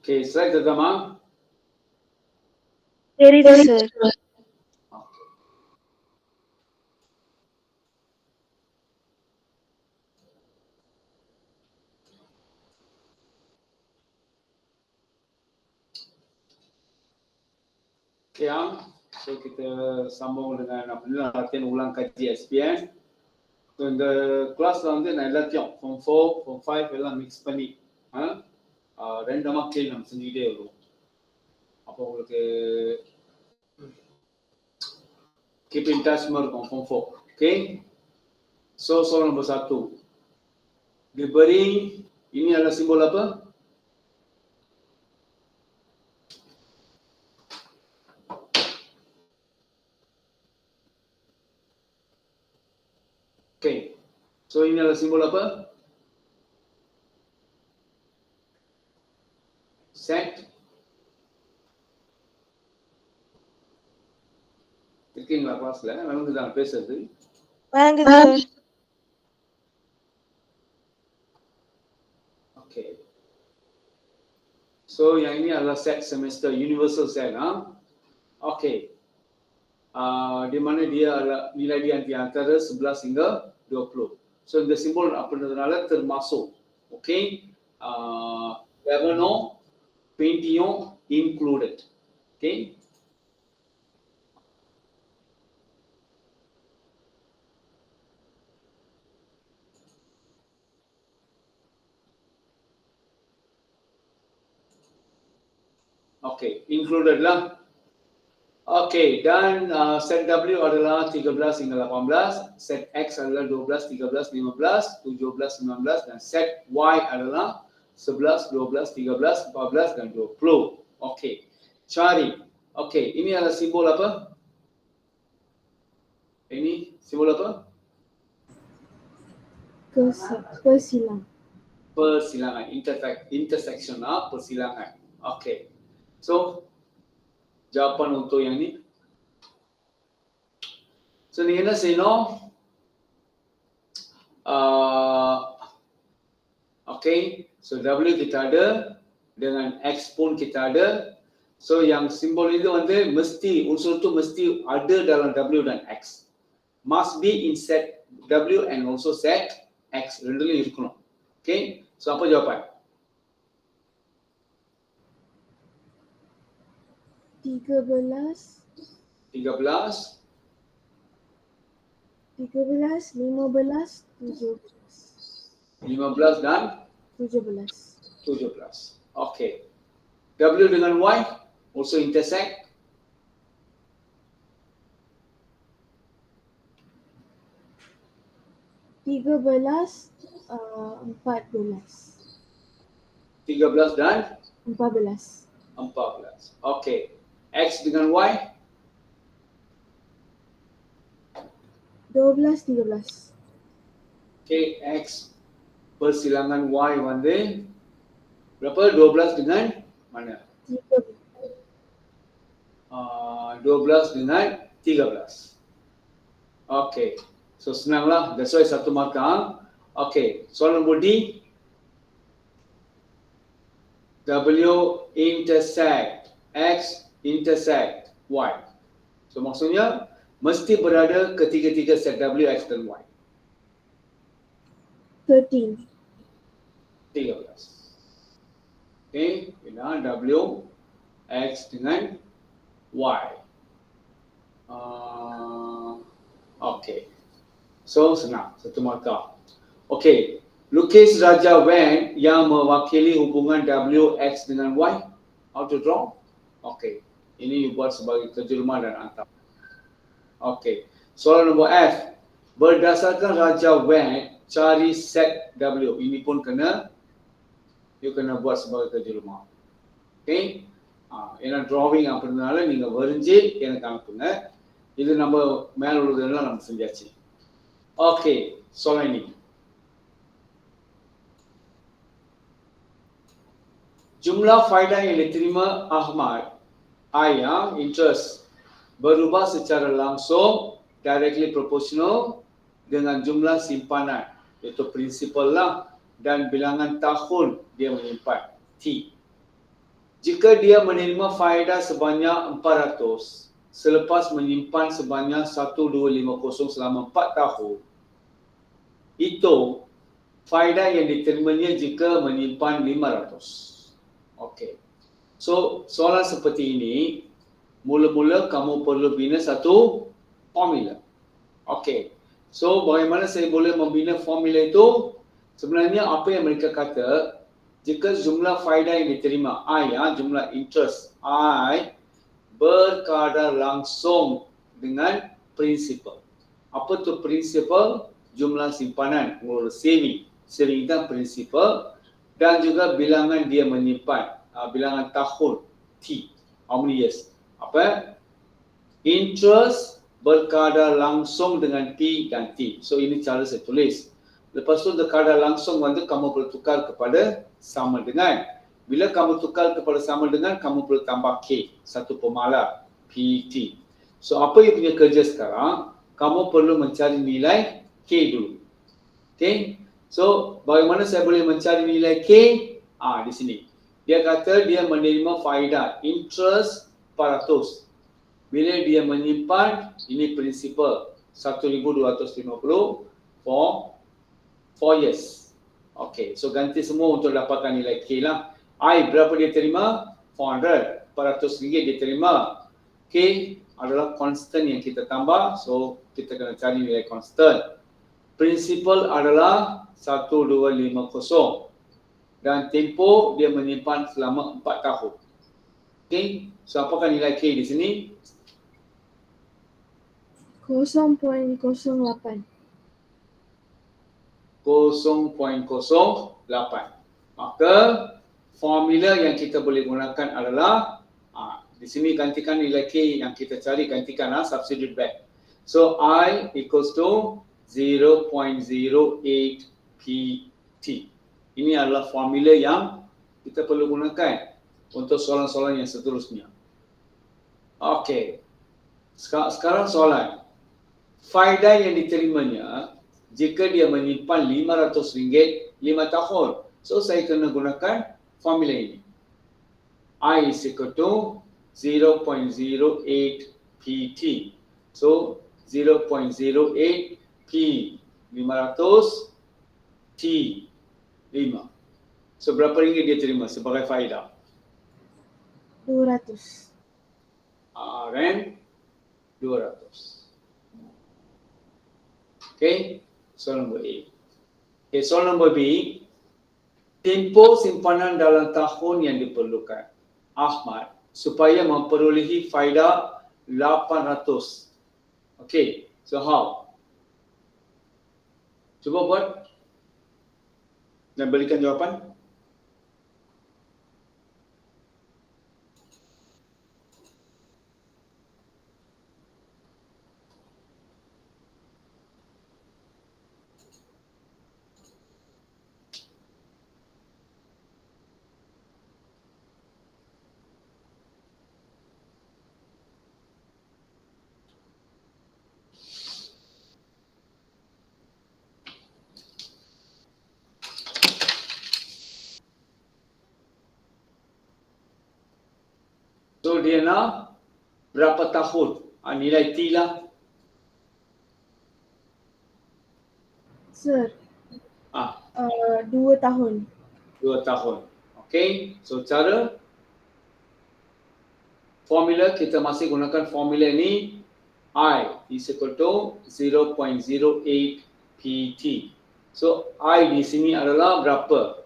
Okay, slide pertama. There is, sir. Okay, so kita sambung dengan latihan ulang kaji SPM. So இந்த கிளாஸ்ல வந்து நான் எல்லாத்தையும் form 4, form 5 எல்லாம் மிக்ஸ் பண்ணி ரெண்டமா கேள்வி நம்ம செஞ்சுக்கிட்டே வருவோம். அப்போ உங்களுக்கு keep in touch மாதிரி இருக்கும் form 4. Okay? So soal nombor 1. Diberi ini adalah simbol apa? Okay. So ini adalah simbol apa? Set. இருக்கீங்களா கிளாஸ்ல? வணங்குதான் பேசுறது. வணங்குது, sir. Okay. So yang ini adalah set semester universal set. Okay. Di mana dia adalah nilai dia antara 11 hingga 20. So இந்த simbol அப்படின்றதுனால termasuk. Okay. Lebanon, Pentium included. Okay. Okay, included lah. Okay, dan set W adalah 13 hingga 18, set X adalah 12, 13, 15, 17, 19 dan set Y adalah 11, 12, 13, 14 dan 20. Okay, cari. Okay, ini adalah simbol apa? Ini simbol apa? Persilangan. Persilangan, intersection persilangan. Okay. So, jawapan untuk yang ni. So, ni என்ன செய்யணும்? Okay. So, W kita ada, dengan X pun kita ada. So, yang simbol itu வந்து mesti, unsur tu mesti ada dalam W dan X. Must be in set W and also set X. ரெண்டுலையும் இருக்கணும். Okay. So, apa jawapan? 13, 13, 15, 15 dan 17. 17. Okay. W dengan Y also intersect. Tiga belas, 14. 13 dan 14. 14. Okay. X dengan Y 12, 13. Okay, X persilangan Y வந்து berapa? 12 dengan mana? 12 dengan 13. Okay. So senanglah. That's why satu markah. Okay. Soalan nombor D. W intersect X intersect Y. So maksudnya mesti berada ketiga-tiga set W, X dan Y. 13. 13. Okay, bila W, X dengan Y. Okay. So senang, satu markah. Okay, lukis Raja Wen yang mewakili hubungan W, X dengan Y. How to draw? Okay, ini buat sebagai terjemah dan hantar. Okay, soalan nombor F. Berdasarkan Raja Wen, cari set W. Ini pun kena, you kena buat sebagai terjemah. Okay, ஏன்னா drawing அப்படினால நீங்க வரைஞ்சி எனக்கு அனுப்புங்க. இது நம்ம மேல உள்ளதெல்லாம் நம்ம செஞ்சாச்சு. Okay, soalan ini. Jumlah faedah yang diterima Ahmad ayah interest berubah secara langsung directly proportional dengan jumlah simpanan, iaitu principal lah, dan bilangan tahun dia menyimpan T. Jika dia menerima faedah sebanyak 400 selepas menyimpan sebanyak 1250 selama 4 tahun, hitung faedah yang diterimanya jika menyimpan 500. Okey. So, soalan seperti ini, mula-mula kamu perlu bina satu formula. Okey. So, bagaimana saya boleh membina formula itu? Sebenarnya apa yang mereka kata, jika jumlah faedah yang diterima I, jumlah interest I berkadar langsung dengan prinsipal. Apa tu prinsipal? Jumlah simpanan, saving. Saving itu prinsipal, dan juga bilangan dia menyimpan, bilangan tahun T, how many years. Apa? Interest berkadar langsung dengan P dan T. So ini cara saya tulis. Lepas tu berkadar langsung nanti kamu perlu tukar kepada sama dengan. Bila kamu tukar kepada sama dengan, kamu perlu tambah K, satu pemalar, PT. So apa yang punya kerja sekarang, kamu perlu mencari nilai K dulu. Okay. So bagaimana saya boleh mencari nilai K? Di sini. Dia kata dia menerima faedah interest 400. Bila dia menyimpan, ini prinsipal 1250 for 4 years. Okay, so ganti semua untuk dapatkan nilai K lah. I berapa dia terima? 400. 400 ringgit dia terima. K adalah constant yang kita tambah, so kita kena cari nilai constant. Principal adalah 1250 dan tempoh dia menyimpan selama 4 tahun. Okay, so apakah nilai K di sini? 0.08. 0.08. Maka formula yang kita boleh gunakan adalah di sini gantikan nilai K yang kita cari, gantikan substitute back. So I equals to 0.08 PT. Ini adalah formula yang kita perlu gunakan untuk soalan-soalan yang seterusnya. Okey. Sekarang soalan. Faedah yang diterimanya jika dia menyimpan RM500 5 tahun. So saya kena gunakan formula ini. I is equal to 0.08 PT. So 0.08 P 500 T 5. So berapa ringgit dia terima sebagai faedah? 200. Rand 200. Okay, soalan nombor A. Okay, soalan nombor B. Tempoh simpanan dalam tahun yang diperlukan Ahmad supaya memperolehi faedah 800. Okay, so how? Cuba buat dan berikan jawapan. So dia nak berapa tahun? Nilai T lah. Sir, 2 tahun. 2 tahun. Okay, so cara formula kita masih gunakan formula ni. I is equal to 0.08 PT. So I di sini adalah berapa?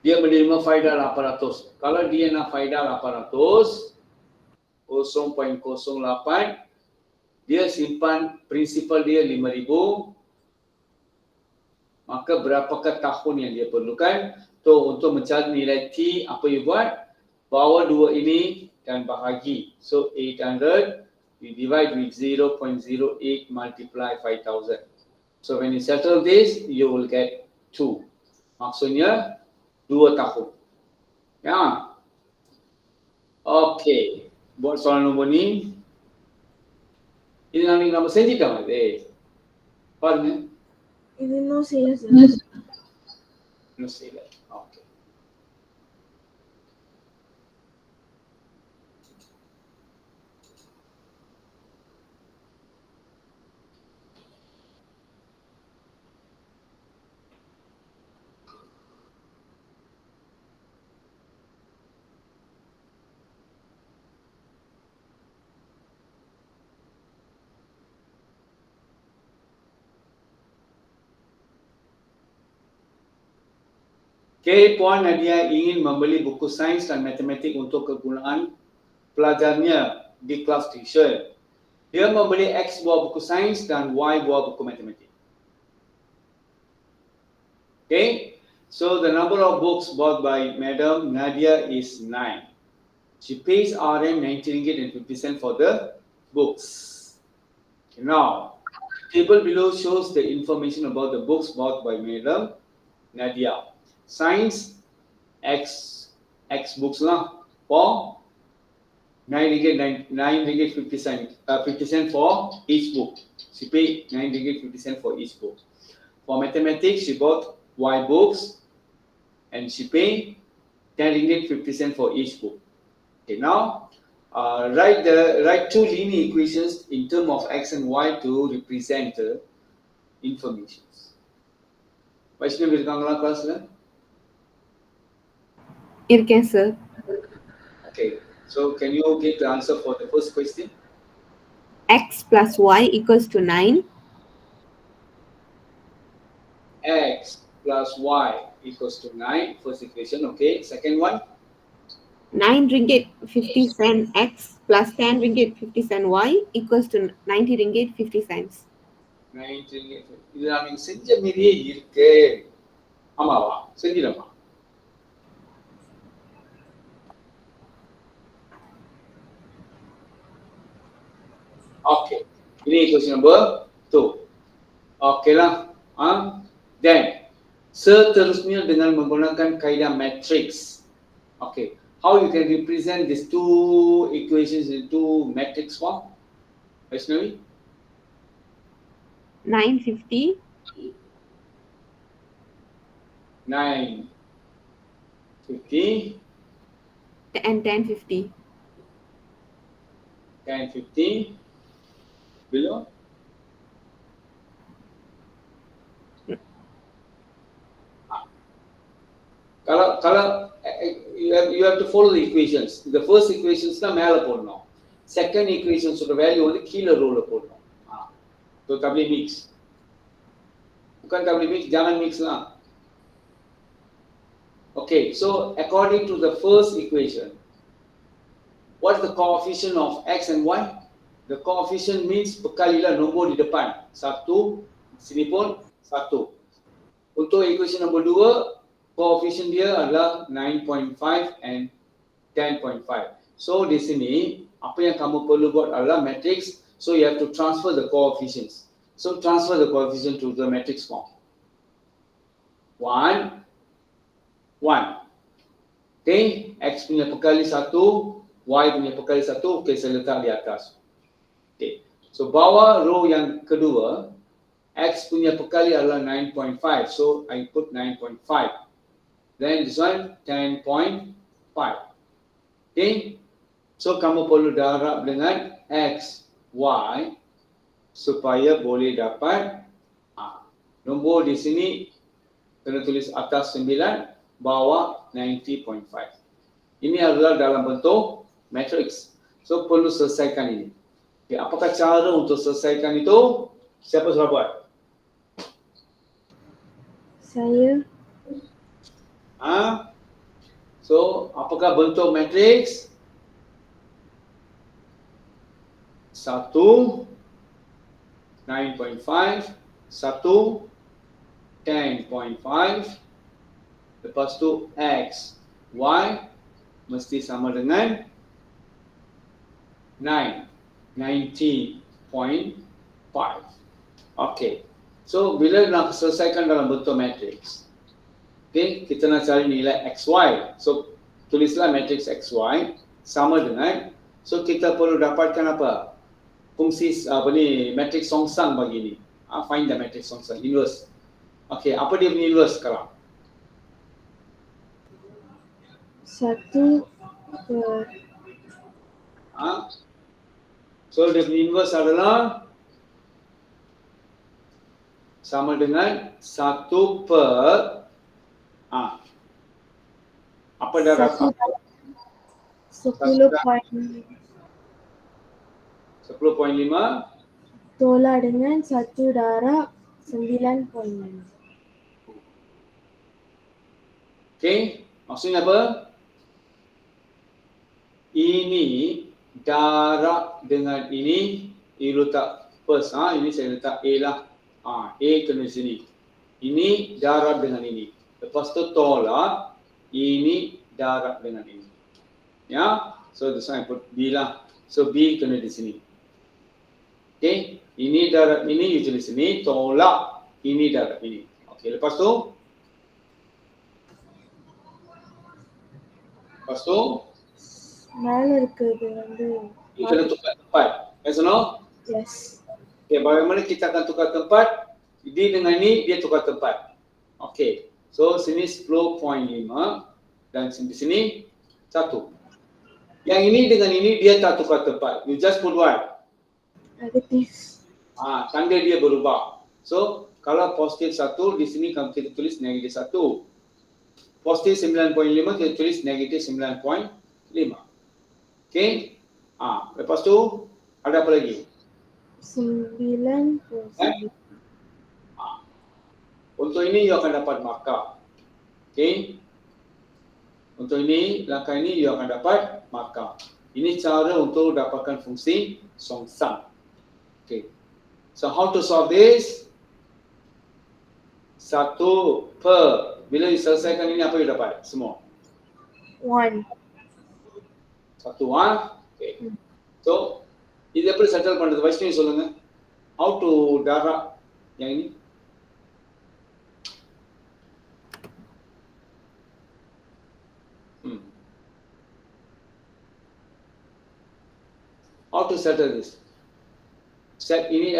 Dia menerima faedah 800. Kalau dia nak faedah 800, 0.08, dia simpan prinsipal dia 5,000. Maka berapakah tahun yang dia perlukan? Untuk mencari nilai T, apa you buat? Bawa 2 ini dan bahagi. So 800, you divide with 0.08 multiply 5,000. So when you settle this, you will get 2. Maksudnya 2 tahun. Ya. Okey. Buat soalan nombor ni. Ini nama sensitif tak? Pardon? Ini no say, sir. No say that. Okay. Okay, Puan Nadia ingin membeli buku sains dan matematik untuk kegunaan pelajarnya di kelas tuition. Dia membeli X buah buku sains dan Y buah buku matematik. Okay, so the number of books bought by Madam Nadia is 9. She pays RM 90 ringgit and 50 cents for the books. Okay, now, the table below shows the information about the books bought by Madam Nadia. Science, X books lah for 9 ringgit 50 cent for each book. She paid 9 ringgit 50 cent for each book. For mathematics, she bought Y books and she paid 10 ringgit 50 cent for each book. Okay, now write two linear equations in terms of X and Y to represent the information. Vaishnavi irukangala classla? Irken, sir. Okay, so can you get the answer for the first question? X plus Y equals to 9. X plus Y equals to 9, first equation, okay. Second one? 9 ringgit 50 cent X plus 10 ringgit 50 cent Y equals to 90 ringgit 50 cents. 90 ringgit. இது நான் செஞ்ச மாதிரியே இருக்கு. ஆமாவா? செஞ்சிடமா? Okay. Ini question number 2. Okay lah. Then, seterusnya dengan menggunakan kaedah matrix. Okay. How you can represent these two equations into matrix form? Vaishnavi? 950. 950 and 1050. 1050 below. Kalau you have to follow the equations. The first equations na மேல போடணும். Second equations ஓட value வந்து கீழ ரோல போடணும். So tak boleh mix. Bukan tak boleh mix, jangan mix lah. Okay, so according to the first equation, what is the coefficient of X and Y? The coefficient means berkalilah nombor di depan. 1, sini pun 1. Untuk equation nombor 2, coefficient dia adalah 9.5 and 10.5. So di sini, apa yang kamu perlu buat adalah matrix. So you have to transfer the coefficients. So transfer the coefficient to the matrix form. 1, 1. Okay, X punya perkali 1, Y punya perkali 1. Okay, saya letak di atas. Okay, so bawah row yang kedua, X punya perkali adalah 9.5. So I put 9.5. Then this one 10.5. Okay, so kamu perlu darab dengan X, Y supaya boleh dapat nombor di sini kena tulis atas 9, bawah 90.5. Ini adalah dalam bentuk matrix. So perlu selesaikan ini. Okay, apakah cara untuk selesaikan itu? Siapa sudah buat? Saya. So apakah bentuk matrix? 1, 9.5, 1, 10.5, lepas tu X, Y mesti sama dengan 90.5. Okay, so bila nak selesaikan dalam bentuk matrix, okay, kita nak cari nilai XY. So tulislah matrix XY sama dengan, so kita perlu dapatkan apa? Fungsi matrix songsang bagi ni. Find the matrix songsang, inverse. Okay, apa dia punya inverse sekarang? 1 So dia punya inverse adalah sama dengan 1 per apa darab? 10.5 tolak dengan 1 darab 9.5. Okay, maksudnya apa? Ini darab dengan ini, you letak first, ini saya letak A lah. A kena di sini. Ini darab dengan ini. Lepas tu tolak, ini darab dengan ini. Ya, so this one I put B lah. So B kena di sini. Okay, ini darab ini, you tulis sini, tolak ini darab ini. Okay, lepas tu மேல இருக்கிறது வந்து you kena tukar tempat. Yes or no? yes. Okay, bagaimana kita akan tukar tempat? D dengan ni dia tukar tempat. Okay, so sini 10.5 dan di sini 1. Yang ini dengan ini dia tak tukar tempat. You just put what? Negative. Tanda dia berubah. So kalau positif 1 di sini kalau kita tulis negatif 1. Positif 9.5 kita tulis negatif 9.5. Okay. Lepas tu ada apa lagi? 9.9. Untuk ini you akan dapat markah. Okay. Untuk ini, langkah ini you akan dapat markah. Ini cara untuk dapatkan fungsi songsam. Okay. So how to solve this? 1 per. Bila you selesaikan ini apa you dapat? Semua. 1. 1 Okay. So இது எப்படி settle பண்றது? வைஷ்ணவி சொல்லுங்க. How to darab yang ini? How to settle this? Set ini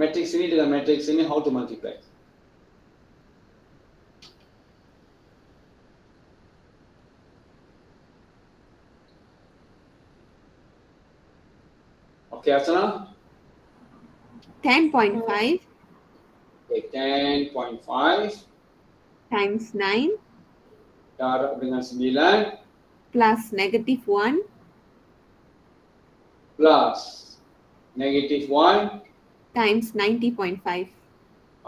matrix ini dengan matrix ini how to multiply? Okay, Asana? 10.5 Okay, 10.5 times 9 darab dengan 9 plus negative 1 plus negative 1 times 90.5.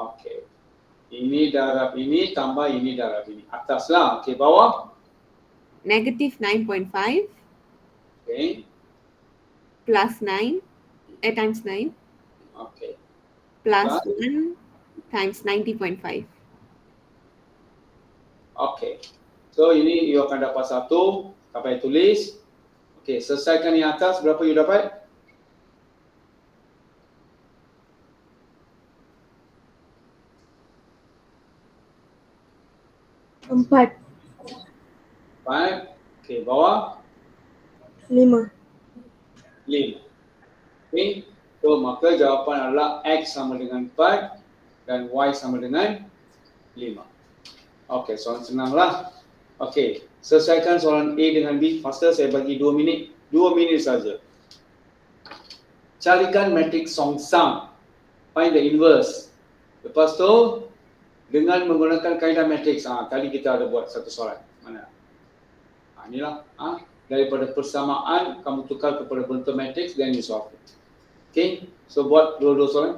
Okay. Ini darab ini tambah ini darab ini. Atas lah. Okay, bawah. Negative 9.5 Okay. plus 9 times 9 Okay. plus Plus? 1 times 90.5. Okay. So ini you akan dapat 1. Apa yang tulis? Okay, selesaikan yang atas. Berapa you dapat? Empat. 5. Okay, bawah 5. 5. Okay. So maka jawapan adalah X sama dengan 4 dan Y sama dengan 5. Okay, soalan senanglah. Okay, selesaikan soalan A dengan B. Faster, saya bagi 2 minit. 2 minit saja. Carikan matriks songsam. Find the inverse. Lepas tu, dengan menggunakan kaedah matriks. Tadi kita ada buat satu soalan. Mana? Inilah. Daripada persamaan, kamu tukar kepada bentuk matriks dan you solve it. Okay, so buat dua-dua soalan.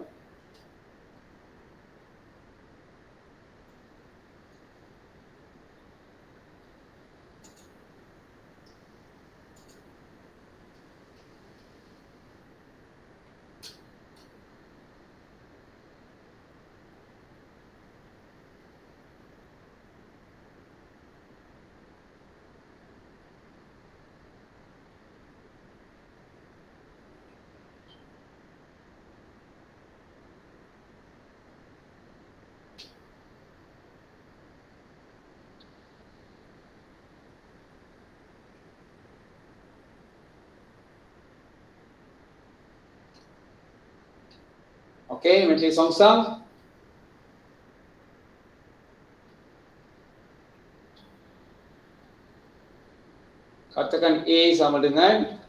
Okay, matriks songsam. Katakan A sama dengan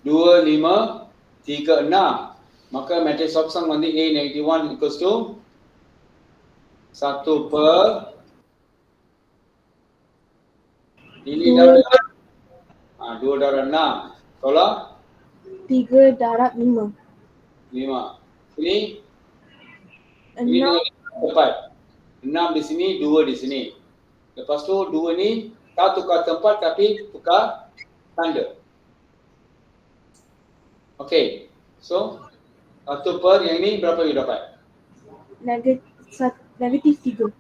2, 5, 3, 6. Maka matriks songsam nanti A negative 1 equals to 1 per ini darab 2 darab 6. Tolak 3 darab 5. 5. Ini 6. dengan tepat. 6 di sini, 2 di sini. Lepas tu 2 ni tak tukar tempat tapi tukar tanda. Okay. So 1 per yang ni berapa you dapat? Negatif 3.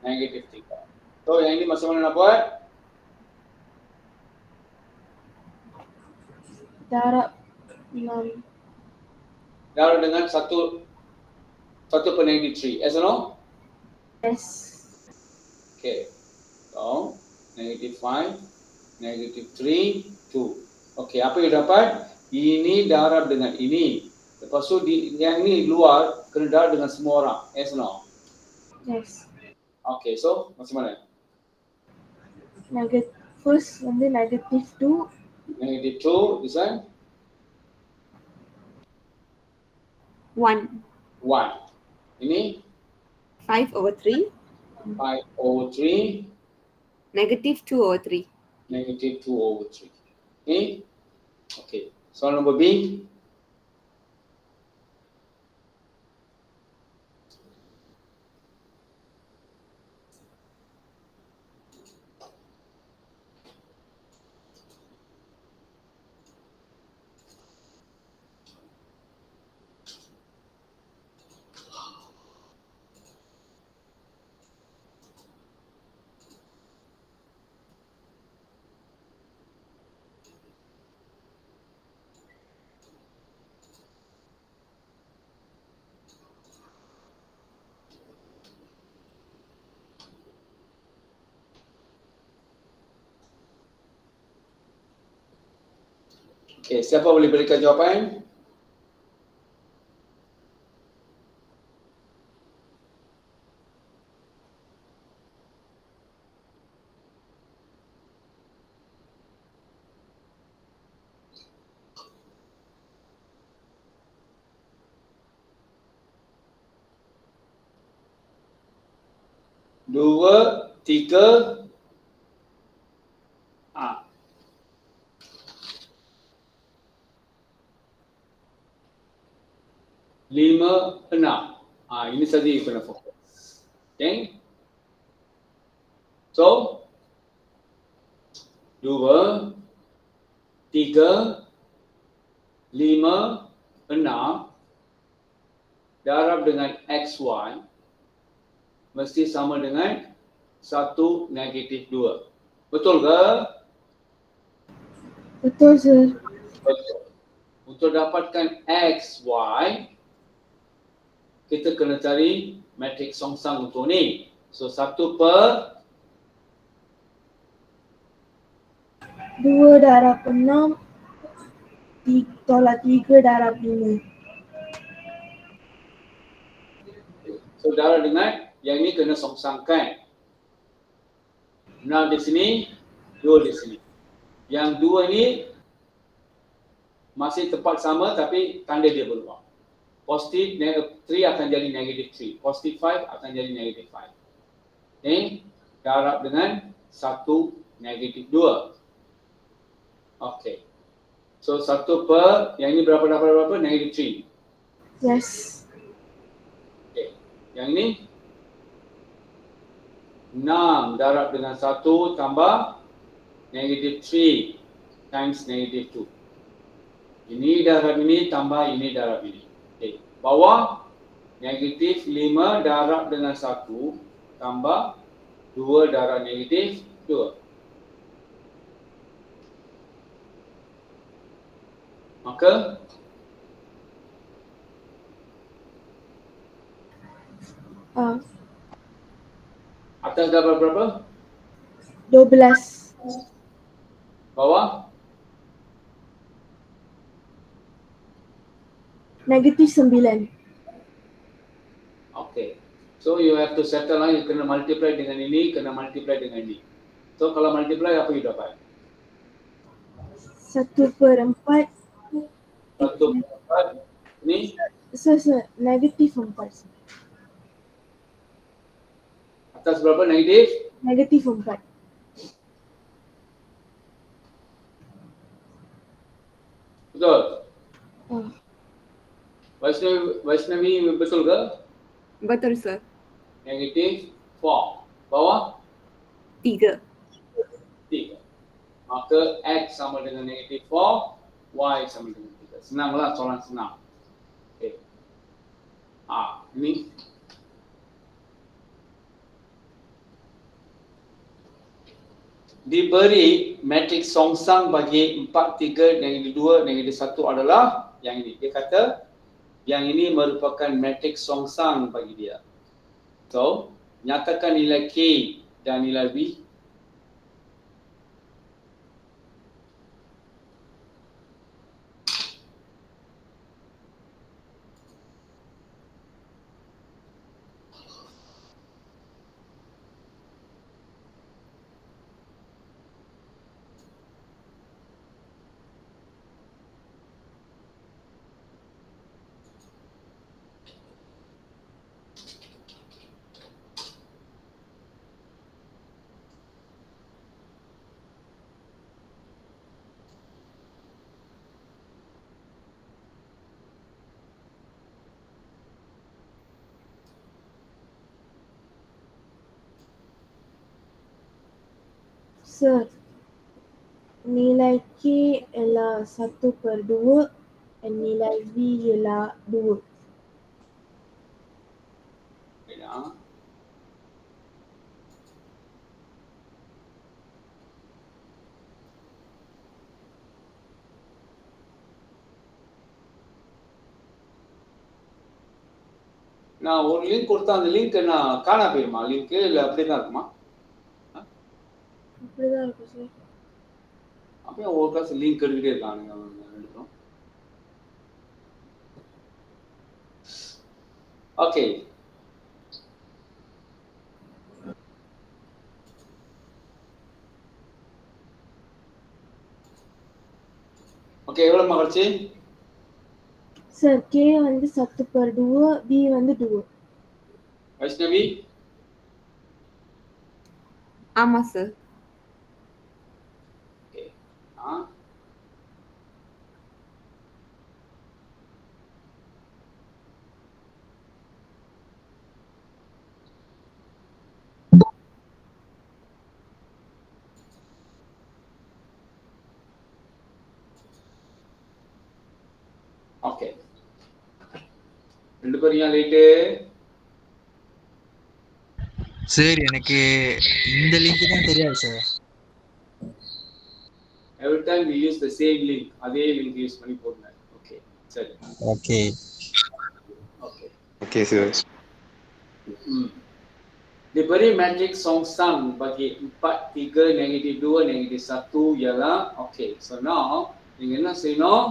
Negatif 3. So yang ini macam mana nak buat? Darab 6. Darab dengan 1 per negatif 3. Yes or no? Yes. Okay. So negatif 5, negatif 3, 2. Okay, apa you dapat? Ini darab dengan ini. Lepas tu yang ni luar kena darab dengan semua orang. Yes or no? Yes. Okay, so macam mana? First வந்து negative 2. Negative 2, this one? 1. 1. Ini 5/3. 5/3, Negative 2/3. negative 2/3. Okay? Okay. Soal nombor B. Okay, siapa boleh berikan jawapan? Dua, tiga, lima, enam. Ini saja yang kena fokus. Okay. So, dua, tiga, lima, enam darab dengan XY mesti sama dengan 1 negatif 2. Betul ke? Betul sir. Betul. Untuk dapatkan XY, kita kena cari matriks songsang untuk ni. So 1 per 2 darab 6 tolak 3 darab 5. So darab dengan yang ni kena songsangkan. 6 di sini, 2 di sini. Yang 2 ni masih tepat sama tapi tanda dia berubah. Positif 3 akan jadi negatif 3. Positif 5 akan jadi negatif 5. Okay. Darab dengan 1 negatif 2. Okay. So 1 per, yang ini berapa dapat berapa? Negatif 3. Yes. Okay. Yang ini 6 darab dengan 1 tambah negatif 3 times negatif 2. Ini darab ini tambah ini darab ini. Okay. Bawah negatif 5 darab dengan 1 tambah 2 darab negatif 2. Maka atas darab berapa? 12. Bawah? Negatif 9. Okay. So you have to settle lah, you kena multiply dengan ini, kena multiply dengan ini. So kalau multiply apa you dapat? 1 per 4. 1 per 4. Ini Sir, negatif 4. atas berapa negatif? Negatif 4. Betul? Oh. Vaishnavi betul ke? Betul sir. Negatif 4. Bawah? 3. 3. Maka X sama dengan negatif 4, Y sama dengan 3. Senanglah soalan senang. Okay. Ini diberi matriks songsang bagi 4, 3, negatif 2, negatif 1 adalah yang ini. Dia kata yang ini merupakan matriks songsang bagi dia. So, nyatakan nilai K dan nilai B. Sir, nilai K ialah 1/2 dan nilai V ialah 2. Ya. நான் ஒரு link கொடுத்தா அந்த link நான் காணா போயிருமா link இல்ல அப்படிதான் இருக்குமா? அப்படிதான் இருக்கும் சார். அப்படியே ஒரு கிளாஸ் லிங்க் எடுத்துட்டே இருக்கானுங்க அவங்க ரெண்டு பேரும். ஓகே. ஓகே எவ்வளவு மகிழ்ச்சி? சார் K வந்து 1/2, V வந்து 2. வைஷ்ணவி ஆமா சார். ஓகே. ஓகே. ரெண்டு பேரும் ஏன் லேட்டு? சார் எனக்கு இந்த லிங்க் தான் தெரியாது sir. Every time we use the same link. அதே லிங்க் யூஸ் பண்ணி போடுங்க. ஓகே. சரி. Okay. Okay. Okay sir. Diberi matriks songsang bagi 4, 3, negatif 2, negatif 1 ialah okay. So now நீங்க என்ன செய்யணும்?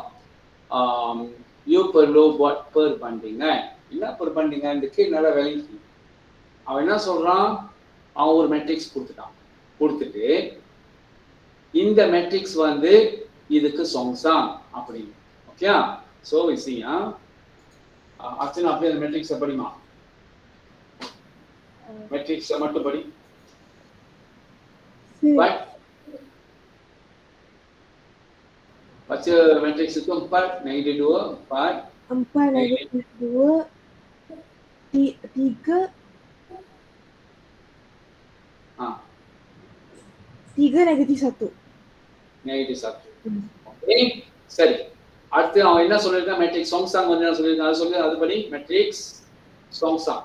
You perlu buat perbandingan. என்ன perbandinganக்கு நல்லா விளங்கி. அவன் என்ன சொல்றான்? அவன் ஒரு மேட்ரிக்ஸ் கொடுத்துட்டான். கொடுத்துட்டு இந்த மேட்ரிக்ஸ் வந்து இதுக்கு சொங்சாங் அப்படின்னு. ஓகே? சோ இசியா அர்ச்சனா அப்படியே அந்த மேட்ரிக்ஸை படிமா. மேட்ரிக்ஸை மட்டும் படி. Sir, baca matriks itu 4, negatif 2, 4. 4 negatif 2, 3 3 negatif 1. Negatif 1. Okay சரி. அடுத்து அவன் என்ன சொல்லிருக்கான்? மேட்ரிக்ஸ் சொங்சாங் வந்து என்ன சொல்லிருக்கான்? அது சொல்லு, அது படி. மேட்ரிக்ஸ் சொங்சாங்.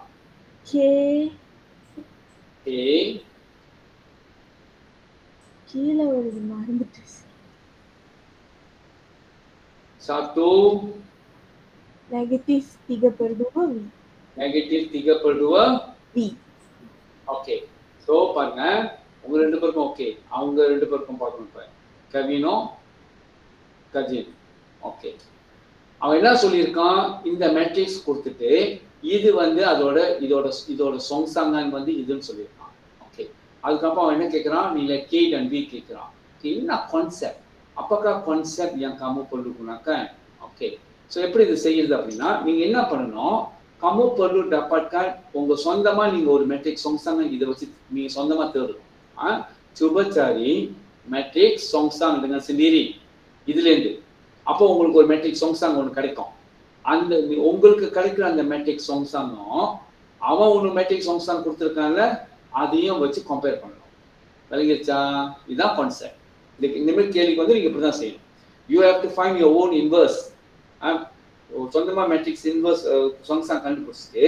கீழே வருது மறந்துட்டு. 1 negatif 3/2 V. negatif 3/2 V. Okay. So பாருங்க, உங்க ரெண்டு பேருக்கும் ஓகே, அவங்க ரெண்டு பேருக்கும் பார்க்கணும். இப்ப கவினோ கஜின். ஓகே. அவன் என்ன சொல்லியிருக்கான்? இந்த மேட்ரிக்ஸ் கொடுத்துட்டு இது வந்து இதோட சொங்சாங்கன் வந்து இதுன்னு சொல்லியிருக்கான். ஓகே. அதுக்கப்புறம் அவன் என்ன கேட்கிறான்? நீல K dan V கேட்கிறான். என்ன concept? apakah konsep yang kamu perlu gunakan? Okay. So எப்படி இது செய்யுது அப்படின்னா, நீங்க என்ன பண்ணணும்? kamu perlu dapatkan உங்க சொந்தமா நீங்க ஒரு மேட்ரிக்ஸ் சொங்சாங்கன் இதை வச்சு நீங்க சொந்தமா தேடணும். cuba cari மேட்ரிக்ஸ் சொங்சாங் dengan sendiri இதுல இருந்து. அப்போ உங்களுக்கு ஒரு மேட்ரிக்ஸ் சொங்சாங் ஒன்று கிடைக்கும். அந்த உங்களுக்கு கிடைக்கிற அந்த மேட்ரிக்ஸ் சொங்சாங்கும் அவன் ஒன்று மேட்ரிக்ஸ் சொங்சாங் கொடுத்துருக்கான்ல, அதையும் வச்சு கம்பேர் பண்ணணும். விளங்கிருச்சா? இதுதான் கான்செப்ட். இந்த மாதிரி கேள்விக்கு வந்து நீங்க இப்படிதான் செய்யணும். You have to find your own inverse. சொந்தமா மேட்ரிக்ஸ் இன்வர்ஸ் சொங்சாங் கண்டுபிடிச்சிட்டு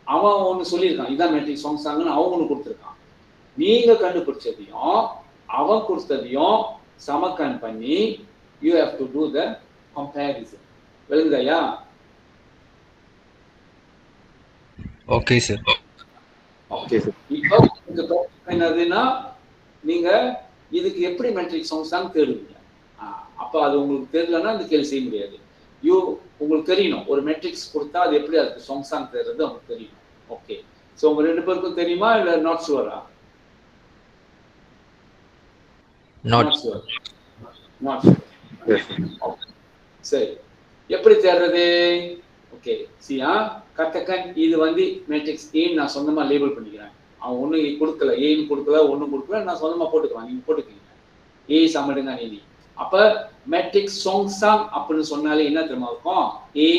அவன் ஒன்று சொல்லியிருக்கான், இதான் மேட்ரிக்ஸ் சொங்சாங்னு அவன் ஒன்று கொடுத்துருக்கான். நீங்க கண்டுபிடிச்சதையும் அவன் கொடுத்ததையும் சமக்கன் பண்ணி you have to do the comparison. விளங்குதாயா? Okay sir. Okay sir. இப்போ என்னதுன்னா நீங்க இதுக்கு எப்படி மேட்ரிக்ஸ் சொங்சாங் தேடுவீங்க. அப்ப அது உங்களுக்கு தெரியலன்னா இந்த கேள்வி செய்ய முடியாது. உங்களுக்கு தெரியணும் ஒரு மேட்ரிக்ஸ் கொடுத்தா அது எப்படி அதுக்கு சொங்சாங் தேடுறது உங்களுக்கு தெரியணும். ஓகே. ஸோ உங்க 2 பேருக்கும் தெரியுமா இல்ல நாட் ஷுவரா? Not sure. சரி, எப்படி தேடுறது? ஓகே, சியா கட்டக்கன் இது வந்து மேட்ரிக்ஸ் ஏன்னு நான் சொந்தமா லேபிள் பண்ணிக்கிறேன். அவன் ஒண்ணு கொடுக்கல, ஏன்னு கொடுக்கல, ஒண்ணும் கொடுக்கல, நான் சொந்தமா போட்டுக்கலாம். நீங்க போட்டுக்கீங்க ஏ சமடுங்க நீதி. அப்ப மேட்ரிக்ஸ் சொங்சாங் அப்படின்னு சொன்னாலே என்ன தெரியுமா இருக்கும்? a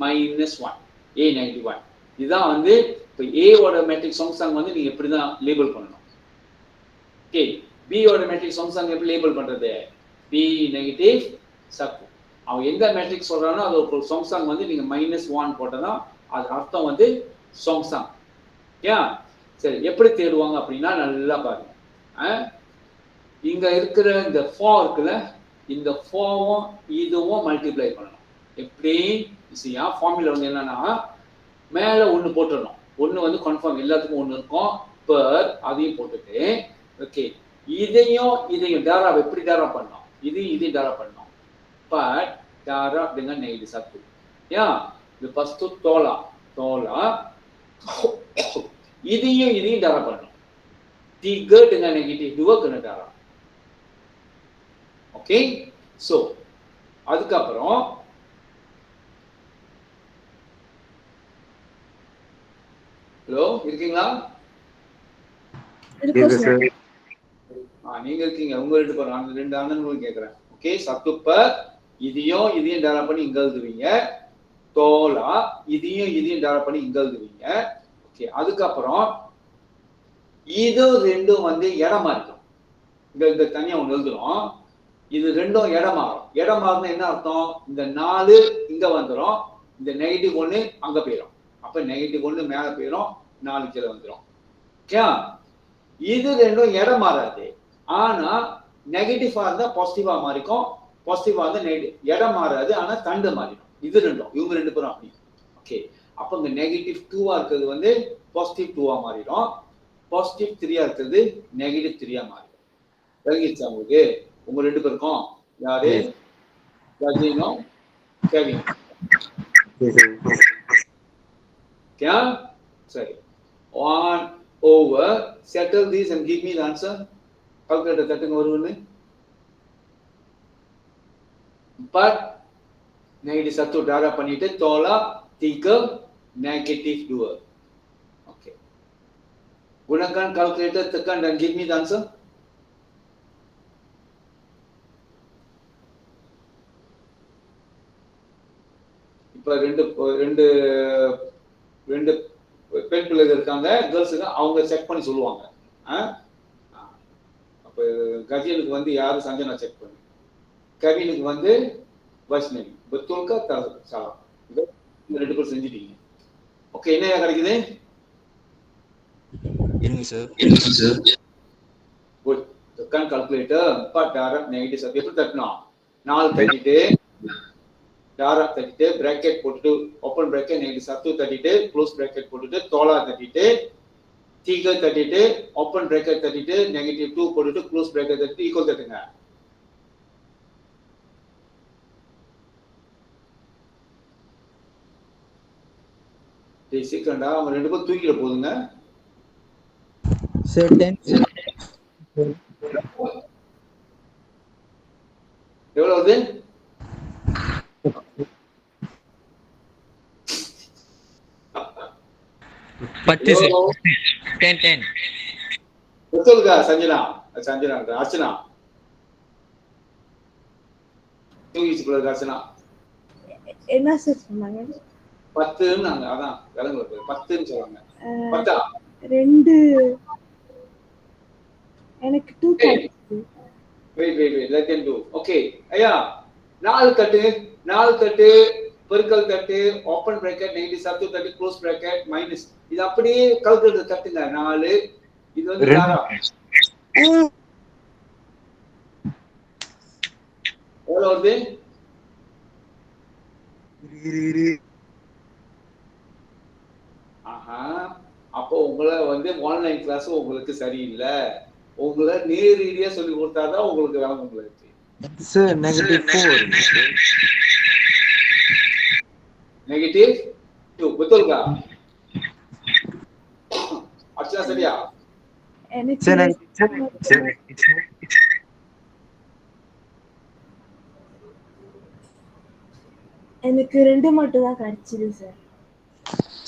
minus 1, a negative 1. இதுதான் வந்து இப்போ ஏவோட மேட்ரிக்ஸ் சொங்சாங் வந்து நீங்க இப்படிதான் லேபிள் பண்ணணும். ஓகே, பியோட மேட்ரிக்ஸ் சொங்சாங் எப்படி லேபிள் பண்றது? b நெகட்டிவ் சக்கு. அவன் எந்த மேட்ரிக்ஸ் சொல்றானோ அது ஒரு சொங்சாங் வந்து நீங்க -1 போட்டதான் அது அர்த்தம் வந்து சொங்சாங். ஏன் சரி, எப்படி தேடுவாங்க அப்படின்னா நல்லா பாருங்க. இங்க இருக்கிற இந்த 4 இருக்குல்ல, இந்த 4வும் இதுவும் மல்டிப்ளை பண்ணணும். எப்படி ஃபார்முலா வந்து என்னன்னா மேல 1 போட்டுடணும். 1 வந்து கன்ஃபார்ம் எல்லாத்துக்கும் 1 இருக்கும். பர் அதையும் போட்டுட்டு ஓகே, இதையும் டாரா எப்படி டாரா பண்ணோம்? இதையும் டாரா பண்ணோம். பட் டாரா dengan negatif 1. Ya, lepas tu tolak இதையும் டாரா பண்ணணும். 3 dengan negatif 2 kena டாரா. ஓகே, சோ அதுக்கப்புறம் ஹலோ இருக்கீங்களா? நீங்க இருக்கீங்க. உங்க 2 பேரும் அந்த 2 அண்ணன்களும் கேட்கறேன். ஓகே, சத்துப்ப இதையும் டாரா பண்ணி இங்க எழுதுவீங்க. தோலா இதையும் டாரா பண்ணி இங்க எழுதுவீங்க. ஓகே, அதுக்கப்புறம் இது 2ம் வந்து இடமா இருக்கும். இங்க தனியா ஒன்று எழுதுறோம். இது 2ம் இடம் மாறும். என்ன அர்த்தம்? இந்த 4 இங்க வந்துடும், இந்த -1 அங்க போயிடும். அப்ப -1 மேல போயிடும், 4 கீழே வந்துடும். ஓகே, இது 2ம் இடம் மாறாது. ஆனா நெகட்டிவா இருந்தா பாசிட்டிவா மாறிக்கும், பாசிட்டிவா இருந்தா நெகட்டிவ். இடம் மாறாது, ஆனா தண்டு மாறிடும். இது 2ம் இவங்க 2 பேரும் அப்படி. ஓகே, அப்ப இங்க -2 இருக்கிறது வந்து பாசிட்டிவ் 2 மாறிடும், பாசிட்டிவ் 3 இருக்கிறது நெகட்டிவ் 3 மாறிடும். விளங்கிடுச்சா உங்களுக்கு? உங்க 2 பேருக்கும் யாரு? ரஜினோ கேவின். क्या? சரி, 1 over settle this and give me the answer. calculator தட்டுங்க வருன்னு. but negative 1 டாரா பண்ணிட்டு தோலா 3 negative 2. Okay, gunakan calculator tekan dan give me the answer. இப்ப ரெண்டு பெண் பிள்ளைகள் இருக்காங்க, கேர்ள்ஸுக்கு. அவங்க செக் பண்ணி சொல்லுவாங்க. அப்ப கஜியனுக்கு வந்து யாரு? சஞ்சனா செக் பண்ணி. கவினுக்கு வந்து வைஷ்ணவி. பெத்தோல்கா சாலா. இந்த 2 பேரும் செஞ்சிட்டீங்க. ஓகே, என்ன கிடைக்குது? இருங்க சார். குட். தெக்கான் கால்குலேட்டர் 4 டாரா நெகட்டிவ் சப் எப்படி தட்டணும்? 4 தட்டிட்டு டாரா தட்டிட்டு பிராக்கெட் போட்டுட்டு ஓபன் பிராக்கெட் நெகட்டிவ் 1 தட்டிட்டு க்ளோஸ் பிராக்கெட் போட்டுட்டு தோலா தட்டிட்டு 3 தட்டிட்டு ஓபன் பிராக்கெட் தட்டிட்டு நெகட்டிவ் 2 போட்டுட்டு க்ளோஸ் பிராக்கெட் தட்டிட்டு ஈக்குவல் தட்டுங்க. சீக்கிரம்டா, அவங்க 2 பேரும் தூக்கிட போதுங்க. சார் 10 எவ்வளவு? 10 சார். 10 சொல்லுங்க. சஞ்சனா அர்ச்சனா தூங்கிச்சு போல. அர்ச்சனா என்ன சார் சொன்னாங்க? 10 நாங்க அதான் விலங்குல 10 சொல்றாங்க. 10 2 எனக்கு 2 Hey. கிடைச்சது. Wait, let them do. Okay, ஐயா 4 கட்டு பெருக்கல் தட்டு ஓப்பன் பிராக்கெட் நெகட்டிவ் சப்து தட்டு க்ளோஸ் பிராக்கெட் மைனஸ் இது அப்படியே கால்குலேட்டர் தட்டுங்க 4 இது வந்து தாரா எவ்வளவு வருது ஆஹா அப்போ உங்களை வந்து ஆன்லைன் கிளாஸ் உங்களுக்கு சரியில்லை உங்களை நேரடியா சொல்லி கொடுத்தாதான் உங்களுக்கு விளங்கும் உங்களுக்கு சார் -4 நெகட்டிவ் 2 betul kah அச்சா சரியா எனக்கு சார் எனக்கு 2 மட்டும் தான் கிடைச்சது சார்.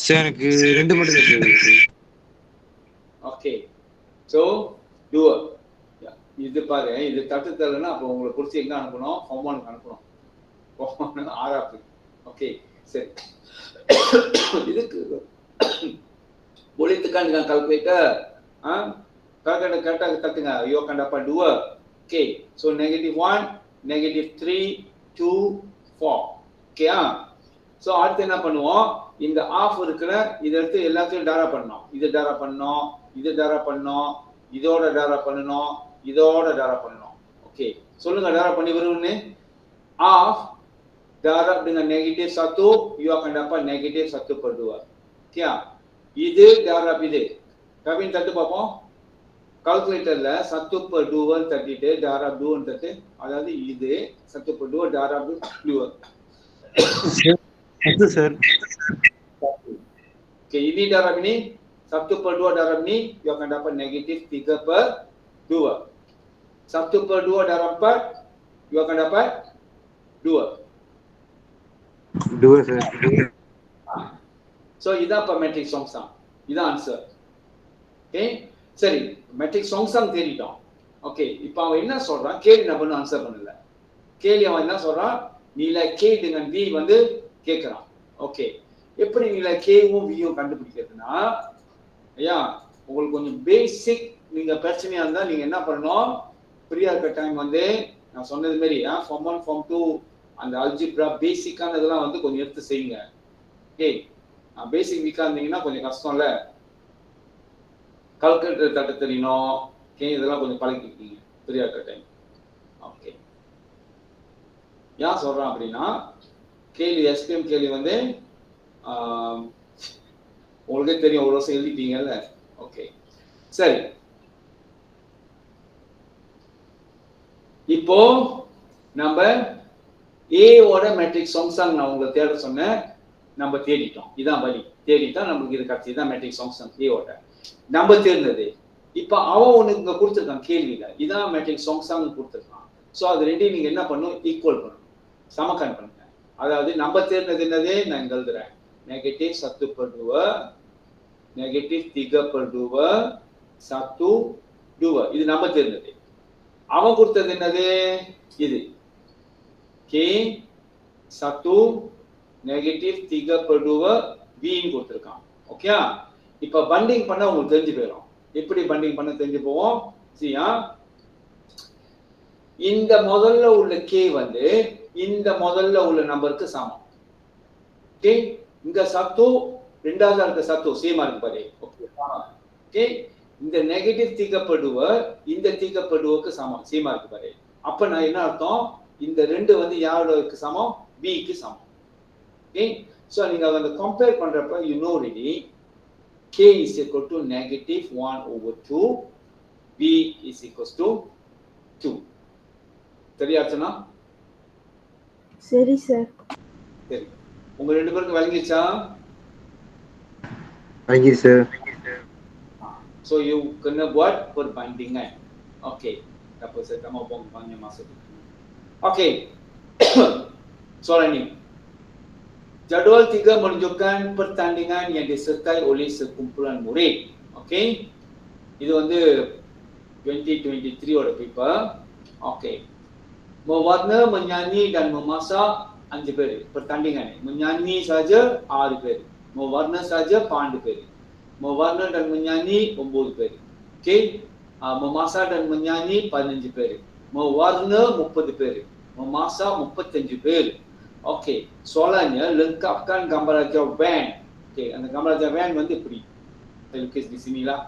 சார் எனக்கு 2 மட்டும் கிடைச்சது. ஓகே சோ do இது பாரு இது தட்டு தரலன்னா அப்போ உங்களுக்கு குறிச்சு எங்க அனுப்பணும் ஹோம்ஒர்க் அனுப்பணும் ஆராப்பு ஓகே சரி இதுக்கு bolehkan dengan calculator calculator kata tengah you akan dapat 2 okay so -1 -3 2 4 okay so அடுத்து என்ன பண்ணுவோம் இந்த ஆஃப் இருக்குல இத எடுத்து எல்லாத்தையும் டாரா பண்ணனும் இது டாரா பண்ணனும் இது டாரா பண்ணனும் இதோட டாரா பண்ணனும் இதோட டாரா பண்ணனும் ஓகே சொல்லுங்க டாரா பண்ணி வரும்னு of darab dengan -1 you akan dapat -1/2 okay இது darab இது கவின் தட்டு பாப்போம் கால்குலேட்டர்ல 1/2 தட்டிட்டு darab 2 தட்டு அதாவது இது 1/2 darab 2 அது sir okay ini darab ini 1/2 darab ini you akan dapat -3/2 1/2 darab 4 you akan dapat 2 sir so இதான் இப்ப மேட்ரிக்ஸ் சொங்சாங் இதான் ஆன்சர் ஓகே சரி மேட்ரிக்ஸ் சொங்சாங் தேடிட்டோம் ஓகே இப்போ அவன் என்ன சொல்றான் கேள்வி நம்ம இன்னும் ஆன்சர் பண்ணல கேள்வி அவன் என்ன சொல்றான் நீல k dengan v வந்து கேக்குறான் ஓகே எப்படி நீல k-வும் v-யும் கண்டுபிடிக்கிறதுனா ஐயா உங்களுக்கு கொஞ்சம் பேசிக் நீங்க பிரச்சனையா இருந்தா நீங்க என்ன பண்ணணும் ஃப்ரீயா இருக்க டைம் வந்து நான் சொன்னது மாதிரி form 1 form 2 அந்த அல்ஜிப்ரா பேசிக்கானதெல்லாம் வந்து கொஞ்சம் எடுத்து செய்யுங்க ஓகே பேசிக் வீக்கா இருந்தீங்கன்னா கொஞ்சம் கஷ்டம்ல கால்குலேட்டர் தட்ட தெரியணும் ஓகே இதெல்லாம் கொஞ்சம் பழகிக்கிட்டீங்க ஃப்ரீயா இருக்க டைம் ஓகே ஏன் சொல்றேன் அப்படின்னா கேள்வி எஸ்பிஎம் கேள்வி வந்து உங்களுக்கே தெரியும் ஒரு வருஷம் எழுதிட்டீங்கல்ல ஓகே சரி இப்போ நம்ம ஏவோட மேட்ரிக்ஸ் சொங்சாங் நான் உங்களுக்கு தேட சொன்னேன் நம்ம தேடிட்டோம் இதான் வழி தேடிட்டா நமக்கு இது கிடைச்சி தான் மேட்ரிக்ஸ் சொங்சாங் ஏவோட நம்ம தேர்ந்தது இப்போ அவன் உனக்கு இங்க கொடுத்துருக்கான் கேள்வியில இதான் மேட்ரிக்ஸ் சொங்சாங் கொடுத்துருக்கான் ஸோ அது ரெண்டையும் நீங்க என்ன பண்ணணும் ஈக்குவல் பண்ணணும் சமக்கான் பண்ணுங்க அதாவது நம்ம தேர்ந்தது என்னது நான் இங்க எழுதுறேன் -1/2 -3/2 1/2 இது நம்ம தேர்ந்தது அவன் கொடுத்தது என்னது இது k1 -3/2 v ன்னு கொடுத்திருக்கான் ஓகே இப்போ பண்டிங் பண்ண உங்களுக்கு தெரிஞ்சு போயிடும் எப்படி பண்டிங் பண்ண தெரிஞ்சு போவோம் சரியா இந்த முதல்ல உள்ள k வந்து இந்த முதல்ல உள்ள நம்பருக்கு சமம் ஓகே இங்க சத்து ரெண்டாவதா இருக்க சத்து சேமா இருக்கு பாரு ஓகே இந்த -3/2 இந்த 3/2க்கு சமம் சேமா இருக்கு பாரு அப்ப நான் என்ன அர்த்தம் இந்த ரெண்டு வந்து யாரோட சமம் b க்கு சமம் ஓகே சோ நீங்க அந்த கம்பேர் பண்றப்ப you know already k is equal to -1/2 b is equals to 2 சரியாச்சுனா சரி சார். சரி உங்க ரெண்டு பேருக்கு விளங்கிச்சா வாங்கி sir so you kena buat perbandingan okey apa saya tak mau banyak masuk okey soalan ini jadual 3 menunjukkan pertandingan yang disertai oleh sekumpulan murid okey இது வந்து 2023 ஓட paper okey mewarna menyanyi dan memasak 5 பேர் pertandingan menyanyi saja 6 பேர் mewarna saja 12 பேர் mewarna dan menyanyi 9 பேர் okey Memasak dan menyanyi 15 பேர். Mewarna 30 பேர். Memasak 35 பேர். Okey, soalannya lengkapkan gambar raja van. Okey, அந்த gambar raja van வந்து இப்படி. Saya lukis di sinilah.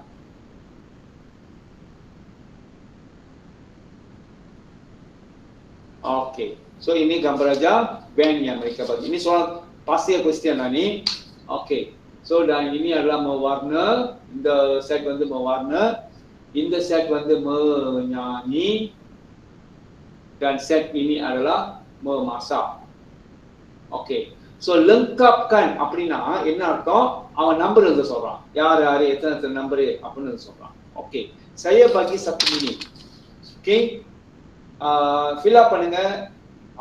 Okey. So ini gambar raja van yang mereka bagi. Ini soal pasti question lah ni. Okey. So dan ini adalah mewarna, இந்த set வந்து mewarna, இந்த set வந்து menyanyi dan set ini adalah memasak. Okey. So lengkapkan அப்படினா என்ன அர்த்தம்? அவன் number எழுத சொல்றான். யார் யார் எத்தனை நம்பர் அப்படினு எழுத சொல்றான். Okay. saya bagi 1 minit. Okay. fill up பண்ணுங்க.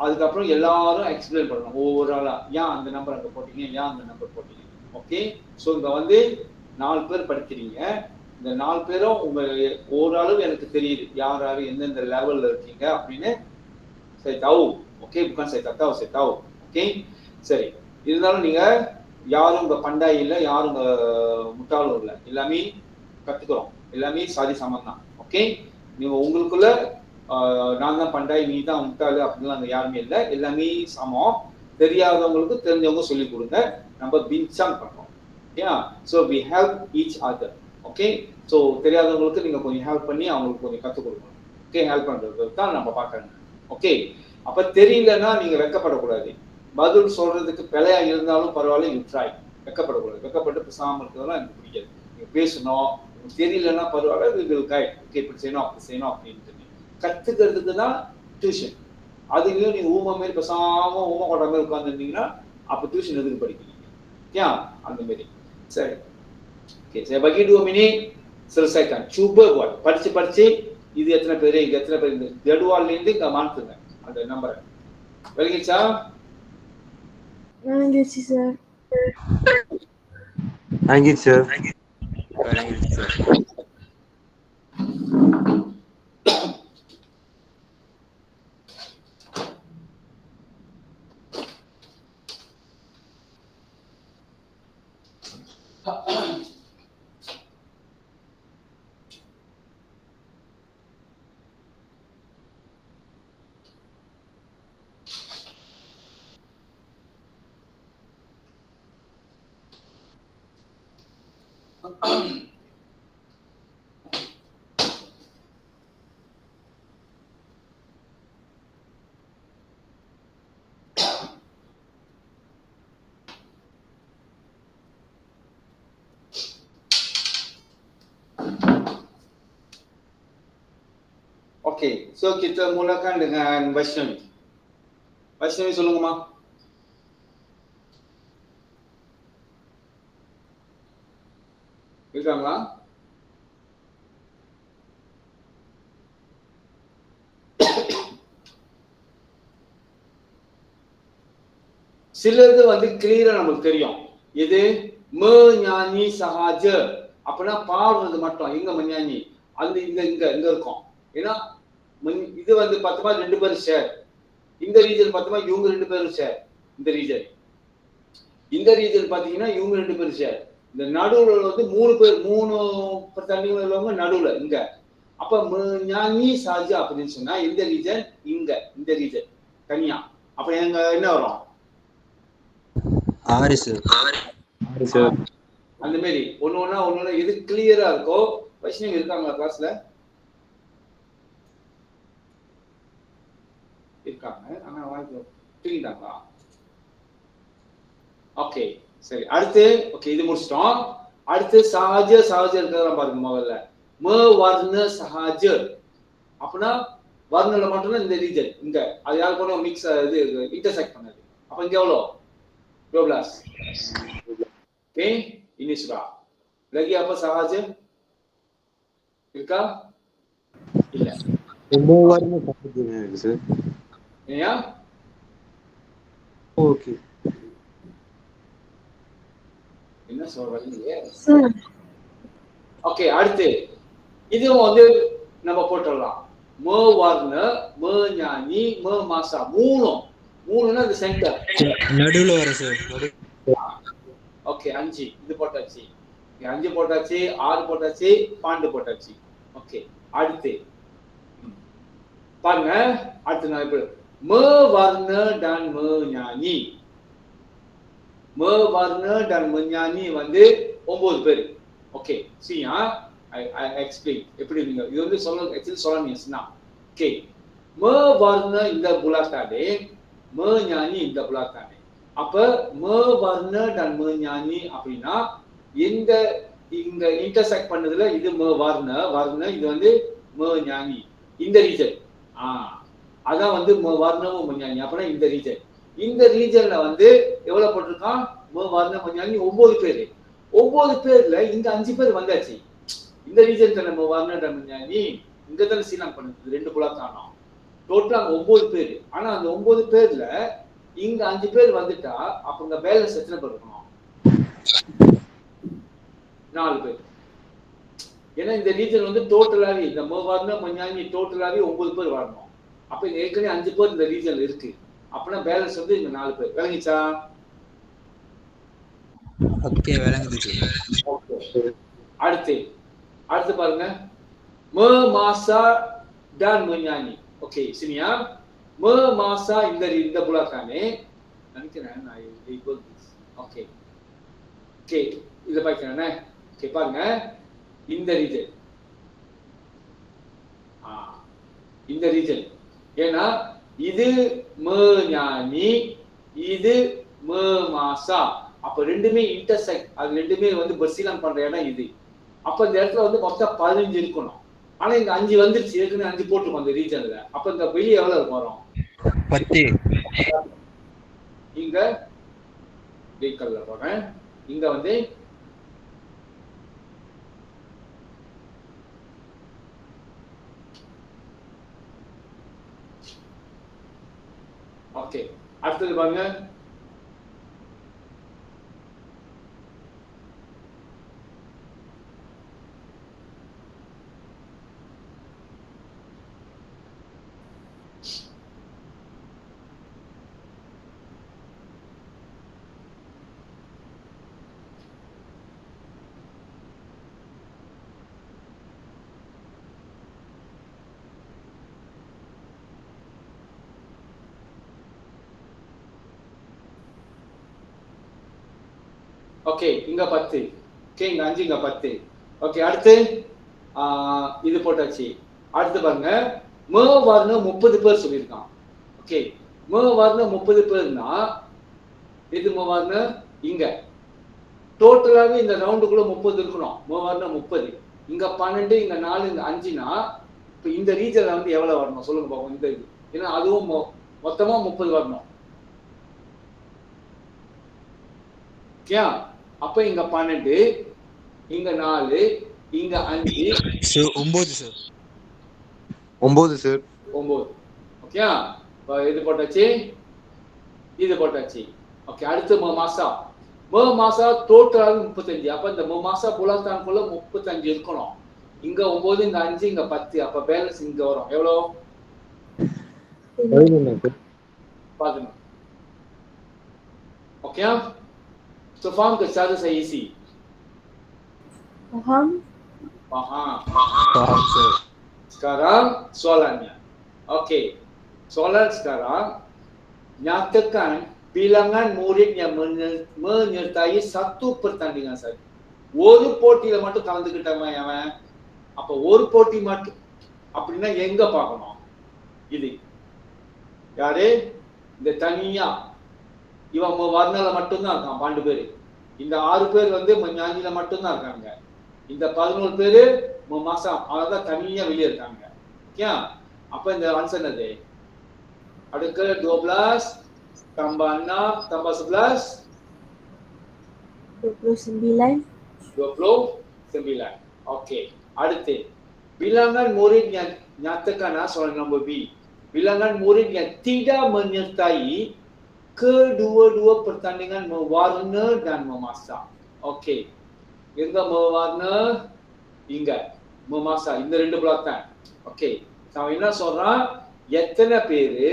அதுக்கு அப்புறம் எல்லாரும் எக்ஸ்பிளைன் பண்ணணும். ஓவராலா ஏன் அந்த நம்பர் அங்க போட்டீங்க? ஏன் அந்த நம்பர் போட்டீங்க? ஓகே. சோ இங்க வந்து 4 பேர் படிக்கிறீங்க. இந்த 4 பேரும் உங்க ஓவராலா எனக்கு தெரியுது. யார் யார் எந்தெந்த லெவல்ல இருக்கீங்க அப்படினு saya tahu. Okay. bukan saya tak tahu, saya tahu. Okay. சரி. இருந்தாலும் நீங்க யாரும் உங்க பண்டாய் இல்ல, யாரும் உங்க முட்டாளும் இல்ல. எல்லாமே கத்துக்கிறோம். எல்லாமே சாதி சமம் தான். ஓகே. நீங்க உங்களுக்குள்ள நான் தான் பண்டாய், நீ தான் முட்டாளு அப்படிலாம் அங்க யாருமே இல்ல. எல்லாமே சமம். தெரியாதவங்களுக்கு தெரிஞ்சவங்க சொல்லி கொடுங்க. நம்ம பின்சாங் பண்றோம். ஓகேயா? so we help each other. Okay. so தெரியாதவங்களுக்கு நீங்க கொஞ்சம் ஹெல்ப் பண்ணி அவங்களுக்கு கொஞ்சம் கத்து கொடுக்கணும். ஓகே. ஹெல்ப் பண்றது தான் நம்ம பார்க்கறோம். ஓகே. அப்ப தெரியலன்னா நீங்க வெட்கப்படக்கூடாது. பதில் சொல்றதுக்கு பிழையா இருந்தாலும் பரவாயில்ல, யூ ட்ரை. வெட்கப்படக்கூடாது. வெட்கப்பட்டு பேசாம இருக்கிறதெல்லாம் எனக்கு பிடிக்காது. நீங்க பேசணும். தெரியலன்னா பரவாயில்ல, we will guide. ஓகே, இப்படி செய்யணும் அப்படி செய்யணும் அப்படின்ட்டு கத்துக்கிறதுக்கு தான் டியூஷன். அதுலயும் நீங்க ஊமை மாதிரி பேசாம ஊமை கொண்ட மாதிரி உட்காந்துருந்தீங்கன்னா அப்ப டியூஷன் எதுக்கு படிக்கிறீங்க? ஏன் அந்த மாதிரி? சரி. Okay. saya bagi 2 minit, selesaikan. cuba buat. படிச்சு இது எத்தனை பேர், இங்க எத்தனை பேர், இந்த ஜடுவால்ல இருந்து இங்க மாத்துங்க அந்த நம்பரை. விளங்கிச்சா? வாங்கிடுச்சு sir. Thank you sir. Okey, so kita mulakan dengan Vaishnavi. Vaishnavi சொல்லுங்கம்மா. இருக்காங்களா? சிலது வந்து கிளியரா நமக்கு தெரியும். இது menyanyi sahaja. அப்பனா பாடுறது மட்டும். எங்க menyanyi? அந்த இங்க இருக்கும். ஏன்னா இது வந்து பார்த்தோமா 2 பேரும் ஷேர். இந்த ரீஜன் பார்த்தோமா இவங்க 2 பேரும் ஷேர். இந்த ரீஜன் பாத்தீங்கன்னா இவங்க 2 பேரும் ஷேர். இந்த நடுவுல வந்து 3 பேர் 3 தண்ணிகள் உள்ளவங்க நடுவுல இங்க. அப்ப menyanyi saja அப்படின்னு சொன்னா இந்த ரீஜன் இங்க, இந்த ரீஜன் தனியா. அப்ப எங்க என்ன வரும்? 6 சார். அந்த மாதிரி ஒண்ணு எது கிளியரா இருக்கோ. வைஷ்ணவி இருக்காங்களா கிளாஸ்ல? இருக்காங்க. ஆனா வாய்ப்பு தூங்கிட்டாங்களா? ஓகே சரி. அடுத்து ஓகே இது முடிச்சிட்டோம். அடுத்து சஹஜ இருக்கிறதெல்லாம் பாருங்க. முதல்ல mewarna sahaja அப்படின்னா வர்ணல மட்டும் இந்த ரீஜன் இங்க. அது யாரு கூட மிக்ஸ் இது இன்டர்செக்ட் பண்ணது. அப்ப இங்க எவ்வளோ? 12. Okay ini sudah. Lagi apa sahaja? இருக்கா? இல்ல. mewarna sahaja sir. ஏயா? ஓகே. என்ன சொல்றீங்க? சார். ஓகே அடுத்து இதுவும் வந்து நம்ம போட்டுடலாம். mewarna, menyanyi, memasak. மூணுனா இந்த சென்டர். நடுவுல வர சார். ஓகே 5 இது போட்டாச்சு. 5 போட்டாச்சு, 6 போட்டாச்சு, 12 போட்டாச்சு. ஓகே அடுத்து பாருங்க, அடுத்து நான் இப்ப mewarna dan menyanyi. Mewarna dan menyanyi வந்து 9 பேர். Okay, see I explain. எப்படி நீங்க இது வந்து சொல்லணும்னா ஓகே, mewarna இந்த bulataane, menyanyi இந்த bulataane. அப்ப mewarna dan menyanyi அப்படினா இந்த இங்க இன்டர்செக்ட் பண்ணதுல இது mewarna, warna இது வந்து menyanyi இந்த ரீஜன். அதான் வந்து mewarnaவும் menyanyi அப்படினா இந்த ரீஜன். இந்த ரீஜன்ல வந்து எவ்வளவு போட்டிருக்கான்? mewarna menyanyi 9 பேர். 9 பேர்ல இந்த 5 பேர் வந்தாச்சு. இந்த ரீஜன் தான mewarna dan menyanyi, இங்க தான சீலாம் பண்ணுது ரெண்டு புலத்தானோ. டோட்டலா 9 பேர். ஆனா அந்த 9 பேர்ல இங்க 5 பேர் வந்துட்டா அப்ப இங்க பேலன்ஸ் எத்தனை பேர் இருக்கணும்? 4 பேர். ஏன்னா இந்த ரீஜன் வந்து டோட்டலாவே இந்த mewarna menyanyi டோட்டலாவே 9 பேர் வரணும். அப்ப இங்க ஏற்கனவே 5 பேர் இந்த ரீஜன்ல இருக்கு. அப்பனா பேலன்ஸ் வந்து இங்க 4 பேர். விளங்கிச்சா? ஓகே, விளங்குது. அடுத்து பாருங்க, memasak dan menyanyi. Okay, sini ya. Memasak இந்த bulataane நினைக்கிறேன் நான் ஈக்குவல் திஸ். ஓகே இத பாருங்க. ஓகே பாருங்க, இந்த ரீஜன் இந்த ரீஜன். ஏன்னா இது menyanyi, இது memasak. அப்ப ரெண்டுமே இன்டர்செக்ட், அது ரெண்டுமே வந்து பர்சிலாம் பண்ற இடம் இது. அப்ப இந்த இடத்துல வந்து மொத்தம் 15 இருக்கணும். ஆனா இங்க 5 வந்துருச்சு, ஏற்கனவே 5 போட்டுருக்கோம் அந்த ரீஜன்ல. அப்ப இந்த வெளியே எவ்வளவு இருக்கும் வரும்? 10. இங்க டீக்கல்ல போறேன். இங்க வந்து ஓகே, அடுத்தது பாருங்க, ஓகே இங்க 10. ஓகே இங்க 5, இங்க 10. ஓகே அடுத்து இது போட்டாச்சு. அடுத்து பாருங்க, mewarna 30 பேர் சொல்லியிருக்கான். ஓகே, mewarna 30 பேர்னா இது mewarna இங்க டோட்டலாவே இந்த ரவுண்டுக்குள்ள 30 இருக்கணும். mewarna 30, இங்க 12, இங்க 4, இங்க 5னா இப்ப இந்த ரீஜன்ல வந்து எவ்வளவு வரணும் சொல்லுங்க பாப்போம். இந்த இது ஏன்னா அதுவும் மொத்தமா 30 வரணும். ஓகே, அப்ப இங்க 12, இங்க 4, இங்க 5, சார் 9 சார். 9 சார். 9. ஓகே, இது போட்டாச்சு, இது போட்டாச்சு. ஓகே, அடுத்து memasak டோட்டலாக 35. அப்ப இந்த memasak புலத்தான்குள்ள 35 இருக்கணும். இங்க 9, இங்க 5, இங்க 10. அப்ப பேலன்ஸ் இங்க வரும். எவ்வளவு? 11. Oke? So faham ke cara saya isi? Paham? Faham. Paham sir. Sekarang soalannya. Oke. Soalan sekarang, nyatakan bilangan murid yang menyertai satu pertandingan saja. ஒரு போட்டியில மட்டும் கலந்துக்கிட்டவன் அவன். அப்ப ஒரு போட்டி மட்டும் அப்படின்னா எங்க பார்க்கணும்? இது யாரு? இந்த தனியா இவன் வர்ணல மட்டும்தான் இருக்கான் 12 பேரு. இந்த 6 பேர் வந்து menyanyiல மட்டும்தான் இருக்காங்க. இந்த 11 பேரு memasak அதான் தனியா வெளியே இருக்காங்க. ஓகே, அப்ப இந்த ஆன்சர் என்னது? அடுக்கு 12 tambah 6 tambah 11 29. 29. Okey. அடுத்து bilangan murid yang nyatakan soalan nombor B. Bilangan murid yang tidak menyertai kedua-dua pertandingan mewarna dan memasak. Okey. Eங்க mewarna, இங்க memasak. இந்த ரெண்டு பிளாக் தான். ஓகே. அவன் என்ன சொல்றான்? எத்தனை பேரு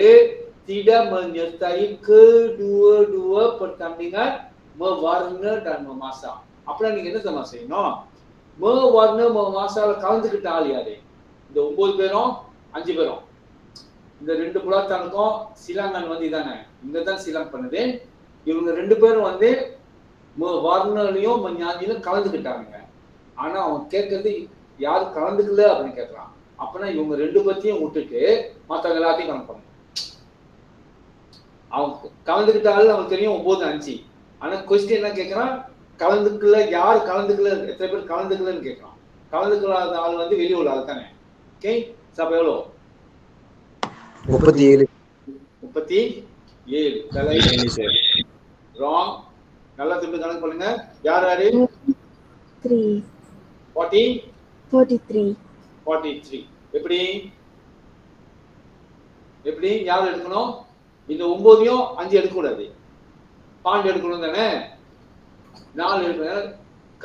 tidak menyertai kedua-dua pertandingan mewarna dan memasak. அப்படின்னா நீங்க என்ன தெரியுமா செய்யணும்? mewarna memasak கலந்துக்கிட்ட ஆள் யாரு? இந்த 9 பேரும் 5 பேரும் இந்த 2 புலாத்தானுக்கும் சிலாங்கன் வந்து இதானே இங்க தான் சிலாங் பண்ணுது. இவங்க 2 பேரும் வந்து வர்ணலையும் ஞானிலும் கலந்துக்கிட்டாங்க. ஆனா அவன் கேட்கறது யாரும் கலந்துக்கல அப்படின்னு கேட்கறான். அப்பனா இவங்க 2 பத்தியும் விட்டுட்டு மற்ற எல்லாத்தையும் கணக்கு பண்ணணும். அவன் கலந்துக்கிட்டாலும் அவனுக்கு தெரியும் 9 5. ஆனா கொஸ்டின் என்ன கேட்கறான், கலந்துக்கல யார் கலந்துக்கல, எத்தனை பேர் கலந்துக்கலன்னு கேட்கறான். கலந்துக்கலாத ஆள் வந்து வெளியே உள்ள ஆள் தானே. ஓகே, அப்ப எவ்வளோ? 37. 37 ராங். நல்லா திரும்பி கணக்கு பண்ணுங்க. யார் யாரு? 3 40 43 43. எப்படி எப்படி யார் எடுக்கணும்? இந்த 9ஐயும் 5 எடுக்கக்கூடாது, 12 எடுக்கணும் தானே. 4 எடுக்கணும்.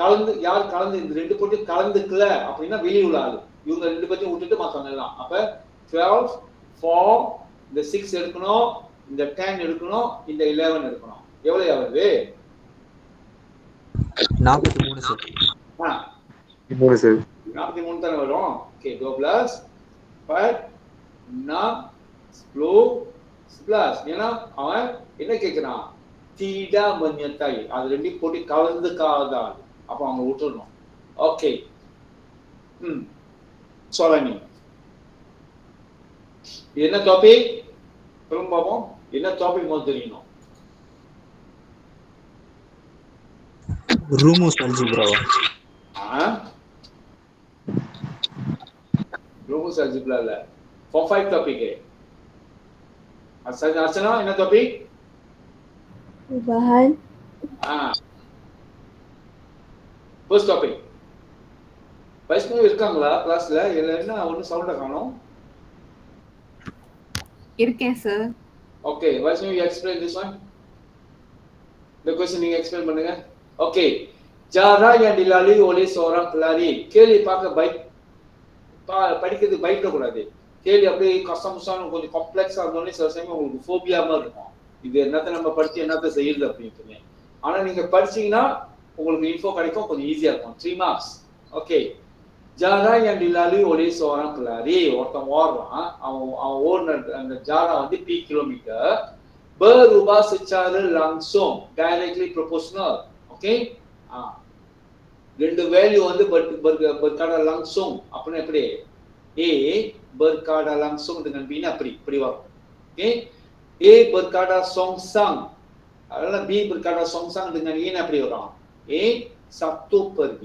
கலந்து யார் கலந்து இந்த 2 போட்டு கலந்துக்கல அப்படின்னா வெளியே உள்ள ஆளு. இவங்க 2 பத்தியும் விட்டுட்டு மற்றவங்க எல்லாம். அப்ப 12 4 இந்த 6 எடுக்கணும், இந்த 10 எடுக்கணும், இந்த 11 எடுக்கணும். எவ்வளவு ஆகுது? 43 சார். 43 சார். 43 தானே வரும். ஓகே, டோ பிளஸ் பட் நா ஸ்ப்ளோ பிளஸ். ஏன்னா அவன் என்ன கேட்கிறான், தீடா மன்யத்தாய் அது ரெண்டையும் போட்டு கலந்துக்காதான். அப்ப அவங்க விட்டுடணும். ஓகே, சொல்ல நீ என்ன டாபிக் சொல்லும் பாப்போம். என்ன டாபிக் முதல் தெரியணும்? ரூமோஸ் அல்ஜிப்ராவா? ரூமோஸ் அல்ஜிப்ரா இல்ல, 4-5 டாபிக். அர்ச்சனா என்ன topic? perubahan first topic. Vaishnavi இருக்காங்களா கிளாஸ்ல? இல்ல என்ன ஒன்னும் சவுண்ட காணோம். இருக்கேன் sir. Okay, Vaishnavi explain this one. இந்த क्वेश्चन நீங்க எக்ஸ்பிளைன் பண்ணுங்க. ஓகே, ஜாரா yang dilalui oleh seorang pelari. கேள்வி பார்க்க பைக் படிக்கிறது பயப்பட கூடாது. கேள்வி அப்படியே கஷ்டமுசான கொஞ்சம் காம்ப்ளெக்ஸா இருந்தாலும் சில சமயம் உங்களுக்கு ஃபோபியா மாதிரி இருக்கும். இது என்னத்தை நம்ம படிச்சு என்னத்தை செய்யுது அப்படின்னு. ஆனா நீங்க படிச்சீங்கன்னா உங்களுக்கு இன்ஃபோ கிடைக்கும், கொஞ்சம் ஈஸியா இருக்கும். 3 மார்க்ஸ். ஓகே, ஜாரா yang dilalui oleh seorang pelari. ஒருத்தன் ஓடுறான், அவன் ஓடுன அந்த ஜாரா வந்து p kilometre berubah secara langsung directly proportional. Okay, ரெண்டு வேல்யூ வந்து berkadar langsung அப்படின்னா எப்படி? a berkadar langsung dengan b னா அப்படி வரும். ஓகே, a berkadar songsang அதனால b berkadar songsang dengan a னா அப்படி வரும். a 1/b.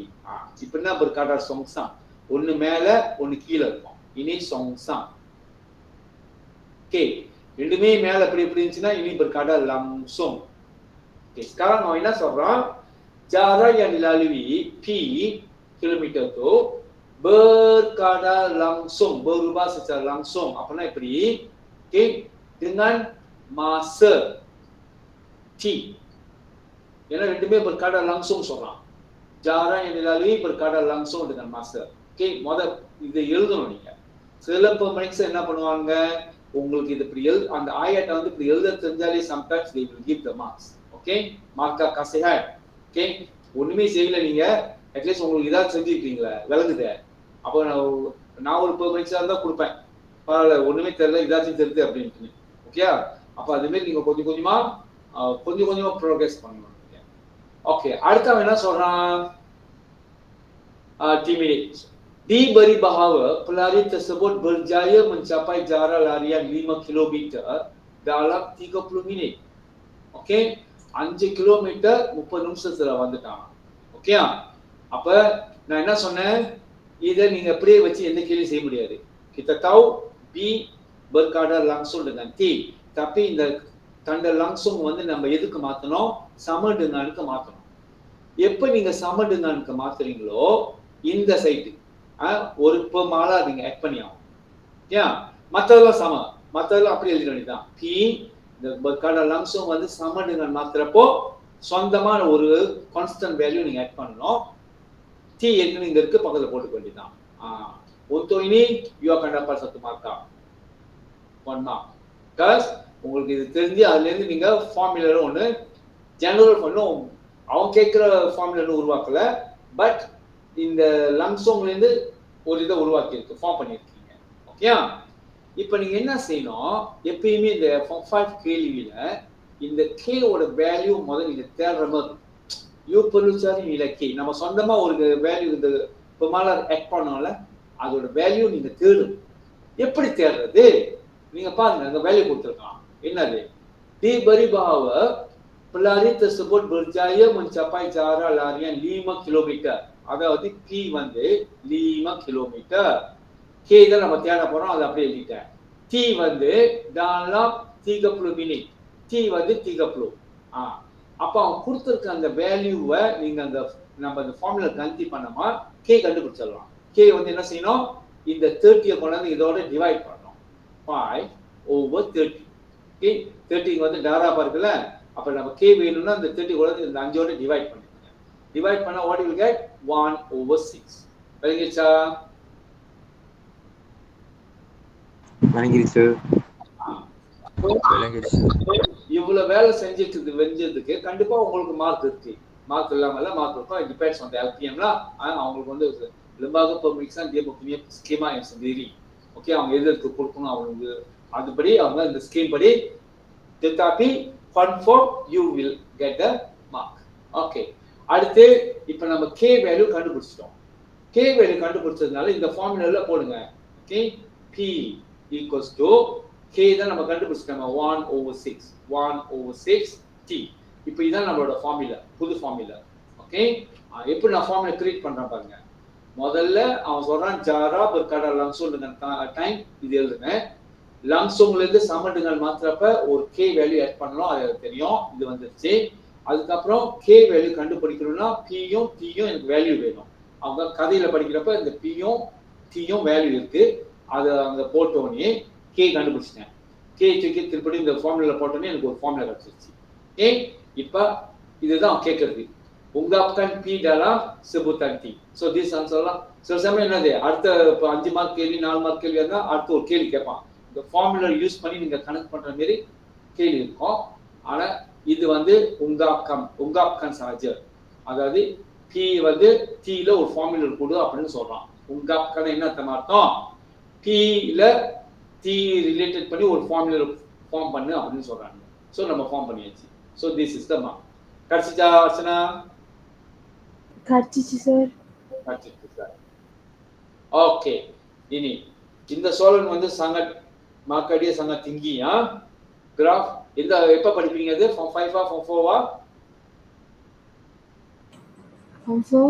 இப்படின்னா berkadar songsang, ஒன்னு மேல ஒன்னு கீழ இருக்கும். ini songsang. ஓகே, ரெண்டுமே மேல அப்படி இருந்துச்சுன்னா ini berkadar langsung. Okay, sekarang நான் என்ன சொல்றேன், jarak yang dilalui p kilometer tu berkadar langsung, berubah secara langsung. Apanya இப்படி? Okay, dengan masa t. ஏன்னா ரெண்டுமே berkadar langsung சொல்றான். jarak yang dilalui berkadar langsung dengan masa. Okay, முதல் இதை எழுதணும் நீங்க. சில பெர்மனன்ஸ் என்ன பண்ணுவாங்க, உங்களுக்கு இது இப்படி அந்த ஆயத்தை வந்து இப்படி எழுத தெரிஞ்சாலே sometimes they will give the marks. Okay, marka kasihan. Okay, ஒண்ணுமே செய்யல நீங்க, அட்லீஸ்ட் உங்களுக்கு இதாவது செஞ்சுருக்கீங்களா விளங்குது. அப்போ நான் ஒரு பெர்மனன்ஸா இருந்தா கொடுப்பேன், பரவாயில்ல ஒண்ணுமே தெரியல இதாச்சும் தெரியுது அப்படின்ட்டு. ஓகே, அப்ப அது மாதிரி நீங்க கொஞ்சம் கொஞ்சமா ப்ரோக்ரஸ் பண்ணணும். ஓகே, அடுத்து என்ன சொல்றான், diberi bahawa pelari tersebut berjaya mencapai jarak larian 5 km dalam 30 minit. Okay, 5 kilometre 30 நிமிஷத்துல வந்துட்டான். ஓகே, அப்ப நான் என்ன சொன்னேன், இதை நீங்க அப்படியே வச்சு எந்த கேள்வி செய்ய முடியாது. kita tahu b berkadar langsung dengan t, tapi இந்த tanda langsung வந்து நம்ம எதுக்கு மாத்தணும், sama denganக்கு மாத்தணும். எப்ப நீங்க sama denganக்கு மாத்துறீங்களோ இந்த சைடு ஒரு மாலா நீங்க ஆட் பண்ணி ஆகும். ஏன் மத்ததெல்லாம் சம, மத்ததெல்லாம் அப்படியே எழுத வேண்டியதுதான். p இந்த berkadar langsung வந்து sama dengan மாத்துறப்போ சொந்தமான ஒரு கான்ஸ்டன்ட் வேல்யூ நீங்க ஆட் பண்ணணும். t ஏற்கனவே இங்க இருக்கு, பக்கத்துல போட்டுக்க வேண்டியதுதான். untuk ini you akan dapat 1 markah 1 mark. Guys, உங்களுக்கு இது தெரிஞ்சு அதுல இருந்து நீங்க ஃபார்முலா ஒன்னு ஜெனரல் பண்ணும். அவன் கேட்கிற ஃபார்முலா உருவாக்கல, பட் இந்த லம்சோங்ல இருந்து ஒரு இதை உருவாக்கி இருக்கு, ஃபார்ம் பண்ணிருக்கு. ஓகே இப்போ நீங்க என்ன செய்யணும் எப்பயுமே இந்த form 5 கேள்வியில இந்த k ஓட வேல்யூ முதல்ல நீங்க தேடுற மாதிரி u பொருளுச்சாரி இல்ல k நம்ம சொந்தமா ஒரு வேல்யூ இந்த பெருமாளர் ஆட் பண்ணோம்ல அதோட வேல்யூ நீங்க தேடணும் எப்படி தேடுறது நீங்க பாருங்க அந்த வேல்யூ கொடுத்திருக்கான் என்னது di beri bahawa pelari tersebut berjaya mencapai jarak larian 5 km அதாவது p வந்து 5 km k தான் நம்ம தேட போறோம் அது அப்படியே எழுதிட்டேன் t வந்து dalam 30 minit t வந்து 30 அப்ப அவன் கொடுத்திருக்க அந்த வேல்யூவை நீங்க அந்த நம்ம அந்த ஃபார்முலா கன்சி பண்ணோமா k கண்டுபிடிச்சிடலாம் k வந்து என்ன செய்யணும் இந்த 30 கொண்டு இதோட டிவைட் பண்ணணும் 5/30 okay 30 வந்து டாராப்பா இருக்குல்ல அப்ப நம்ம k வேணும்னா அந்த 30 கொண்டு இந்த 5 ஓட டிவைட் பண்ணிடுங்க டிவைட் பண்ணா what you will get 1/6 விளங்கிச்சா விளங்கிருச்சு விளங்கிருச்சு இவ்வளவு வேலை வெஞ்சதுக்கு கண்டிப்பா உங்களுக்கு மார்க் இருக்கு மார்க் இல்லாமல மார்க் இருக்கும் it depends on the LPMல அவங்களுக்கு வந்து lembaga pemeriksaan dia punya skema yang sendiri okey அவங்க எதுக்கு கொடுக்கணும் அவங்க அதுபடி அவங்க இந்த ஸ்கீம் படி tetapi confirm you will get the mark okay அடுத்து இப்போ நம்ம k வேல்யூ கண்டுபிடிச்சிட்டோம் k வேல்யூ கண்டுபிடிச்சதுனால இந்த ஃபார்முலால போடுங்க okay p equals to k தான் நம்ம கண்டுபிடிச்சிட்டோம் 1/6 t இப்போ இதான் நம்மளோட ஃபார்முலா புது ஃபார்முலா ஓகே எப்படி நான் ஃபார்முலா கிரியேட் பண்றேன் பாருங்க முதல்ல அவன் சொல்றான் ஜாரா berkadar langsung dengan time இது எழுதுனேன் langsungல இருந்து சமடுங்கள் மாத்திரப்ப ஒரு k வேல்யூ ஆட் பண்ணனும் அது தெரியும் இது வந்துருச்சு அதுக்கு அப்புறம் k வேல்யூ கண்டுபிடிக்கணும்னா p யும் t யும் எனக்கு வேல்யூ வேணும் அவங்க கதையில படிக்கிறப்ப இந்த p யும் t யும் வேல்யூ இருக்கு அது அங்க போட்டோனே k கண்டுபிடிச்சிட்டேன் k தூக்கி திருப்பி இந்த ஃபார்முலால போட்டோனே எனக்கு ஒரு ஃபார்முலா கிடைச்சிருச்சு ஓகே இப்போ இதுதான் கேக்குறது ungkapkan p dalam sebutan t so this answer lah selesai என்னது அடுத்த 5 மார்க் கேள்வி 4 மார்க் கேள்வி இருந்தா அடுத்த ஒரு கேள்வி கேட்பான் இந்த ஃபார்முலா யூஸ் பண்ணி நீங்க கனெக்ட் பண்ற மாதிரி கேள்வி இருக்கும் ஆனா இது வந்து ungkapkan saja அதாவது p வந்து t ல ஒரு ஃபார்முலா கொடு அப்படினு சொல்றான் ungkapkan என்ன அர்த்தம் p ல t ரிலேட்டட் பண்ணி ஒரு ஃபார்முலா ஃபார்ம் பண்ணு அப்படினு சொல்றாங்க சோ நம்ம ஃபார்ம் பண்ணியாச்சு so this is the mark கடைசியா அர்ச்சனா கடிச்சிச்சு சார் ஓகே ini இந்த soalan வந்து sangat mark dia sangat tinggi ya graph இந்த எப்ப படிப்பீங்க அது form 5 ஆ form 4 ஆ form 4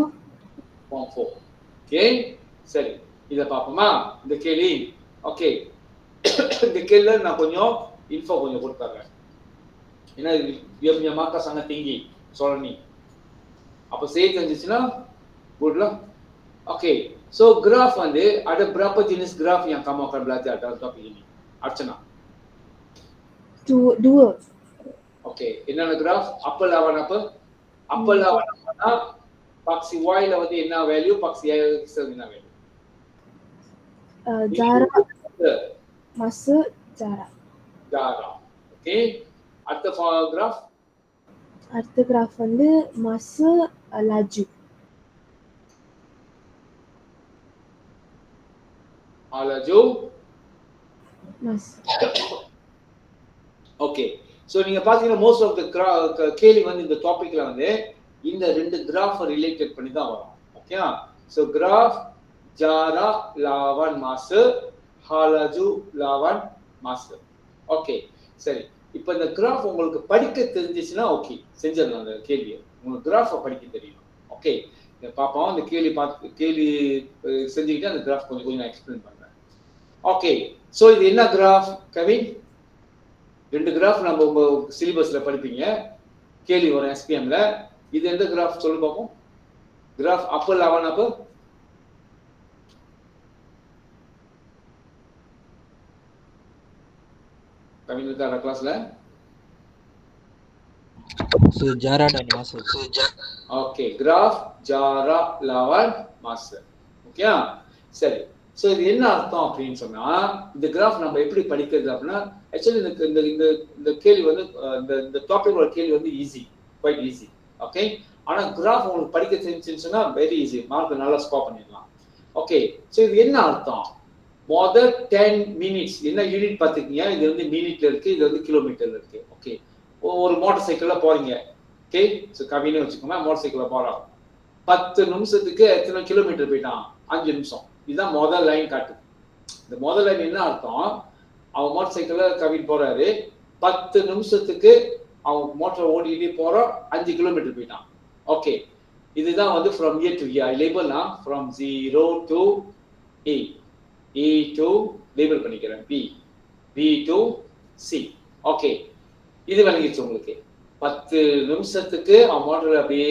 form 4 ஓகே சரி இத பாப்போமா இந்த கேள்வி ஓகே இந்த கேள்வில நான் கொஞ்சம் info கொஞ்சம் கொடுத்தறேன் ஏன்னா dia punya mark sangat tinggi soalan ni apa saya தெரிஞ்சிச்சுனா குட்ல ஓகே so graph வந்து ada berapa jenis graph yang kamu akan belajar dalam topik ini Archana 2 okay என்னென்ன graph upper lawan apa paksi y ல வந்து என்ன value paksi x ல என்ன value jarak masa jarak okay அடுத்த graph அடுத்த graph வந்து masa laju laju mas okay so நீங்க பாத்தீங்கன்னா most of the கேள்வி வந்து இந்த டாபிக்ல வந்து இந்த ரெண்டு கிராஃப் ரிலேட்டட் பண்ணி தான் வரும் okay so graph jarak lawan masa laju lawan masa okay சரி இப்போ இந்த கிராஃப் உங்களுக்கு படிக்க தெரிஞ்சிச்சுனா ஓகே செஞ்சிடலாம் அந்த கேள்வியை உங்களுக்கு கிராஃபை படிக்க தெரியும் ஓகே இத பாப்போம் அந்த கேள்வி செஞ்சுக்கிட்டு அந்த கிராஃப் கொஞ்சம் நான் எக்ஸ்பிளைன் பண்றேன் ஓகே சோ இது என்ன கிராஃப் கவின் ரெண்டு கிராஃப் நம்ம உங்க சிலபஸ்ல படிப்பீங்க கேள்வி வரும் SPMல இது எந்த கிராஃப் சொல்லு பாப்போம் graph upper level upper kami juga ada kelasnya. jarak dan masa. Okey, graf jarak lawan masa. Okey ah? சரி. சோ இது என்ன அர்த்தம் அப்படினு சொன்னா இந்த கிராஃப் நம்ம எப்படி படிக்கிறது அப்படினா एक्चुअली இந்த கேள்வி வந்து இந்த டாபிக்கோட கேள்வி வந்து ஈஸி குவைட் ஈஸி ஓகே ஆனா கிராஃப் உங்களுக்கு படிக்க தெரிஞ்சுச்சுன்னா வெரி ஈஸி மார்க் நல்லா ஸ்கோர் பண்ணிடலாம் ஓகே சோ இது என்ன அர்த்தம் மொதல் 10 மினிட்ஸ் என்ன யூனிட் பார்த்துக்கீங்க, இது வந்து மினிட்ல இருக்கு, இது வந்து கிலோமீட்டர்ல இருக்கு. ஓகே, ஒரு மோட்டார் சைக்கிள்ல போறீங்க. ஓகே, ஸோ கவின்னு வச்சுக்கோங்க, மோட்டார் சைக்கிள்ல போறோம். 10 நிமிஷத்துக்கு எத்தனை கிலோமீட்டர் போயிட்டான்? 5 நிமிஷம். இதுதான் முதல் லைன் காட்டு. இந்த முதல் லைன் என்ன அர்த்தம்? அவன் மோட்டார் சைக்கிள்ல கவின் போறாரு, 10 நிமிஷத்துக்கு அவன் மோட்டார் ஓடிக்கிட்டே போறான், 5 கிலோமீட்டர் போயிட்டான். ஓகே, இதுதான் வந்து ஃப்ரம் ஏ டு ஏ. லேபிள்னா from 0 to A, A to label பண்ணிக்கிறேன் B, B to C. Okay, இது விளங்கிடுச்சு உங்களுக்கு. 10 நிமிஷத்துக்கு அவன் மோட்டர்ல அப்படியே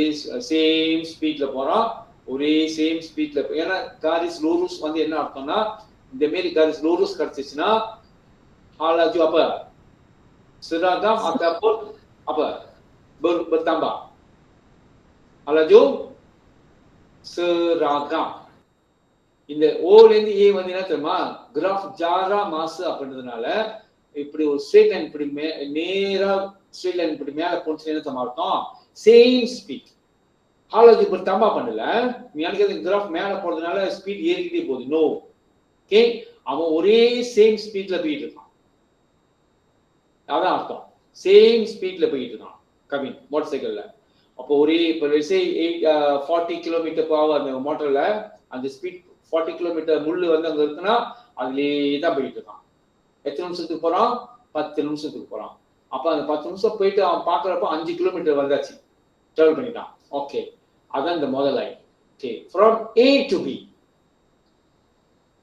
சேம் ஸ்பீட்ல போறான், ஒரே சேம் ஸ்பீட்ல. ஏன்னா காரிஸ் லூரூஸ் வந்து என்ன அர்த்தம்னா, இந்த மாரி காரிஸ் லூரூஸ் கிடைச்சிச்சுன்னா halaju apa? Seragam ataupun apa? Bertambah. Halaju seragam. இந்த ஓல இருந்து ஏ வந்து என்ன தெரியுமா, கிராஃப் ஜாரா மாசு அப்படின்றதுனால இப்படி ஒரு ஸ்ட்ரெயிட் லைன் இப்படி நேரா ஸ்ட்ரெயிட் லைன் இப்படி மேல போச்சு என்ன தெரியுமா அர்த்தம்? Same speed. ஹாலஜி இப்படி தம்பா பண்ணல, நீ நினைக்கிறது கிராஃப் மேல போறதுனால ஸ்பீட் ஏறிக்கிட்டே போகுது. நோ. ஓகே, அவன் ஒரே சேம் ஸ்பீட்ல போயிட்டு இருக்கான். அதான் அர்த்தம், சேம் ஸ்பீட்ல போயிட்டு இருக்கான் கவின் மோட்டார் சைக்கிள்ல. அப்போ ஒரே இப்போ 40 km/h அந்த மோட்டர்ல அந்த ஸ்பீட் 40 km முள்ளு வந்து அங்க இருக்குன்னா அதுலயே தான் போயிட்டு இருக்கான். எத்தனை நிமிஷத்துக்கு போறான்? 10 நிமிஷத்துக்கு போறான். அப்ப அந்த 10 நிமிஷம் போயிட்டு அவன் பாக்குறப்ப 5 கிலோமீட்டர் வந்தாச்சு, டிராவல் பண்ணிட்டான். ஓகே, அதான் இந்த முதல் line. Okay, from A to B.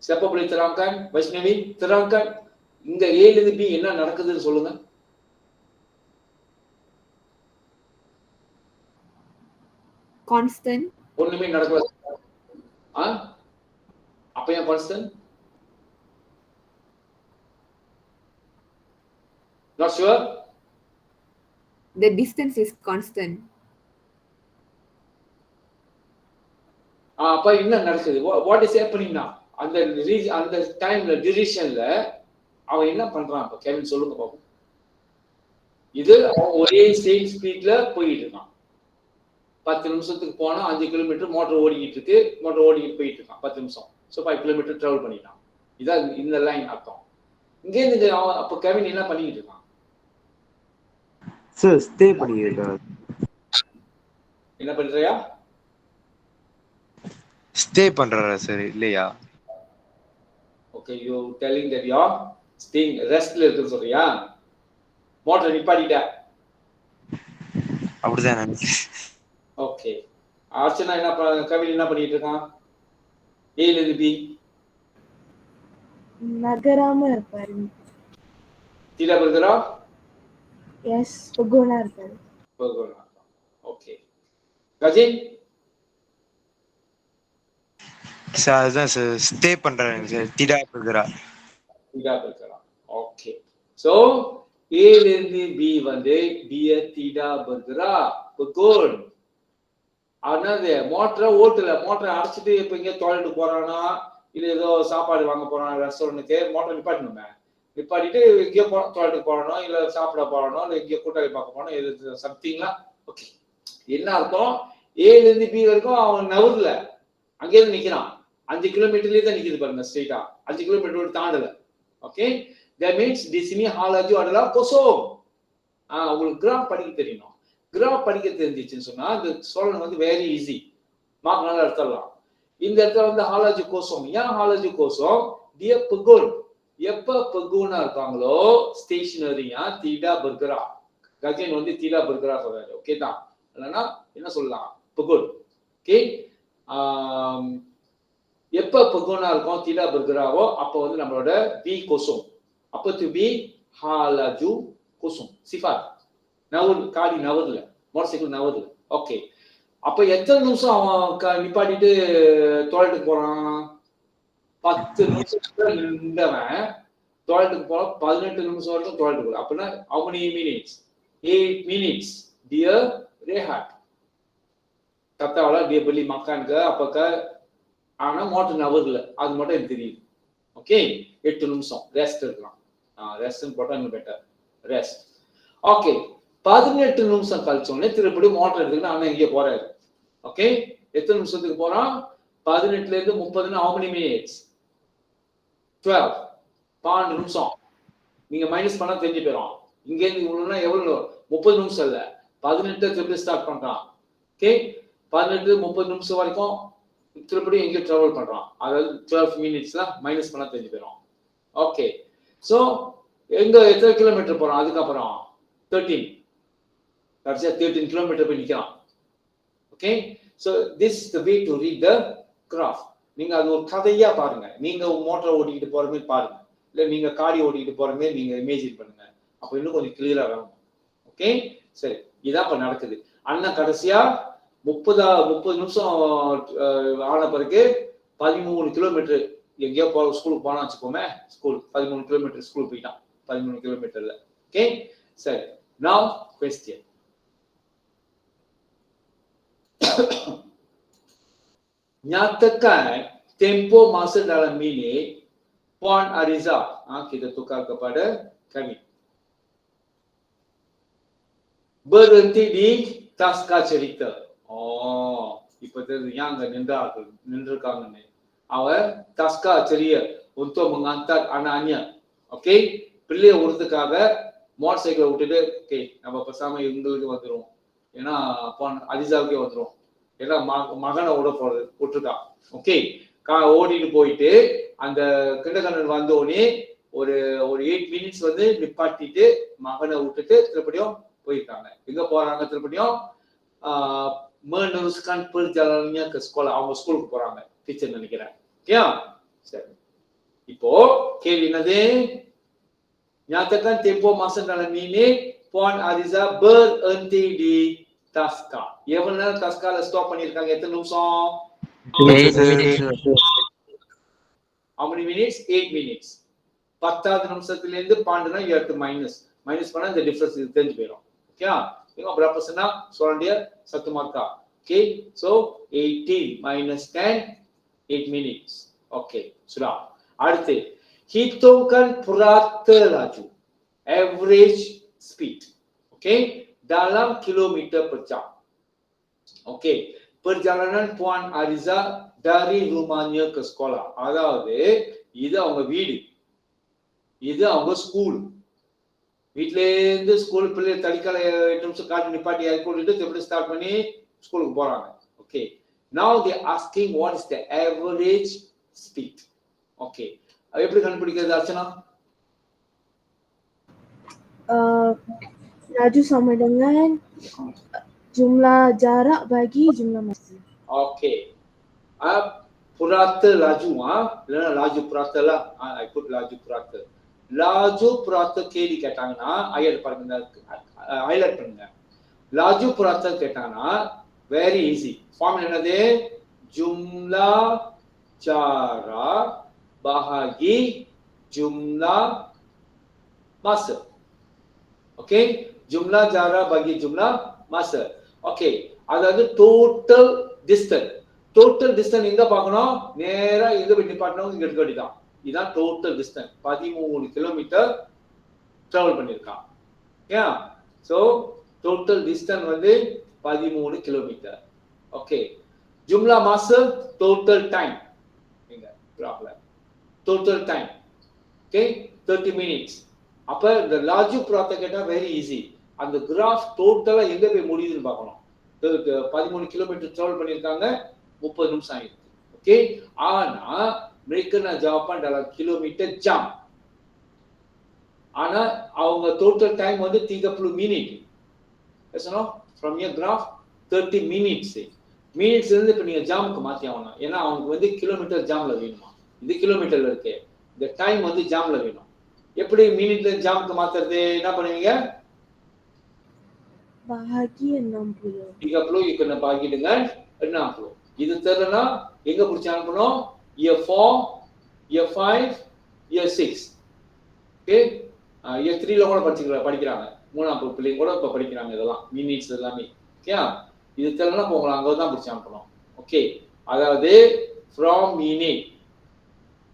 Siapa boleh terangkan? Vaishnavi, terangkan இங்க ஏல இருந்து பி என்ன நடக்குதுன்னு சொல்லுங்க. Constant. ஒண்ணுமே நடக்கல. அப்ப ஏன் constant? Not sure? The distance is constant. அப்ப என்ன நடக்குது? What is happening now? அந்த டைம்ல டியூரேஷன்ல அவன் என்ன பண்றான்? அப்ப கெவின் சொல்லுங்க பாப்போம். இது ஒரே சேம் ஸ்பீட்ல போயிட்டு இருக்கான். 10 நிமிஷத்துக்கு போனா 5 கிலோமீட்டர் மோட்டர் ஓடிக்கிட்டு இருக்கு, மோட்டர் ஓடிக்கிட்டு போயிட்டு இருக்கான் 10 நிமிஷம். ஸோ 5 கிலோமீட்டர் டிராவல் பண்ணிட்டான். இதான் இந்த லைன் அர்த்தம். இங்கே இருந்து அவன் அப்ப கெவின் என்ன பண்ணிக்கிட்டு இருக்கான்? சார் ஸ்டே பண்ணிட்டு என்ன பண்றியா? ஸ்டே பண்றாரா சார் இல்லையா? Okay, you telling that you are staying, ரெஸ்ட்ல இருக்குன்னு சொல்றியா? மோட்டர் நிப்பாட்டிட்ட. அப்படிதான் நினைக்கிறேன். ஓகே, அர்ச்சனா என்ன கவின் என்ன பண்ணிட்டு இருக்கான்? ஏல இருந்து பி நகராம இருப்பாரு. தீரா பர்கரா? எஸ், பகோனா இருப்பாரு. பகோனா. ஓகே, கஜின் சார் அதுதான் சார் ஸ்டே பண்றாங்க சார். திடா பர்கரா. தீரா பர்கரா. ஓகே, சோ ஏல இருந்து பி வந்து பிய தீடா பர்கரா பகோன். ஆனாது மோட்டரை ஓட்டல, மோட்டரை அடைச்சிட்டு இப்ப இங்க டாய்லெட் போறானா இல்ல ஏதோ சாப்பாடு வாங்க போறானா ரெஸ்டாரண்ட்டுக்கு, மோட்டர் நிப்பாட்டணுமே. நிப்பாட்டிட்டு எங்கேயோ டாய்லெட்டுக்கு போறணும், இல்ல சாப்பிட போறணும், இல்ல எங்கேயோ கூட்டாளி பார்க்க போறணும், இது சம்திங்லாம். ஓகே, என்ன அர்த்தம்? ஏல இருந்து பி வரைக்கும் அவன் நவுர்ல, அங்கே இருந்து நிக்கிறான். 5 கிலோமீட்டர்லயே தான் நிக்குது பாருங்க, ஸ்ட்ரெயிட்டா 5 கிலோமீட்டர் தாண்டல. ஓகே, தட் மீன்ஸ் தி சினி ஹாலஜு அடலா கோசோம். உங்களுக்கு கிராஃப் படிக்க தெரியணும். கிராஃப் படிக்க தெரிஞ்சிச்சுன்னு சொன்னா இந்த சோழன் வந்து வெரி ஈஸி, மார்க் நல்லா எடுத்துடலாம். இந்த இடத்துல வந்து ஹாலஜு கோசம். ஏன் ஹாலஜு கோசம்? டிய பகோன். எப்ப பகோனா இருக்காங்களோ ஸ்டேஷனரியா தீடா பர்கரா. கஜன் வந்து தீடா பர்கரா சொல்றாரு. ஓகே தான், இல்லைன்னா என்ன சொல்லலாம்? பகோன். ஓகே, எப்ப பகோனா இருக்கும் தீடா பர்கராவோ அப்ப வந்து நம்மளோட பி கோசம். அப்ப டு பி ஹாலஜு கோசம். சிஃபார் நவர், காடி நவர்ல, மோட்டார் சைக்கிள் நவர்ல. ஓகே, அப்ப எத்தனை நிமிஷம் அவன் நிப்பாட்டிட்டு டாய்லெட்டுக்கு போறான்? 10 நிமிஷத்துல நின்றவன் டாய்லெட்டுக்கு போறான். 18 நிமிஷம் வரைக்கும் டாய்லெட்டுக்கு போறான். அப்படின்னா how many minutes? 8 minutes. Dia rehat. Katalah dia beli makan ke apa ke, ஆனா மோட்டர் நவர்ல, அது மட்டும் எனக்கு தெரியுது. ஓகே, 8 நிமிஷம் ரெஸ்ட் இருக்கலாம். ரெஸ்ட் போட்டா இன்னும் பெட்டர், ரெஸ்ட். ஓகே, 18 நிமிஷம் கழிச்சோடனே திருப்பி மோட்டர் எடுத்துக்கிட்டு அவன் எங்கேயோ போறாரு. ஓகே, எத்தனை நிமிஷத்துக்கு போறான்? 18ல இருந்து 30னா how many minutes? 12 12 நிமிஷம் நீங்க மைனஸ் பண்ணா தெரிஞ்சு போயிடும். இங்க இருந்து இவ்வளவுனா எவ்வளவு 30 நிமிஷம் இல்ல 18 திருப்பி ஸ்டார்ட் பண்றான். ஓகே 18 30 நிமிஷம் வரைக்கும் திருப்பி எங்கேயும் டிராவல் பண்றான். அதாவது 12 மினிட்ஸ்ல மைனஸ் பண்ணா தெரிஞ்சு போயிடும். ஓகே சோ எங்க எத்தனை கிலோமீட்டர் போறோம் அதுக்கப்புறம் 13 கடைசியா 13 கிலோமீட்டர் போய் நிக்கிறான். Okay so this the way to read the graph. நீங்க அது ஒரு கதையா பாருங்க. நீங்க மோட்டார் ஓட்டிக்கிட்டு போற மாதிரி பாருங்க, இல்ல நீங்க காடி ஓட்டிக்கிட்டு போற மாதிரி நீங்க இமேஜின் பண்ணுங்க. அப்ப இன்னும் கொஞ்சம் கிளியரா வரும். ஓகே சரி இதான் இப்ப நடக்குது. அண்ணன் கடைசியா 30 நிமிஷம் ஆன பிறகு 13 கிலோமீட்டர் எங்கேயோ ஸ்கூலுக்கு போனா வச்சுக்கோமே, ஸ்கூல் 13 கிலோமீட்டர் ஸ்கூல் போயிட்டான் 13 கிலோமீட்டர்ல. ஓகே சரி now question. Nyatakan tempoh masa dalam minit Puan Ariza. Kita tukar kepada kami. Berhenti di taska cerita. இப்ப தெரியுது ஏன் அங்க நின்றுருக்காங்கன்னு. அவர் taska ceria untuk mengantar anaknya. Okay பிள்ளைய விடுறதுக்காக மோட்டார் சைக்கிளை விட்டுட்டு ஓகே நம்ம பேசாம எங்களுக்கு வந்துடும், ஏன்னா அலிசாவுக்கே வந்துடும், ஏன்னா மகனை விட்டுருக்கான். ஓகே ஓடிட்டு போயிட்டு அந்த கிண்டகண்ணன் வந்தோடனே ஒரு 8 மினிட்ஸ் வந்து நிப்பாட்டிட்டு மகனை விட்டுட்டு திருப்படியும் போயிருக்காங்க. எங்க போறாங்க திருப்படியும் meneruskan perjalanannya ke sekolah. அவங்க ஸ்கூலுக்கு போறாங்க டீச்சர் நினைக்கிறேன். ஓகே சரி இப்போ கேள்வி என்னது? Nyatakan tempoh masa dalam minit Puan Ariza berhenti di taska. எவ்வளவு நேரம் taskaல ஸ்டாப் பண்ணிருக்காங்க? எத்தனை நிமிஷம்? 8 minutes. How many minutes? 8 minutes. 10வது நிமிஷத்துல இருந்து 12னா you have to minus பண்ணா இந்த டிஃபரன்ஸ் தெரிஞ்சு போயிடும். ஓகே நீங்க berapa senang soal dia 1 markah. Okay so 18 minus 10 8 minutes. Okay sudah. அடுத்து hitungkan purata laju average speed. Okay dalam kilometer per jam. Okay perjalanan Puan Ariza dari rumahnya ke sekolah. அதாவது இது அவங்க வீடு, இது அவங்க ஸ்கூல். வீட்ல இருந்து ஸ்கூல் பிள்ளை தடிக்கால 8 நிமிஷம் காட்டி நிப்பாட்டி கூட்டிட்டு எப்படி ஸ்டார்ட் பண்ணி ஸ்கூலுக்கு போறாங்க. Okay now they asking what is the average speed. Okay எப்படி கண்டுபிடிக்கிறது Archana? Laju sama dengan jumlah jarak bagi jumlah masa. Okay purata laju இல்லைன்னா laju purata lah. I put laju purata. laju purata கேள்வி கேட்டாங்கன்னா highlight பண்ணுங்க. laju purata கேட்டாங்கன்னா very easy. Formula என்னது? jumlah jarak bahagi jumlah masa. Okay jumlah jarak bagi jumlah masa. Okay அதாவது total distance. total distance எங்க பார்க்கணும்? நேரா எங்க போய் நிப்பாட்டணும்? இங்க எடுக்க வேண்டியதான். இதான் total distance. 13 கிலோமீட்டர் டிராவல் பண்ணிருக்கான். ஓகே சோ total distance வந்து 13 kilometre. Okay jumlah masa total time. இங்க கிராஃப்ல total time. Okay 30 minutes. அப்ப இந்த laju purata கேட்டா very easy. அந்த கிராஃப் டோட்டலா எங்க போய் முடியுதுன்னு பார்க்கணும். 13 கிலோமீட்டர் டிராவல் பண்ணிருக்காங்க, 30 நிமிஷம் ஆயிருக்கு. ஓகே ஆனா mereka nak jawapan dalam kilometer jam. ஆனா அவங்க total time வந்து 30 minit. Yes no? From your graph 30 minutes. minutes இருந்து இப்ப நீங்க ஜாமுக்கு மாத்தி ஆகணும். ஏன்னா அவங்க வந்து கிலோமீட்டர் ஜாம்ல வேணுமா, இது கிலோமீட்டர்ல இருக்கு, இந்த டைம் வந்து ஜாம்ல வேணும். எப்படி மினிட்ல ஜாமுக்கு மாத்துறது? என்ன பண்ணுவீங்க? Bahagi 60. 30 you kena bagi dengan 60. இது தெரியலனா எங்க புடிச்சு அனுப்பணும்? year 4, year 5, year 6. Okay year 3 ல கூட படிக்கிறாங்க. மூணாவது பிள்ளைங்க கூட இப்ப படிக்கிறாங்க இதெல்லாம் மினிட்ஸ் எல்லாமே. ஓகே இது தெரியலனா போங்க அங்க தான் புடிச்சு அனுப்பணும். ஓகே அதாவது from minute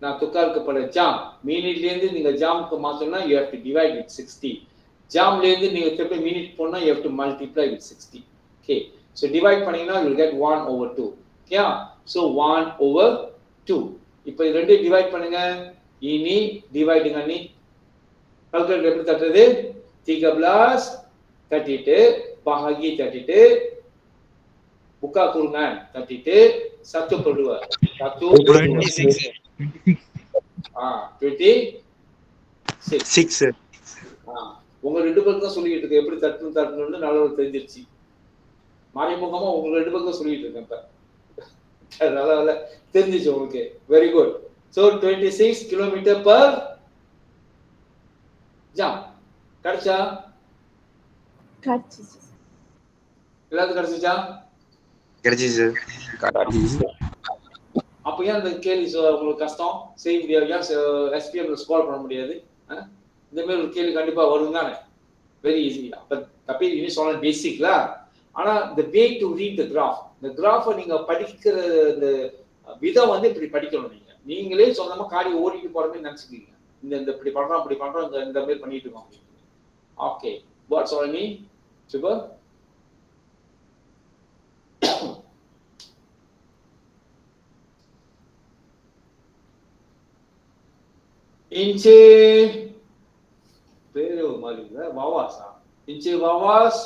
நான் tukar kepada jam. மினிட்ல இருந்து நீங்க ஜாமுக்கு மாத்தணும்னா you have to divide with 60. ஜாம்ல இருந்து நீங்க திருப்பி மினிட் போனா you have to multiply with 60. Okay so divide பண்ணீங்கன்னா you will get 1/2. Okay so 1/2. இப்போ இது ரெண்டு டிவைட் பண்ணுங்க. Ini divide dengan ni. Kalkulator எப்படி தட்டுறது? 13 தட்டிட்டு bahagi தட்டிட்டு buka kurungan தட்டிட்டு 1/2 26 26 6 உங்க ரெண்டு பேருக்கு தான் சொல்லிட்டு இருக்கேன் எப்படி தட்டணும்னு நல்லா தெரிஞ்சிருச்சு மறைமுகமா உங்க ரெண்டு பேருக்கு தான் சொல்லிட்டு இருக்கேன் இப்ப நல்லா தெரிஞ்சிச்சு உங்களுக்கு very good so 26 km per jam கிடைச்சா கிடைச்சிச்சு எல்லாத்துக்கும் கிடைச்சிச்சா கிடைச்சிச்சு அப்ப ஏன் அந்த கேள்வி உங்களுக்கு கஷ்டம் செய்ய முடியாது ஏன் எஸ்பிஎம் ஸ்கால் பண்ண முடியாது இந்த மாதிரி ஒரு கேள்வி கண்டிப்பா வரும் தானே வெரி ஈஸி அப்ப தப்பி இனி சொன்ன பேசிக்ல ஆனா the way to read the graph இந்த கிராஃபை நீங்க படிக்கிற இந்த விதம் வந்து இப்படி படிக்கணும் நீங்களே சொந்தமா காடி ஓடிட்டு போற மாதிரி நினைச்சுக்கீங்க இந்த இப்படி பண்றோம் இந்த மாதிரி பண்ணிட்டு இருக்கோம் okay watts all me super Ince Pero malulah Wawas Ince Wawas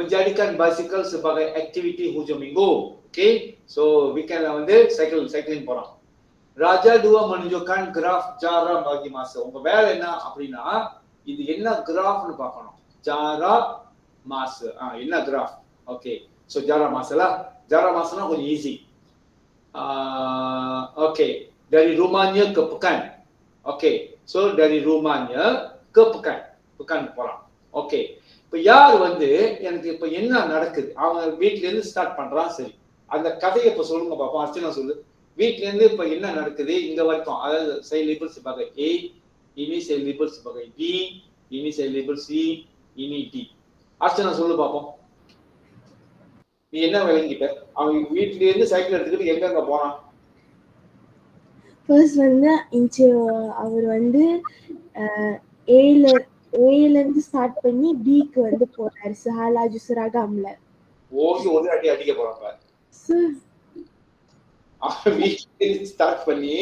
menjadikan basikal sebagai aktiviti hujung minggu. Okay, so weekend வந்து cycling போறோம். ராஜா 2 menunjukkan graf jarak bagi masa. உங்க வேலை என்ன அப்படினா இது என்ன கிராஃப்னு பார்க்கணும். jarak masa. என்ன graph? Okay. So jarak masalah. Jarak masalah கொஞ்சம் easy. Okay. Dari rumahnya ke pekan. Okay. So dari rumahnya ke pekan. Pekan போறோம். Okay. இப்ப யார் வந்து எனக்கு இப்ப என்ன நடக்குது அவன் வீட்ல இருந்து ஸ்டார்ட் பண்றான் சரி அந்த கதையை இப்ப சொல்லுங்க பாப்போம் அர்ச்சனா சொல்லு வீட்ல இருந்து இப்ப என்ன நடக்குது இங்க வரைக்கும் அதாவது saya label sebagai A ini saya label sebagai B ini saya label C ini D Archana சொல்லு பாப்போம் நீ என்ன விளங்கிட்ட அவன் வீட்ல இருந்து சைக்கிள் எடுத்துக்கிட்டு எங்க போறான் ஃபர்ஸ்ட் வந்து அவர் வந்து ஏல இருந்து ஸ்டார்ட் பண்ணி பிக்கு வந்து போறாரு சஹலாஜு சரகாம்ல ஓகே ஒரு அடி அடிக்க போறான் பாரு அவன் வீட்ல இருந்து ஸ்டார்ட் பண்ணி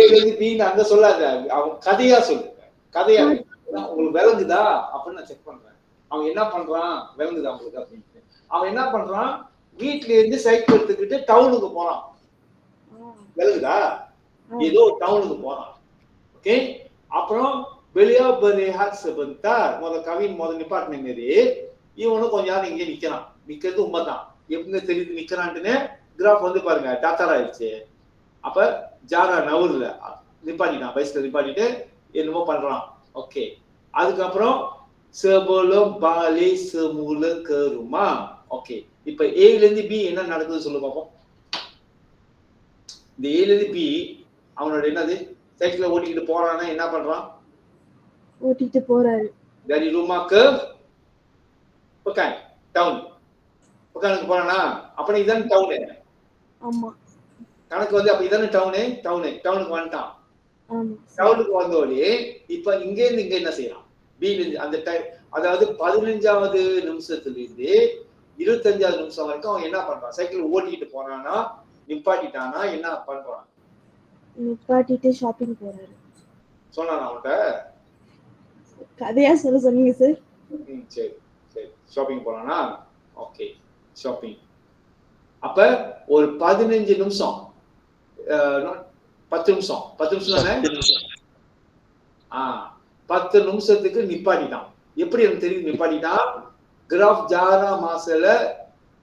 ஏல இருந்து பி அங்க சொல்லாத அவன் கதையா சொல்லு கதையா உங்களுக்கு விளங்குதா அப்படின்னு நான் செக் பண்றேன் அவன் என்ன பண்றான் விளங்குதா உங்களுக்கு அப்படின்னு அவன் என்ன பண்றான் வீட்ல இருந்து சைக்கிள் எடுத்துக்கிட்டு டவுனுக்கு போறான் விளங்குதா ஏதோ டவுனுக்கு போறான் ஓகே அப்புறம் வெளியா berehat sebentar கவின் நிப்பாட்டின மாரி இவனும் கொஞ்ச நேரம் இங்கே நிக்கிறான் நிக்கிறது உண்மைதான் எப்படி தெரியுது நிக்கிறான்ட்டுன்னு கிராஃப் வந்து பாருங்க டாட்டர் ஆயிடுச்சு அப்ப ஜாரா நவுர்ல நிப்பாட்டிட்டான் பைஸ்ல நிப்பாட்டிட்டு என்னமோ பண்றான் ஓகே அதுக்கப்புறம் sebelum balik semula ke rumah okay இப்ப ஏல இருந்து பி என்ன நடக்குது சொல்லு பாப்போம் இந்த ஏல இருந்து பி அவனோட என்னது சைக்கிள்ல ஓட்டிக்கிட்டு போறானா என்ன பண்றான் ஓட்டிட்டு போறாரு dari rumah ke pekan town pekanக்கு போறானா அப்ப இதான் டவுன் ஆமா கணக்கு வந்து அப்ப இதான் டவுனுக்கு வந்துட்டான் ஆமா டவுனுக்கு வந்தோடே இப்ப இங்க இருந்து இங்க என்ன செய்யறான் பி அந்த டைம் அதாவது 15வது நிமிஷத்துல இருந்து 25வது நிமிஷம் வரைக்கும் அவன் என்ன பண்றான் சைக்கிள் ஓட்டிட்டு போறானா நிப்பாட்டிட்டானா என்ன பண்றான் நிப்பாட்டிட்டு ஷாப்பிங் போறாரு சொன்னானா அவன்கிட்ட கதையா சொன்னீங்க சார் சரி சரி ஷாப்பிங் போறானா ஓகே ஷாப்பிங் அப்ப ஒரு 15 நிமிஷம் 10 நிமிஷம் தானே 10 நிமிஷத்துக்கு நிப்பாட்டிட்டான் எப்படி எனக்கு தெரியும் நிப்பாட்டிட்டான் கிராஃப் ஜாரா மாசல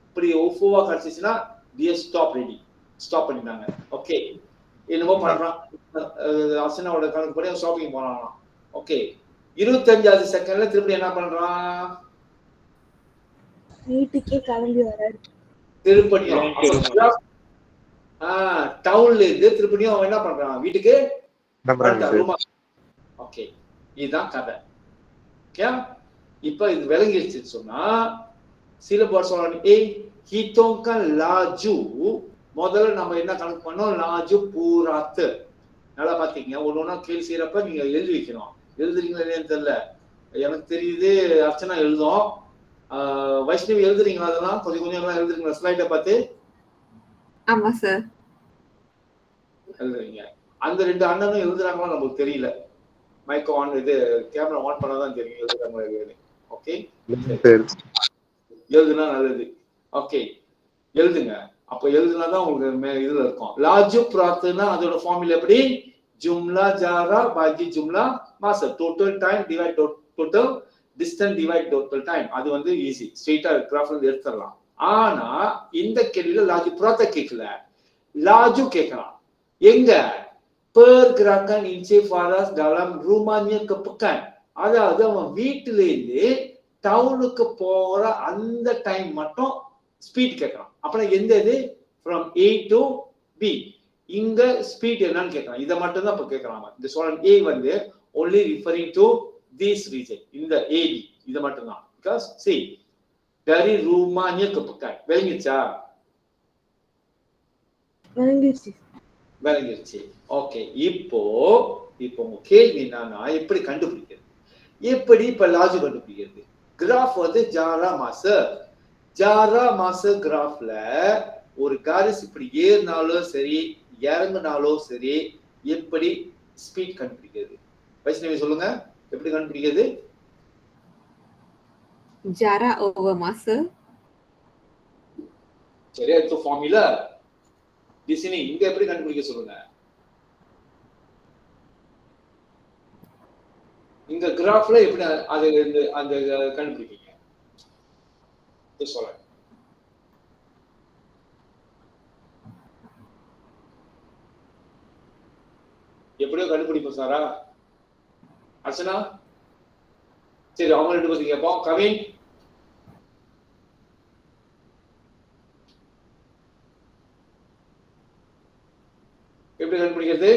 இப்படி ஓஃபோவா கிடைச்சிச்சுன்னா ஸ்டாப் பண்ணிட்டாங்க ஓகே என்னமோ பண்றான் அர்ச்சனாவோட கணக்கு படி ஷாப்பிங் போறான் ஓகே 25வது செகண்ட்ல திருப்பி என்ன பண்றான் வீட்டுக்கே கிளம்பி வராரு திருப்பதியும் டவுன்ல இருந்து திருப்பதியும் அவன் என்ன பண்றான் வீட்டுக்கு ஓகே இதுதான் கதை ஓகே இப்ப இது விளங்கிடுச்சு சொன்னா சில பேர் சொல்றாங்க ஹிதோங்கன் லாஜு முதல்ல நம்ம என்ன கணக்கு பண்ணோம் லாஜு பூராத்து நல்லா பாத்தீங்க ஒன்னொன்னா கேள்வி செய்யறப்ப நீங்க எழுதி வைக்கணும் எழுதுறீங்களா இல்லையான்னு தெரியல எனக்கு தெரியுது அர்ச்சனா எழுதும் வைஷ்ணவி எழுதுறீங்களா அதெல்லாம் கொஞ்சம் எல்லாம் எழுதுறீங்களா ஸ்லைட பார்த்து ஆமா சார் எழுதுறீங்க. அந்த 2 அண்ணனும் எழுதுறாங்களோ நமக்கு தெரியல. மைக் ஆன் இது கேமரா ஆன் பண்ணாதான் தெரியும் எழுதுறாங்க இல்லையான்னு. ஓகே, எழுதுனா நல்லது. ஓகே, எழுதுங்க. அப்ப எழுதுனாதான் உங்களுக்கு இதுல இருக்கும். லாஜு பிராத்துனா அதோட ஃபார்முலா எப்படி? ஜும்லா ஜாரா பாக்கி ஜும்லா மாச. Total time divide total distance divide total time. அது வந்து ஈஸி, ஸ்ட்ரெயிட்டா கிராஃப்ல எடுத்துடலாம். ஆனா இந்த கேள்வியில லாஜு பிராத்த கேட்கல, லாஜு கேட்கலாம். எங்க? pergerakan Encik Faraz dalam rumahnya ke pekan. அதாவது அவன் வீட்டுல இருந்து டவுனுக்கு போற அந்த டைம் மட்டும் ஸ்பீட் கேட்கறான். அப்புறம் எந்த இது? from A to B. இங்க ஸ்பீட் என்னன்னு கேட்கறான். இதை மட்டும் தான் இப்ப கேட்கறான். இந்த சோழன் A வந்து only referring to this region. இந்த AB இதை மட்டும் தான். because see dari rumahnya ke pekan. விளங்கிச்சா? விளங்கிருச்சு. ஓகே, இப்போ உங்க கேள்வி என்னன்னா எப்படி கண்டுபிடிக்கிறது? எப்படி இப்ப லாஜிக் கண்டுபிடிக்கிறது? கிராஃப் வந்து ஜாரா மாச கிராஃப்ல ஒரு காரிஸ் இப்படி ஏறினாலும் சரி இறங்கினாலும் சரி எப்படி ஸ்பீட் கண்டுபிடிக்கிறது? வைஷ்ணவி சொல்லுங்க, எப்படி கண்டுபிடிக்கிறது? Jara over masa. சரியா? இது ஃபார்முலா. di sini இங்க எப்படி கண்டுபிடிக்க சொல்லுங்க? இங்க கிராஃப்ல எப்படி அது அந்த கண்டுபிடிப்பீங்க? சொல்லுங்க. எப்படியோ கண்டுபிடிப்போம் சாரா, அர்ச்சனா. சரி, அவங்க 2 பேரும் கேட்போம். கவின், எப்படி கண்டுபிடிக்கிறது?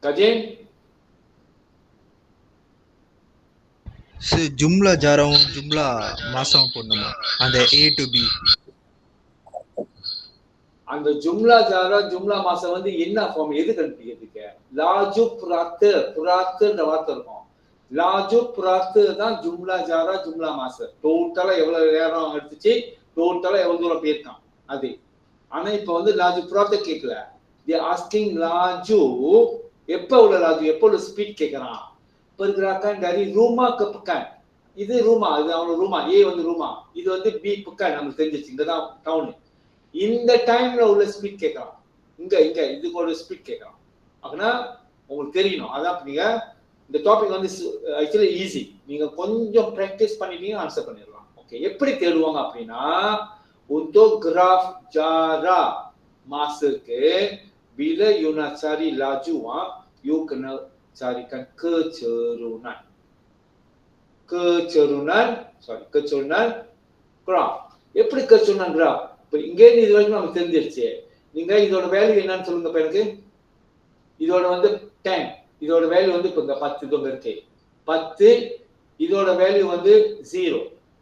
கஜேன் ஜும்லா ஜாராவும் ஜும்லா மாசாவும் போடணுமா அந்த A to B? அந்த ஜும்லா ஜாரா ஜும்லா மாசம் வந்து என்ன ஃபார்ம்? எது கண்டுபிடிக்கிறதுக்கு? லாஜு புராத்துன்ற வார்த்தை இருக்கும். லாஜு புராத்து தான் ஜும்லா ஜாரா ஜும்லா மாசம். டோட்டலா எவ்வளவு நேரம் எடுத்துச்சு, டோட்டலா எவ்வளவு தூரம் போயிருக்கான் அது. ஆனா இப்ப வந்து லாஜு புராத்த கேட்கல, they asking லாஜு எப்ப உள்ள லாஜு எப்ப உள்ள ஸ்பீட் கேட்கறான். pergerakan dari rumah ke pekan. இது ரூமா, இது அவனோட ரூமா. ஏ வந்து ரூமா, இது வந்து பி பெக்கான். நமக்கு தெரிஞ்சிச்சு இங்கதான் டவுன். இந்த டைம்ல உள்ள ஸ்பீட் கேட்கலாம். இங்க இதுக்கு ஒரு ஸ்பீட் கேட்கலாம். அப்படின்னா உங்களுக்கு தெரியணும். அதான் நீங்க இந்த டாபிக் வந்து ஆக்சுவலி ஈஸி. நீங்க கொஞ்சம் பிராக்டிஸ் பண்ணிட்டீங்க ஆன்சர் பண்ணிடலாம். ஓகே, எப்படி தேடுவாங்க அப்படின்னா untuk graf jarak masa ke bila you nak cari laju you kena carikan kecerunan graf. எப்படி கecerunan graf? இப்போ இங்கே இது வரைக்கும் நமக்கு தெரிஞ்சிருச்சு. நீங்க இதோட வேல்யூ என்னன்னு சொல்லுங்க. இப்ப எனக்கு இதோட வந்து 10, இதோட வேல்யூ வந்து இப்ப 10 இதோட இருக்கு 10, இதோட வேல்யூ வந்து 0.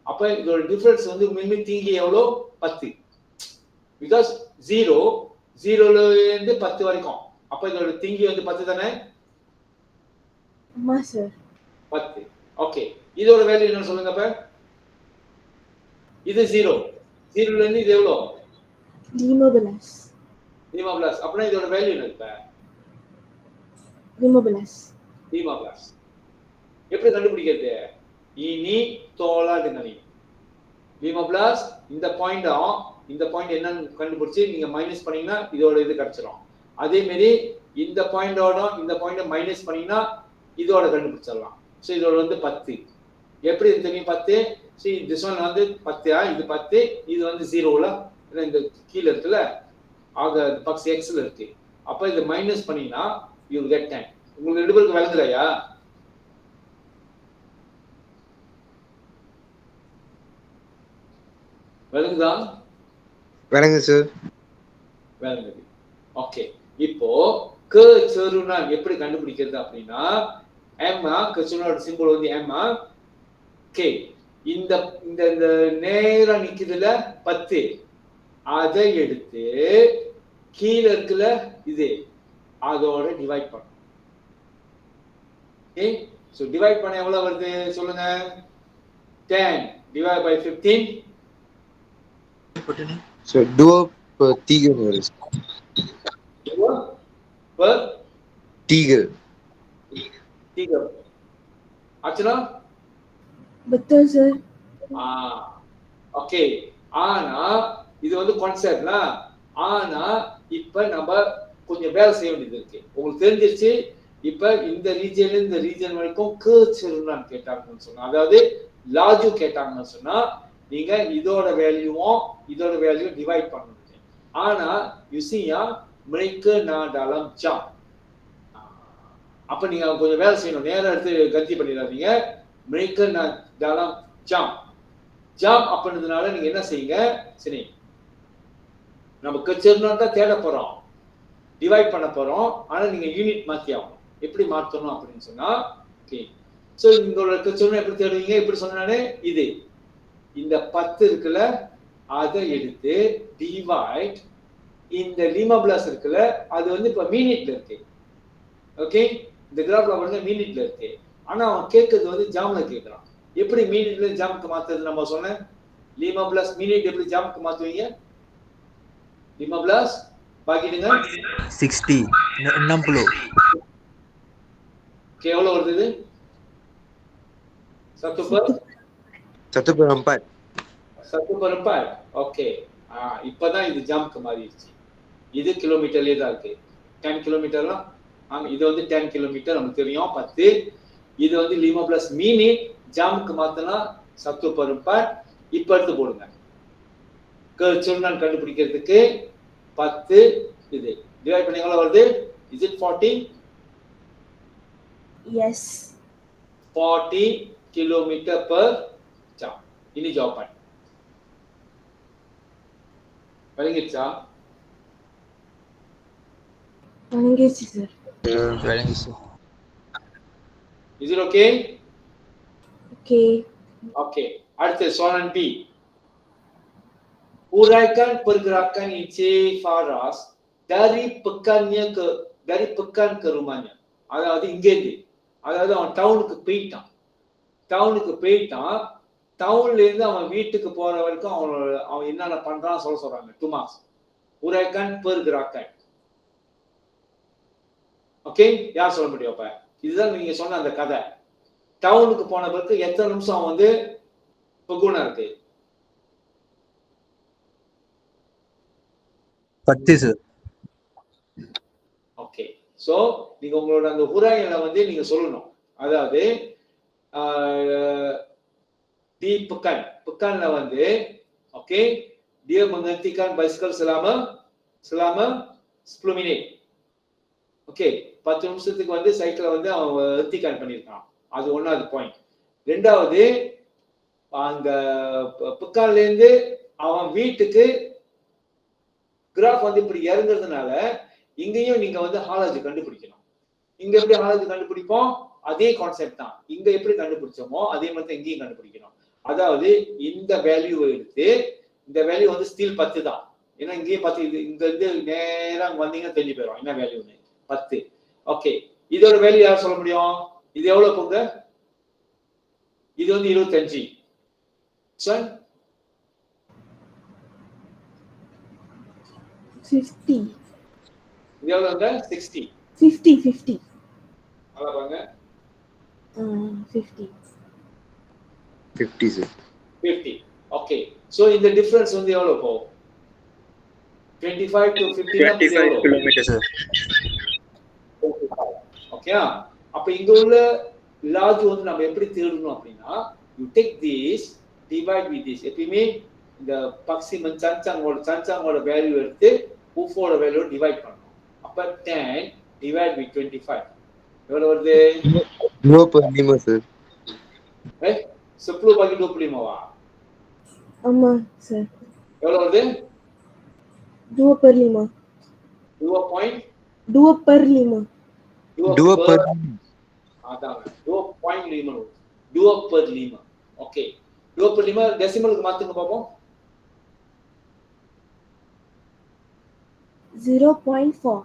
அப்ப இதோட டிஃபரன்ஸ் வந்து மினிமம் திங்கி எவ்வளோ? 10. பிகாஸ் 0ல இருந்து 10 வரைக்கும். அப்ப இதோட திங்கி வந்து 10 தானே? ஆமா சார். 10. ஓகே, இதோட வேல்யூ என்னன்னு சொல்லுங்க. அப்ப இது 0ல இருந்து இது எவ்வளோ? 15. அப்படின்னா இதோட வேல்யூ என்ன? இப்ப 15. எப்படி கண்டுபிடிக்கிறது? இனி தோலா டினரி 15 இந்த பாயிண்ட் என்னன்னு கண்டுபிடிச்சு நீங்க மைனஸ் பண்ணீங்கன்னா இதோட இது கிடைச்சிடும். அதே மாதிரி இந்த பாயிண்டோட இந்த பாயிண்ட மைனஸ் பண்ணீங்கன்னா இதோட கண்டுபிடிச்சிடலாம். ஸோ இதோட வந்து 10. எப்படி தெரியும் 10? சி திஸ் ஒன் வந்து 10, இது 10, இது வந்து 0ல இந்த கீழே இருக்குல்ல, ஆக பக்ஸ் எக்ஸ்ல இருக்கு. அப்ப இதை மைனஸ் பண்ணீங்கன்னா யூ கெட் 10. உங்களுக்கு 2 பேருக்கு விளங்குறாயா? விளங்குதா? விளங்குது சார். விளங்குது. ஓகே, இப்போ கecerunan எப்படி கண்டுபிடிக்கிறது அப்படின்னா கecerunan சிம்பிள் வந்து கே. இந்த இந்த நேரா நிக்குதுல 10, அதை எடுத்து கீழே இருக்குல்ல இது அதோட டிவைட் பண்ணும். ஓகே, சோ டிவைட் பண்ண எவ்வளவு வருது சொல்லுங்க? 10 divided by 15. So do இப்போ தீகல் வரும் sir. per தீகல். figure. Archana? betul sir. Okay. ஆனா இது வந்து கான்செப்ட்ல. ஆனா இப்ப நம்ம கொஞ்சம் வேலை செய்ய வேண்டியது இருக்கு. உங்களுக்கு தெரிஞ்சிருச்சு இப்ப இந்த ரீஜன்ல இந்த ரீஜன் வரைக்கும் கேர்ச்சர்னு கேட்டாங்கன்னு சொன்னா, அதாவது லாஜு கேட்டாங்கன்னு சொன்னா நீங்க இதோட வேல்யூவும் டிவைட் பண்ணணும். ஆனா you see mereka nak dalam jam. அப்ப நீங்க கொஞ்சம் வேலை செய்யணும். நேரா எடுத்து கத்தி பண்ணிடாதீங்க. mereka nak dalam jam. Job அப்படின்றதுனால நீங்க என்ன செய்யுங்க, சரி நம்ம கச்சர்னா தான் தேட போறோம், டிவைட் பண்ண போறோம். ஆனா நீங்க யூனிட் மாத்தி ஆகணும். எப்படி மாத்தணும் அப்படின்னு சொன்னா, ஓகே சோ உங்களோட கச்சர்னா எப்படி தேடுவீங்க? எப்படி சொன்னானே இது இந்த 10 இருக்குல்ல, அதை எடுத்து டிவைட் இந்த லீமா பிளஸ் இருக்குல்ல, அது வந்து இப்ப மினிட்ல இருக்கு. ஓகே இந்த கிராஃப்ல வந்து மினிட்ல இருக்கு. ஆனா அவன் கேட்கறது வந்து ஜாம்ல கேட்கறான். எப்படி மினிட்ல ஜாம்க்கு மாத்துறது? நம்ம சொன்ன லீமா பிளஸ் மினிட் எப்படி ஜாம்க்கு மாத்துவீங்க? லீமா பிளஸ் பாக்கிடுங்க 60 60. ஓகே எவ்வளவு வருது இது? 1/4. 1/4. ஓகே இப்பதான் இது ஜாம்க்கு மாறிடுச்சு. இது கிலோமீட்டர்லயே தான் இருக்கு. 10 கிலோமீட்டர்லாம் இது வந்து 10 கிலோமீட்டர் நமக்கு தெரியும் 10. இது வந்து லீமா பிளஸ் மினிட் ஜாமுக்கு மாத்தினா 1/4. இப்ப எடுத்து போடுங்க. கர்ச்சர்னான் கண்டுபிடிக்கிறதுக்கு 10 இது டிவைட் பண்ணி எவ்வளவு வருது? Is it 40? Yes. 40 kilometre per jam. இனி ஜாப் விளங்கிடுச்சா? வணங்கிடுச்சு சார். விளங்கி sir. Is it okay? Okay. Okay. அடுத்து soalan B. Uraikan pergerakan C Faras dari pekan ke rumahnya. அதாவது இங்கேருந்து, அதாவது அவன் டவுனுக்கு போயிட்டான். டவுன்ல இருந்து அவன் வீட்டுக்கு போற வரைக்கும் அவன் என்னென்ன பண்றான்னு சொல்றாங்க. 2 marks. Uraikan pergerakan. ஓகே யார் சொல்ல முடியும்? அப்ப இதுதான் நீங்க சொன்ன அந்த கதை. டவுனுக்கு போன பிறகு எத்தனை நிமிஷம் அவன் வந்து பகுனா இருக்கு? 10 சார். ஓகே சோ நீங்க உங்களோட அந்த ஹுராயில வந்து நீங்க சொல்லணும். அதாவது di pekanல வந்து okay dia menghentikan bicycle selama 10 minit. Okay 10 நிமிஷத்துக்கு வந்து சைக்கிளை வந்து அவன் ஹெர்த்திகான் பண்ணிருக்கான். அது ஒன்னாவது பாயிண்ட். ரெண்டாவது அந்த புக்கான்ல இருந்து அவன் வீட்டுக்கு கிராஃப் வந்து இப்படி இறங்குறதுனால இங்கேயும் நீங்க வந்து ஹாலஜி கண்டுபிடிக்கணும். இங்க எப்படி ஹாலஜி கண்டுபிடிப்போம்? அதே கான்செப்ட் தான். இங்க எப்படி கண்டுபிடிச்சோமோ அதே மாதிரி தான் இங்கேயும் கண்டுபிடிக்கணும். அதாவது இந்த வேல்யூவை எடுத்து, இந்த வேல்யூ வந்து ஸ்டில் 10 தான். ஏன்னா இங்கேயும் 10, இது இங்க இருந்து நேரா வந்தீங்கன்னா தெரிஞ்சு போயிடும் என்ன வேல்யூன்னு. 10. ஓகே இதோட வேல்யூ யார் சொல்ல முடியும்? இது எவ்வளவு போங்க? இது வந்து 25. சரி 50. இது எவ்வளவுங்க? 60. 50. அத பாருங்க 50. 50 சார். 50. ஓகே சோ இந்த டிஃபரன்ஸ் வந்து எவ்வளவு போகும்? 25 to 50 25 கிலோமீட்டர் சார். ஓகே அப்ப இங்க உள்ள லாஜ் வந்து நம்ம எப்படி தேடணும் அப்படின்னா, you take this divide with this. எப்பவுமே இந்த பக்சிமன் சன்சாங்கோட வேல்யூ எடுத்து உஃபோட வேல்யூ டிவைட் பண்ணணும். அப்ப 10 divide with 25 எவ்வளவு வருது? 2/5 சார். 10 bagi 25 ஆமா சார். எவ்வளவு வருது? 2/5. 2.5 அதான் 2.5 2/5. ஓகே 2/5 டெசிமலுக்கு மாத்துங்க பாப்போம். 0.4.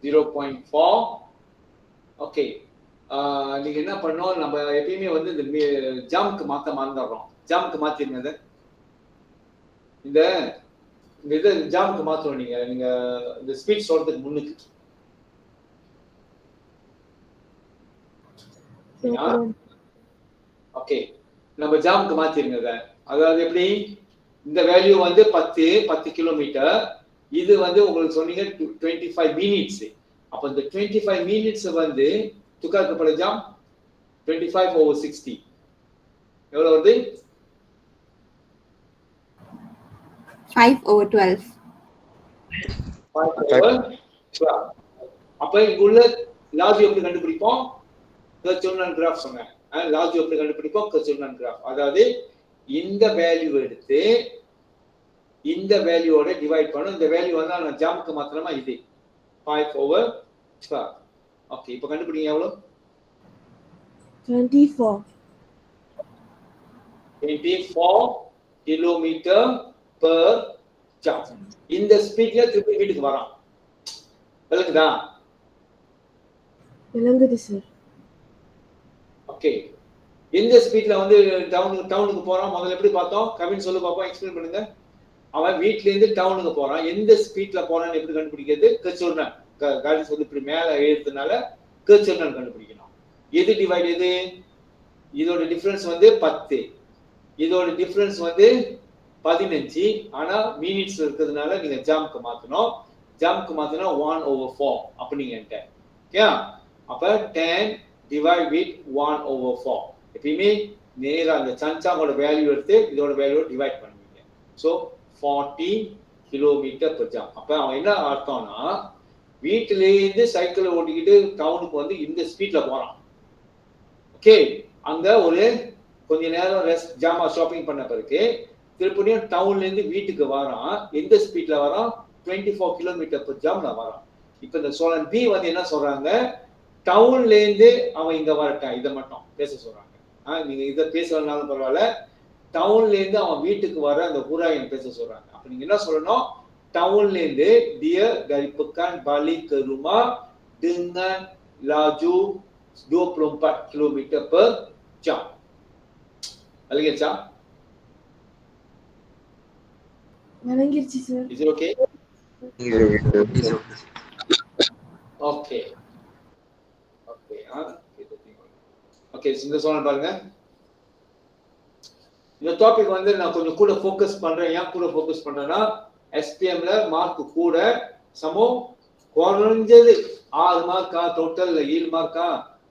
0.4. ஓகே நீங்க என்ன பண்ணோம்? நம்ம எப்பயுமே வந்து இந்த ஜாம்க்கு மாத்த மறந்துடுறோம். ஜாம்க்கு மாத்திருங்க. இந்த இந்த இதை ஜாமுக்கு மாற்றணும். நீங்க இந்த ஸ்பீட் சொல்றதுக்கு முன்னுக்கு ஓகே, நம்ம ஜாமுக்கு மாத்திருங்க இதை. அதாவது எப்படி, இந்த வேல்யூ வந்து 10 கிலோமீட்டர், இது வந்து உங்களுக்கு சொன்னீங்க 25 மினிட்ஸ். அப்ப இந்த 25 மினிட்ஸ் வந்து துக்காக்கப்பட ஜாம் 25/60 எவ்வளவு வருது? 5/12. 5/12. அப்ப இங்க உள்ள லாஜி எப்படி கண்டுபிடிப்போம்? கர்ச்சூர்னன் கிராஃப் சொன்னேன். லாஜி எப்படி கண்டுபிடிப்போம்? கர்ச்சூர்னன் கிராஃப். அதாவது இந்த வேல்யூ எடுத்து இந்த வேல்யூவோட டிவைட் பண்ணும். இந்த வேல்யூ வந்து நான் ஜாமுக்கு மாத்திரமா இது 5/12. ஓகே, இப்போ கண்டுபிடிங்க எவ்வளவு? 24 கிலோமீட்டர் பெர் ஜாம். இந்த ஸ்பீட்ல திருப்பி வீட்டுக்கு வரான். விளக்குதா? விளங்குது சார். ஓகே, எந்த ஸ்பீட்ல வந்து டவுனுக்கு போறான்? முதல்ல எப்படி பார்த்தோம்? கவின் சொல்லு பாப்போம், எக்ஸ்பிளைன் பண்ணுங்க. அவன் வீட்ல இருந்து டவுனுக்கு போறான். எந்த ஸ்பீட்ல போறான்னு எப்படி கண்டுபிடிக்கிறது? கர்ச்சூர்னன் காடி சொல்லி இப்படி மேல எழுதுனால கர்ச்சூர்னன் கண்டுபிடிக்கணும். எது டிவைட் எது? இதோட டிஃபரன்ஸ் வந்து 10, இதோட டிஃபரன்ஸ் வந்து 15. ஆனா மினிட்ஸ் இருக்கிறதுனால நீங்க ஜாமுக்கு மாத்தணும். ஜாமுக்கு மாத்தினா 1/4 அப்படிங்கன்ட்ட. ஓகே, அப்ப 10 டிவைட் வித் 1/4. எப்பயுமே நேரா அந்த சஞ்சாங்கோட வேல்யூ எடுத்து இதோட வேல்யூ டிவைட் பண்ணுவீங்க. So 40 kilometre per jam. அப்ப அவன் என்ன அர்த்தம்னா, வீட்டிலேருந்து சைக்கிள் ஓட்டிக்கிட்டு டவுனுக்கு வந்து இந்த ஸ்பீட்ல போறான். ஓகே, அங்க ஒரு கொஞ்ச நேரம் ரெஸ்ட் ஜாமா ஷாப்பிங் பண்ண பிறகு திருப்பதியும் டவுன்ல இருந்து வீட்டுக்கு வரான். எந்த ஸ்பீட்ல வரான்? 24 கிலோமீட்டர் பெர் ஜாம்ல வரான். இப்ப இந்த சோழன் பி வந்து என்ன சொல்றாங்க, டவுன்ல இருந்து அவன் இங்க வரட்டான், இதை மட்டும் பேச சொல்றாங்க. நீங்க இதை பேசலனாலும் பரவாயில்ல, டவுன்ல இருந்து அவன் வீட்டுக்கு வர அந்த ஊராயன் பேச சொல்றாங்க. அப்ப நீங்க என்ன சொல்லணும்? டவுன்ல இருந்து dia dari pekan balik ke rumah dengan laju 24 kilometer per jam. Alright, விளங்கிருச்சு சார். is it okay? Okay. Okay, இந்த சொல்ல பாருங்க. இந்த டாபிக் வந்து நான் கொஞ்சம் கூட ஃபோக்கஸ் பண்றேன். ஏன் கூட ஃபோக்கஸ் பண்றேன்னா, எஸ்பிஎம்ல மார்க் கூட சமம் குறைஞ்சது 6 மார்க்கா, டோட்டல் 7 மார்க்கா,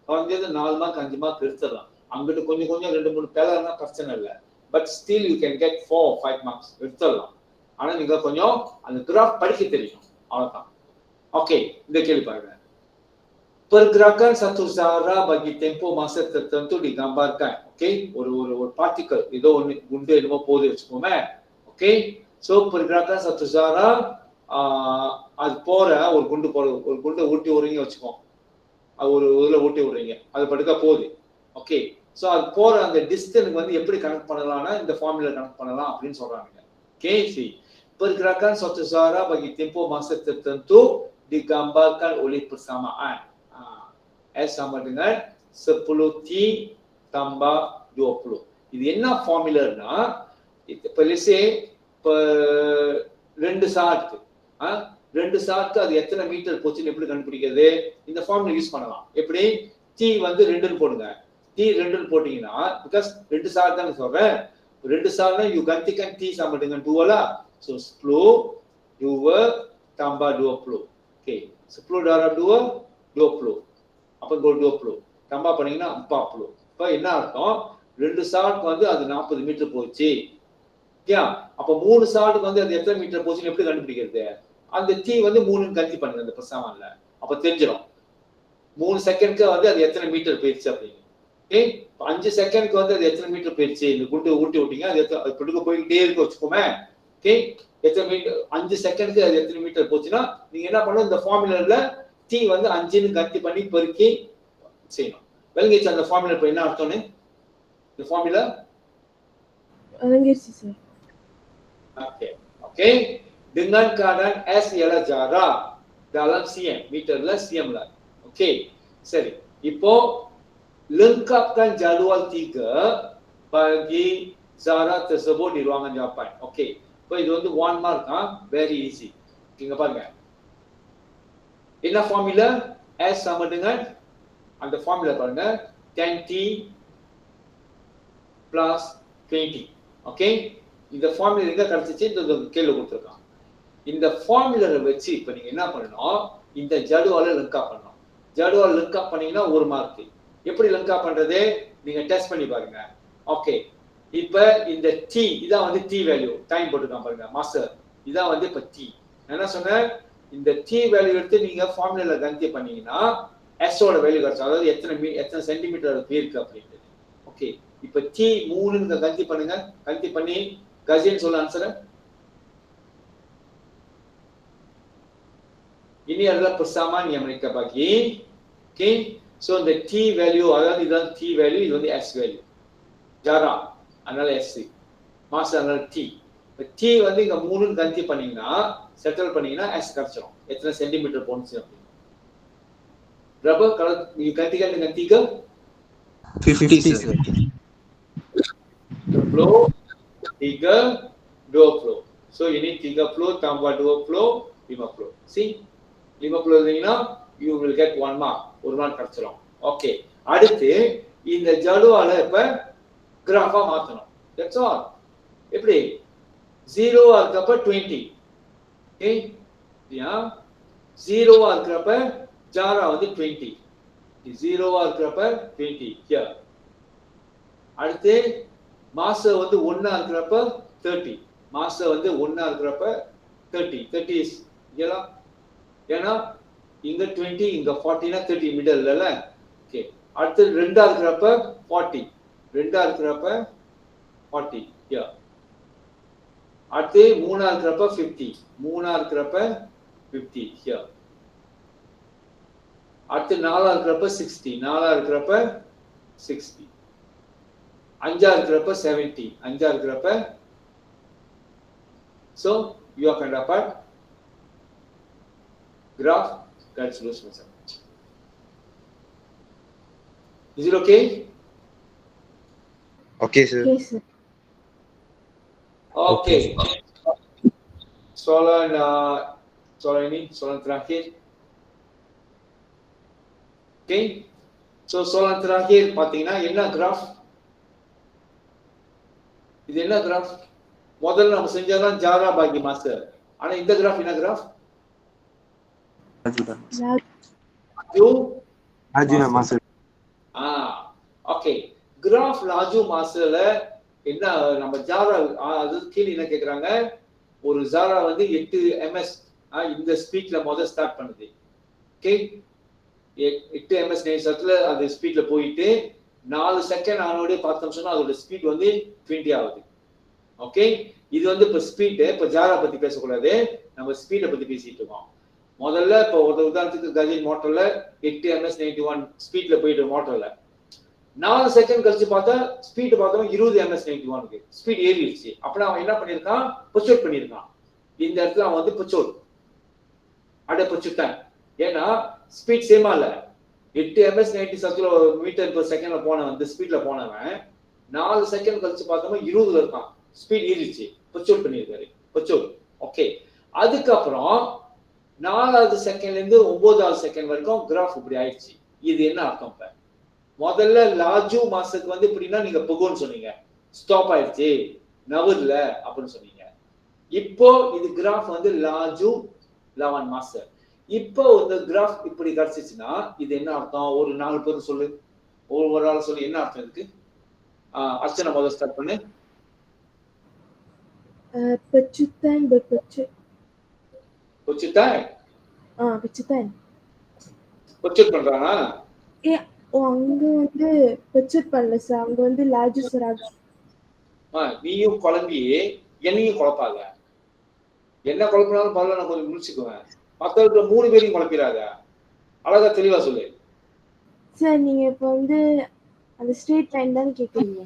குறைஞ்சது 4 மார்க் 5 மார்க் எடுத்துடலாம். அங்கிட்டு கொஞ்சம் 2-3 பேலர்னா பிரச்சனை இல்லை. But still you can get 4-5 marks எடுத்துடலாம். ஆனா நீங்க கொஞ்சம் அந்த கிராஃப் படிக்க தெரியும், அவ்வளவுதான். ஓகே, இந்த கேள்வி பாருங்க. Pergerakan satu zara bagi tempoh masa tertentu digambarkan. Okay, ஒரு பார்ட்டிகல் ஏதோ ஒன்று குண்டு என்னமோ போகுது வச்சுக்கோமே. Okay, so pergerakan satu zara அது போற ஒரு குண்டு போற, ஒரு குண்டை ஊட்டி விடுறீங்க வச்சுக்கோம். அது ஒரு இதுல ஊட்டி விடுறீங்க, அது படுக்க போகுது. ஓகே, ஸோ அது போற அந்த டிஸ்டன்ஸ் வந்து எப்படி கனெக்ட் பண்ணலாம்னா இந்த ஃபார்முலா கனெக்ட் பண்ணலாம் அப்படின்னு சொல்றாங்க. Okay, C pergerakan satu zara bagi tempoh masa tertentu digambarkan oleh persamaan. S sama dengan 10T tambah 20. இது என்ன ஃபார்முலானா, இப்போ லெட்ஸே இப்போ 2 ஷார்ட்க்கு அது எத்தனை மீட்டர் போச்சுன்னு எப்படி கண்டுபிடிக்கிறது? இந்த ஃபார்முலா யூஸ் பண்ணலாம். எப்படி? T வந்து 2ன்னு போடுங்க. T 2ன்னு போட்டீங்கன்னா, பிகாஸ் 2 ஷார்ட் தான் சொல்றேன். 2 ஷார்ட்னா you gantikan T sama dengan 2 lah. So 10 2 tambah 20. Oke, 10 darab 2 20. அப்ப 20 கம்பா பண்ணீங்கன்னா 40. இப்ப என்ன அர்த்தம்? 2 ஷார்ட்க்கு வந்து அது 40 மீட்டர் போச்சு. ஓகே, அப்ப 3 ஷார்ட்க்கு வந்து அது எத்தனை மீட்டர் போச்சுன்னு எப்படி கண்டுபிடிக்கிறது? அந்த T வந்து 3ன்னு கன்சி பண்ணுங்க அந்த பிரசாமன்ல. அப்ப தெரிஞ்சிடும் 3 செகண்ட்க்கு வந்து அது எத்தனை மீட்டர் போயிடுச்சு அப்படின்னு. ஓகே, 5 செகண்ட்க்கு வந்து அது எத்தனை மீட்டர் போயிடுச்சு, இந்த குண்டு ஊட்டி விட்டீங்க, அது எத்தனை போயிட்டே இருக்கு வச்சுக்கோமே. ஓகே, எத்தனை மீட்டர் 5 செகண்ட்க்கு அது எத்தனை மீட்டர் போச்சுன்னா நீங்க என்ன பண்ணணும், இந்த ஃபார்முலால T வந்து 5ன்னு கன்சி பண்ணி பெருக்கி செய்யணும். விளங்கிச்சு அந்த ஃபார்முலா? இப்ப என்ன அர்த்தம்னு இந்த ஃபார்முலா விளங்கிருச்சு sir. Okay, okay, dengan keadaan S ialah jarak dalam cm, meterல cmல. ஓகே, சரி. இப்போ lengkapkan jadual 3 bagi zara tersebut di ruangan jawapan. Okey, இப்போ இது வந்து 1 மார்க் வெரி ஈஸி. இங்க பாருங்க என்ன ஃபார்முலா s சமம் dengan அந்த ஃபார்முலா பாருங்க 10t plus 20. ஓகே இந்த ஃபார்முலா எங்க கிடைச்சிச்சு இந்த கேள்வி கொடுத்திருக்காங்க. இந்த ஃபார்முலாவை வச்சு இப்போ நீங்க என்ன பண்ணணும் இந்த ஜடுவால லிங்க் அப் பண்ணணும். ஜடுவால லிங்க் அப் பண்ணீங்கன்னா 1 மார்க். எப்படி லிங்க் அப் பண்றது நீங்க டெஸ்ட் பண்ணி பாருங்க. ஓகே இப்போ இந்த t இதான் வந்து t வேல்யூ டைம் போட்டுருக்கான் பாருங்க மாஸ்டர் இதான் வந்து இப்போ t. என்ன சொன்னேன் இந்த t வேல்யூ எடுத்து நீங்க ஃபார்முலால கணக்கி பண்ணீங்கன்னா s ஓட வேல்யூ கிடைக்கும். அதாவது எத்தனை சென்டிமீட்டர் அது இருக்கு அப்படின்றது. ஓகே இப்போ t 3 ங்க கணக்கி பண்ணுங்க. கணக்கி பண்ணி கஜின் சொல்ல answer. ini adalah persamaan yang mereka bagi. Okay, so the t value அதாவது இதுதான் t value இது வந்து s value ஜாரா அதனால s மாஸ் அதனால t. இப்போ t வந்து இங்க 3 ன்னு கணக்கி பண்ணீங்கன்னா செட்டில் பண்ணீங்கன்னா s கிடைச்சிடும் எத்தனை சென்டிமீட்டர் போனுச்சு அப்படி. berapa kalau digantikan dengan 3 50 sir. 20 20. So ini 30 tambah 20 50. See 50 இருந்தீங்கன்னா you will get 1 mark. 1 mark கிடைச்சிடும். ஓகே அடுத்து இந்த ஜடுவால இப்ப கிராஃபா மாத்தணும். That's all. எப்படி 0 ஆ இருக்கப்ப 20. ஓகே யா 0 ஆ இருக்கப்ப ஜாரா வந்து 20. 0 ஆ இருக்கப்ப 20 here. அடுத்து மாச வந்து 1 ஆ இருக்கப்ப 30. மாச வந்து 1 ஆ இருக்கப்ப 30 is இதெல்லாம் ஏன்னா இங்க 20 இங்க 40 னா 30 மிடில் இல்ல. ஓகே அடுத்து 2 ஆ இருக்கறப்ப 40 2 ஆ இருக்கறப்ப 40 யா. அடுத்து 3 ஆ இருக்கறப்ப 50 3 ஆ இருக்கறப்ப 50 யா. அடுத்து 4 ஆ இருக்கறப்ப 60 4 ஆ இருக்கறப்ப 60 5 ஆ இருக்கறப்ப 70 5 ஆ இருக்கறப்ப. So you are kind of graph that solution. Is it okay? Okay, sir. Okay, sir. Okay. Soalan terakhir. Okay. So soalan terakhir பாத்தீங்கன்னா என்ன கிராஃப் இது என்ன கிராஃப் முதல்ல நம்ம செஞ்சதான் ஜாரா பாக்கி மாஸ்டர். ஆனா இந்த கிராஃப் என்ன graph Raju master. Okay graph லாஜு மாஸ்டர்ல என்ன நம்ம ஜாரா அது கீழே என்ன கேக்குறாங்க ஒரு ஜாரா வந்து 8 ms இந்த ஸ்பீட்ல முதல்ல ஸ்டார்ட் பண்ணுது. ஓகே 8 ms நேரத்துல அது ஸ்பீட்ல போயிட்டு 4 செகண்ட் ஆனோட பார்த்தோம் சொன்னா அதோட ஸ்பீட் வந்து 20 ஆகுது. ஓகே இது வந்து இப்ப ஸ்பீட் இப்ப ஜாரா பத்தி பேசக்கூடாது நம்ம ஸ்பீட பத்தி பேசிட்டு இருக்கோம். முதல்ல இப்ப ஒரு உதாரணத்துக்கு கஜின் மோட்டர்ல 8 ms 91 ஸ்பீட்ல போயிட்டு மோட்டர்ல 4 செகண்ட் கழிச்சு பார்த்தா ஸ்பீட் பார்த்தோம் 20 ms 91க்கு ஸ்பீட் ஏறிடுச்சு. அப்ப அவன் என்ன பண்ணிருக்கான் புஷ் பண்ணிருக்கான். இந்த இடத்துல அவன் வந்து புச்சுட்டான். ஏன்னா ஸ்பீட் சேமா இல்ல 8 ms 90 சர்க்கிள் மீட்டர் per செகண்ட்ல போனவன் அந்த ஸ்பீட்ல போனவன் 4 செகண்ட் கழிச்சு பார்த்தோம் 20ல இருக்கான் ஸ்பீட் ஏறிடுச்சு புஷ் பண்ணிருக்காரு ஓகே அதுக்கப்புறம் 4வது செகண்ட்ல இருந்து 9வது செகண்ட் வரைக்கும் கிராஃப் இப்படி ஆயிடுச்சு. இது என்ன அர்த்தம் இப்ப முதல்ல லாஜு மாசத்துக்கு வந்து இப்படின்னா நீங்க புகோன்னு சொன்னீங்க ஸ்டாப் ஆயிடுச்சு நவர்ல அப்படின்னு சொன்னீங்க. இப்போ இது கிராஃப் வந்து லாஜு 11 மாசம். இப்போ இந்த கிராஃப் இப்படி கிடைச்சிச்சுன்னா இது என்ன அர்த்தம் ஒரு 4 பேர் சொல்லு ஒரு ஆள் சொல்லு என்ன அர்த்தம் இதுக்கு. அர்ச்சனா முதல்ல ஸ்டார்ட் பண்ணு. Pecutan berpecut. புச்சுட்டான் Pecutan. புச்சுட் பண்றானா அங்க வந்து பெச்சுட் பண்ணல சார் அங்க வந்து லாஜு சார். நீயும் குழம்பி என்னையும் குழப்பாங்க. என்ன குழப்பினாலும் பரவாயில்ல நான் கொஞ்சம் முடிச்சுக்குவேன். மத்தவங்க 3 பேரையும் குழப்பிடாத. அழகா தெளிவா சொல்லு சார். நீங்க இப்ப வந்து அந்த ஸ்ட்ரெயிட் லைன் தான் கேக்குறீங்க.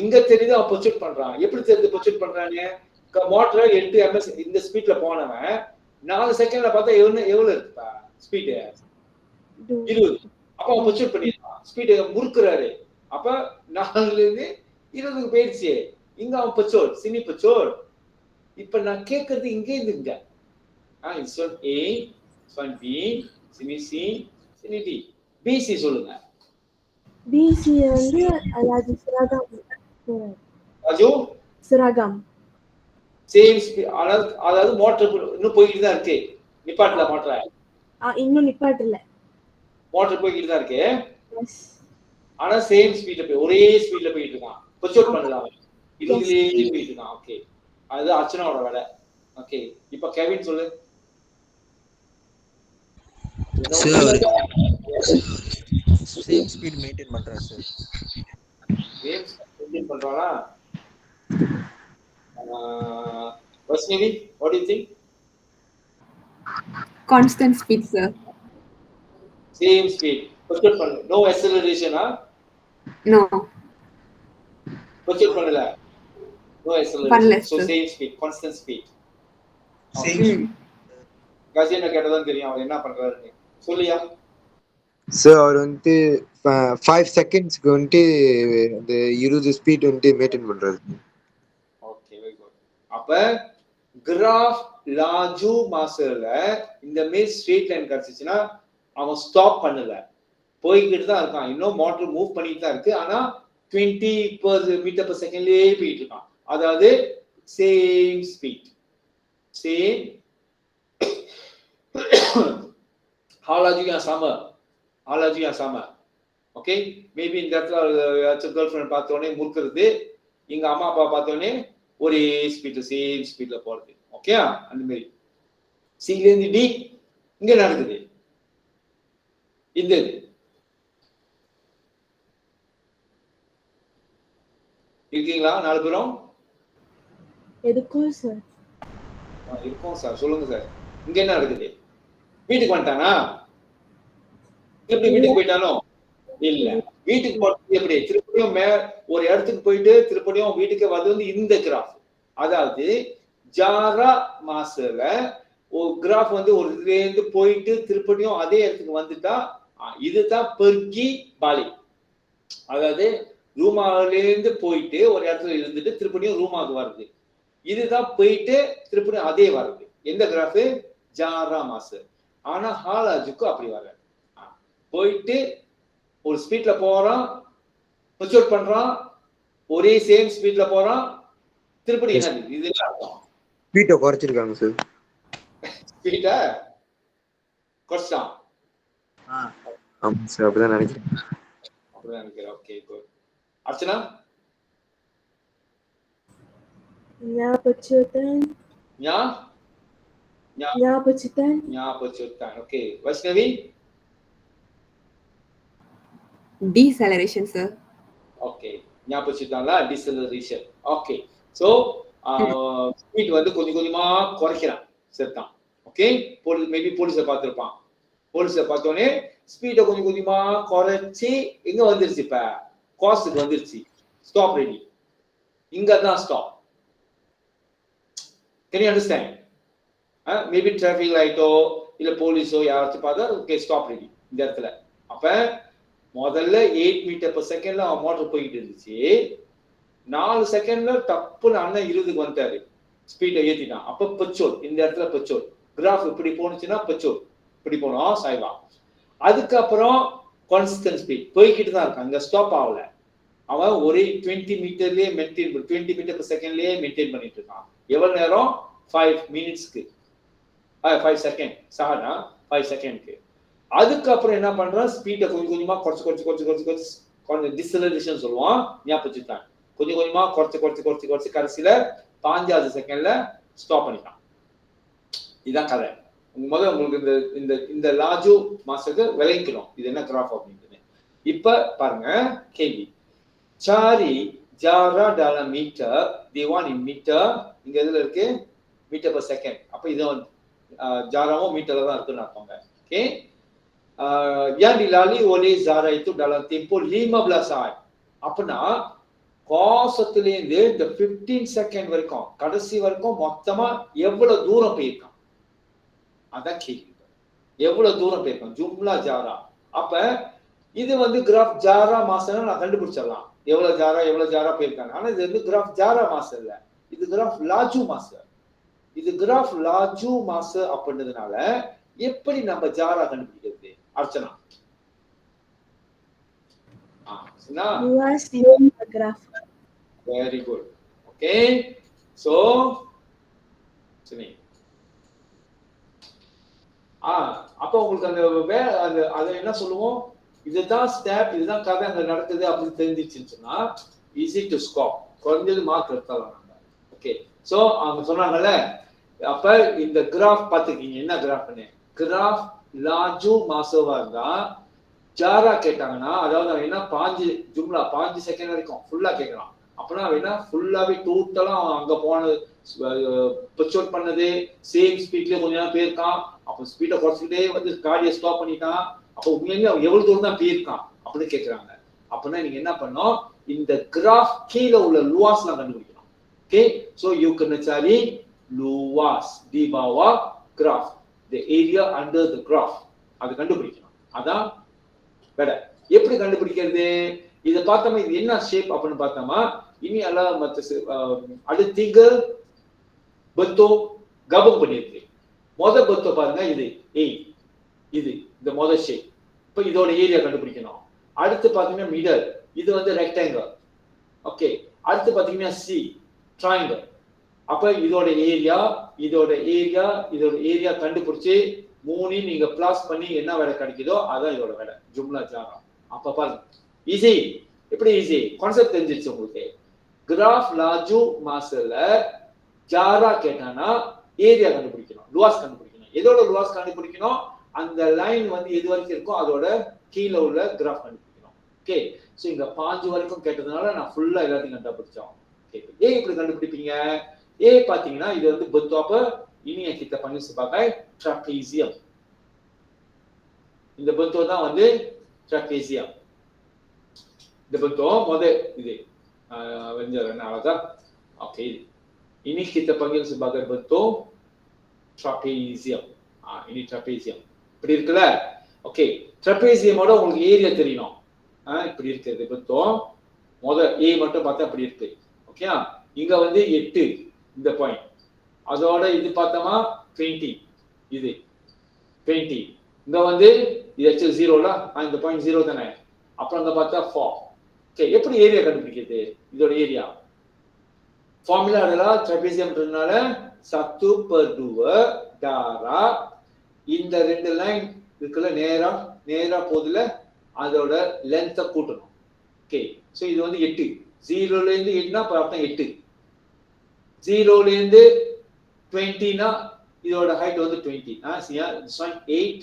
இங்க தெரியுது அவன் பொச்சுட் பண்றான். எப்படி தெரியுது பொச்சுட் பண்றானே மோட்டர்ல 8 ms இந்த ஸ்பீட்ல போனவன் 4 செகண்ட்ல பார்த்தா எவ்வளவு இருக்குப்பா ஸ்பீட் 20. அப்ப அவன் பொச்சுட் பண்ணிருக்கான் ஸ்பீட் முறுக்குறாரு. அப்ப 4ல இருந்து 20க்கு போயிடுச்சு. இங்க அவன் பொச்சோட் சினி பொச்சோட் இப்ப நான் கேட்கறது இங்கே இருந்துங்க. This one A, this one B, sini C, sini D. BC சொல்லுங்க. BC வந்து அதாவது சிராகம். ராஜு சிராகம். சேம் அதாவது மோட்டர் இன்னும் போயிட்டு தான் இருக்கு. நிப்பாட்டல மோட்டர். இன்னும் நிப்பாட்டல. மோட்டர் போயிட்டு தான் இருக்கு. Yes. ஆனா சேம் ஸ்பீட்ல போய் ஒரே ஸ்பீட்ல போயிட்டு இருக்கான். புஷ் பண்ணலாம். இதுலயே போயிட்டு இருக்கான். ஓகே. அது அர்ச்சனாவோட வேலை. ஓகே. இப்போ கெவின் சொல்லு. சார் சேம் ஸ்பீட் மெயின்டைன் பண்றாரு சார். சேம் மெயின்டைன் பண்றானா? Vasni, what do you think? Constant speed, sir. Same speed. No acceleration, huh? No. No acceleration. So same speed, constant speed. Same கஜேன கேட்டதான் தெரியும் அவர் என்ன பண்றாருன்னு. சொல்லியா? சார் அவர் வந்து 5 செகண்ட்ஸ்க்கு வந்து அந்த 20 ஸ்பீட் வந்து மெயின்டைன் பண்றாரு. Okay, very good. அப்ப கிராஃப் லாஜு மாஸ்டர்ல இந்த மேல் ஸ்ட்ரெயிட் லைன் கிடைச்சிச்சுன்னா அவன் ஸ்டாப் பண்ணல, போய்கிட்டு தான் இருக்கான். இன்னும் மோட்டர் மூவ் பண்ணிட்டு தான் இருக்கு. ஆனா 20 மீட்டர் per செகண்ட்லயே போயிட்டு இருக்கான். அதாவது சேம் ஸ்பீட், சேம் ஹாலாஜியா சாம. ஓகே, மேபி இந்த இடத்துல கேர்ள் ஃப்ரெண்ட் பார்த்தோன்னே முறுக்கிறது, இங்க அம்மா அப்பா பார்த்தோன்னே ஒரே ஸ்பீட்ல சேம் ஸ்பீட்ல போறது. ஓகே, அந்த மாதிரி சில இருந்து டி இங்க நடக்குது. இந்த இருக்கீங்களா 4 பேரும்? எதுக்கும் சார் இருக்கும் சார், சொல்லுங்க சார். இங்க என்ன நடக்குது? வீட்டுக்கு வந்துட்டானா? எப்படி வீட்டுக்கு போயிட்டானோ? இல்ல, வீட்டுக்கு போறது எப்படி? திருப்படியும் ஒரு இடத்துக்கு போயிட்டு திருப்படியும் வீட்டுக்கு வந்து இந்த கிராஃப். அதாவது ஜாரா மாசல ஒரு கிராஃப் வந்து ஒரு இதுல இருந்து போயிட்டு திருப்படியும் அதே இடத்துக்கு வந்துட்டா இதுதான் பெர்கி பாலி. அதாவது ரூமால இருந்து போயிட்டு ஒரு இடத்துல இருந்துட்டு திருப்படியும் ரூமாவுக்கு வருது. இதுதான் போயிட்டு திருப்படியும் அதே வருது. எந்த கிராஃப்? ஜாரா மாசு. ஆனா ஹாலாஜுக்கு அப்படி வராது. போயிட்டு ஒரு ஸ்பீட்ல போறான், மெச்சூர் பண்றான், ஒரே சேம் ஸ்பீட்ல போறான், திருப்படி என்ன இது ஸ்பீட்டை குறைச்சிருக்காங்க சார். ஸ்பீட்டை குறைச்சான். ஆமா சார், அப்படிதான் நினைக்கிறேன். Okay, good. Archana? Okay. Vaishnavi? Deceleration, sir. Okay, ஞாபகம் டிசலரேஷன். ஓகே, சோ ஸ்பீட் வந்து கொஞ்சம் கொஞ்சமா குறைக்கிறான். சரிதான். ஓகே, மேபி போலீஸை பார்த்திருப்பான். போலீஸை பார்த்தோன்னே ஸ்பீடை கொஞ்சம் கொஞ்சமா குறைச்சி எங்க வந்துருச்சு? இப்ப காஸ்டுக்கு வந்துருச்சு. Stop ready. இங்க தான் stop. Can you understand? Maybe traffic லைட்டோ இல்ல போலீஸோ யாராச்சும் பார்த்தா ஓகே ஸ்டாப் ரெடி இந்த இடத்துல. அப்ப முதல்ல 8 மீட்டர் per செகண்ட்ல அவன் மோட்டர் போயிட்டு இருந்துச்சு. 4 செகண்ட்ல டப்புன்னு அண்ணன் 20க்கு வந்துட்டாரு, ஸ்பீடை ஏத்திட்டான். அப்ப பெட்ரோல் இந்த இடத்துல பெட்ரோல் கிராஃப் இப்படி போனுச்சுன்னா பெட்ரோல் இப்படி போனோம் சாய்வா. அதுக்கப்புறம் கான்ஸ்டன்ட் ஸ்பீட் போய்கிட்டு தான் இருக்கான், அங்க ஸ்டாப் ஆகல. அவன் ஒரே 20 மீட்டர்லயே மெயின்டைன் 20 மீட்டர் per செகண்ட்லயே மெயின்டைன் பண்ணிட்டு இருக்கான். எவ்வளவு நேரம்? 5 மினிட்ஸ்க்கு 5 செகண்ட் சானா 5 செகண்ட்க்கு. அதுக்கப்புறம் என்ன பண்றான்? ஸ்பீடை கொஞ்சம் கொஞ்சமா குறைச்சு டிசலரேஷன் சொல்லுவான். ஞாபகம் கொஞ்சம் கொஞ்சமா குறைச்சு கடைசியில 5 செகண்ட்ல ஸ்டாப் பண்ணிட்டான். இதுதான் கதை. உங்களுக்கு இந்த இந்த லாஜு மாஸ்டருக்கு விளைக்கணும் இது என்ன கிராஃப் அப்படின்னு. இப்ப பாருங்க கேள்வி. சாரி ஜாரா டால மீட்டர் தேவான் இன் மீட்டர். இங்க எதுல இருக்கு? Metre per second. அப்ப இது ஜாராவும் மீட்டர்ல தான் இருக்குன்னு அர்த்தங்க. Okay, yang dilalui oleh Zara itu dalam tempoh 15 saat. அப்படின்னா காசத்துல இருந்து இந்த 15 செகண்ட் வரைக்கும் கடைசி வரைக்கும் மொத்தமா எவ்வளவு தூரம் போயிருக்கான்? அதான் கேள்வி. எவ்வளவு தூரம் போயிருக்கான் ஜும்லா ஜாரா. அப்ப இது வந்து கிராஃப் ஜாரா மாசம் நான் கண்டுபிடிச்சிடலாம் எவ்வளவு ஜாரா போயிருக்காங்க. ஆனா இது வந்து கிராஃப் ஜாரா மாசம் இல்ல, இது கிராஃப் லாஜு மாசம். இது கிராஃப் லாஜு மாச அப்படின்றதுனால எப்படி நம்ம ஜாரா கண்டுபிடிக்கிறது Archana? Luas the graph. Very good. Okay. So, சரி. அப்ப உங்களுக்கு அந்த அதை என்ன சொல்லுவோம், இதுதான் ஸ்டெப், இதுதான் கதை அங்க நடக்குது அப்படின்னு தெரிஞ்சிச்சுன்னு சொன்னா ஈஸி டு ஸ்கோர், குறைஞ்சது மார்க் எடுத்துடலாம் நம்ம. ஓகே. சோ அவங்க சொன்னாங்கல்ல, அப்ப இந்த கிராஃப் பாத்துக்கீங்க, என்ன கிராஃப்னு, கிராஃப் லாஜு மாசோவா இருந்தா ஜாரா கேட்டாங்கன்னா, அதாவது அவன் என்ன 5 ஜும்லா 5 செகண்ட் வரைக்கும் ஃபுல்லா கேட்கலாம். அப்படின்னா அவன் என்ன ஃபுல்லாவே டோட்டலா அங்க போனது பர்ச்சோட் பண்ணது சேம் ஸ்பீட்ல கொஞ்ச நேரம் போயிருக்கான். அப்போ ஸ்பீடை குறைச்சிக்கிட்டே வந்து காடியை ஸ்டாப் பண்ணிட்டான். அப்போ உண்மையிலேயே அவன் எவ்வளவு தூரம் தான் போயிருக்கான் அப்படின்னு கேட்கறாங்க. அப்படின்னா நீங்க என்ன பண்ணணும், இந்த கிராஃப் கீழே உள்ள லுவாஸ்லாம் கண்டுபிடிக்கணும். Okay. So you can sorry Luas the power graph, the area under the graph, அது கண்டுபிடிக்கணும். அதான் வேற. எப்படி கண்டுபிடிக்கிறது? இதை பார்த்தோமா, இது என்ன ஷேப் அப்படின்னு பார்த்தோமா, இனி எல்லாம் அடுத்தீங்க பத்தோ கபம் பண்ணிருக்கு. பத்தோ பாருங்க, இது ஏ, இது இந்த முதல் ஷேப். இப்ப இதோட ஏரியா கண்டுபிடிக்கணும். அடுத்து பாத்தீங்கன்னா மிடல், இது வந்து ரெக்டாங்கிள். ஓகே. அடுத்து பாத்தீங்கன்னா சி, ட்ரையாங்கிள். அப்ப இதோட ஏரியா, இதோட ஏரியா, இதோட ஏரியா கண்டுபிடிச்சு மூணையும் நீங்க பிளாஸ் பண்ணி என்ன வேலை கிடைக்குதோ அதான் இதோட வேலை, ஜும்லா ஜாரா. அப்ப பாருங்க, ஈஸி. எப்படி ஈஸி? கான்செப்ட் தெரிஞ்சிருச்சு உங்களுக்கு. கிராஃப் லாஜு மாசல ஜாரா கேட்டானா ஏரியா கண்டுபிடிக்கணும், லுவாஸ் கண்டுபிடிக்கணும். எதோட லுவாஸ் கண்டுபிடிக்கணும்? அந்த லைன் வந்து எது வரைக்கும் இருக்கோ அதோட கீழே உள்ள கிராஃப் கண்டுபிடிக்கணும். ஓகே. சோ இங்க 5 வரைக்கும் கேட்டதுனால நான் ஃபுல்லா எல்லாத்தையும் கண்டுபிடிச்சோம். ஓகே. ஏ எப்படி கண்டுபிடிப்பீங்க? ஏ பாத்தீங்கன்னா இது வந்து பத்தோப்ப இனிய கிட்ட பண்ணி செபாகை ட்ராபீசியம். இந்த பத்தோ தான் வந்து ட்ராபீசியம். இந்த பத்தோ இது வெஞ்சரன் அழகா. Okay. ini kita panggil sebagai bentuk trapezium. Ini trapezium. இப்படி இருக்குல்ல? ஓகே. ட்ரபீசியமோட உங்களுக்கு ஏரியா தெரியணும். இப்படி இருக்குது பெத்தோம். ஏ மட்டும் பார்த்தா அப்படி இருக்கு. ஓகே. இங்க வந்து 8 இந்த பாயிண்ட். அதோட இது பார்த்தோமா 20, இது 20. இங்க வந்து இது ஆக்சுவலி 0ல, இந்த பாயிண்ட் 0 தானே. அப்புறம் அங்க பார்த்தா 4. ஓகே. எப்படி ஏரியா கண்டுபிடிக்கிறது? இதோட ஏரியா ஃபார்முலா adalah trapeziumன்றதுனால 1/2 darah இந்த ரெண்டு லைன் இருக்குல்ல, நேரா போதுல, அதோட லென்த்தை கூட்டணும். ஓகே. சோ இது வந்து 8, 0ல இருந்து 8னா அர்த்தம் 8, 0ல இருந்து 20னா இதோட ஹைட் வந்து 20. this one 8,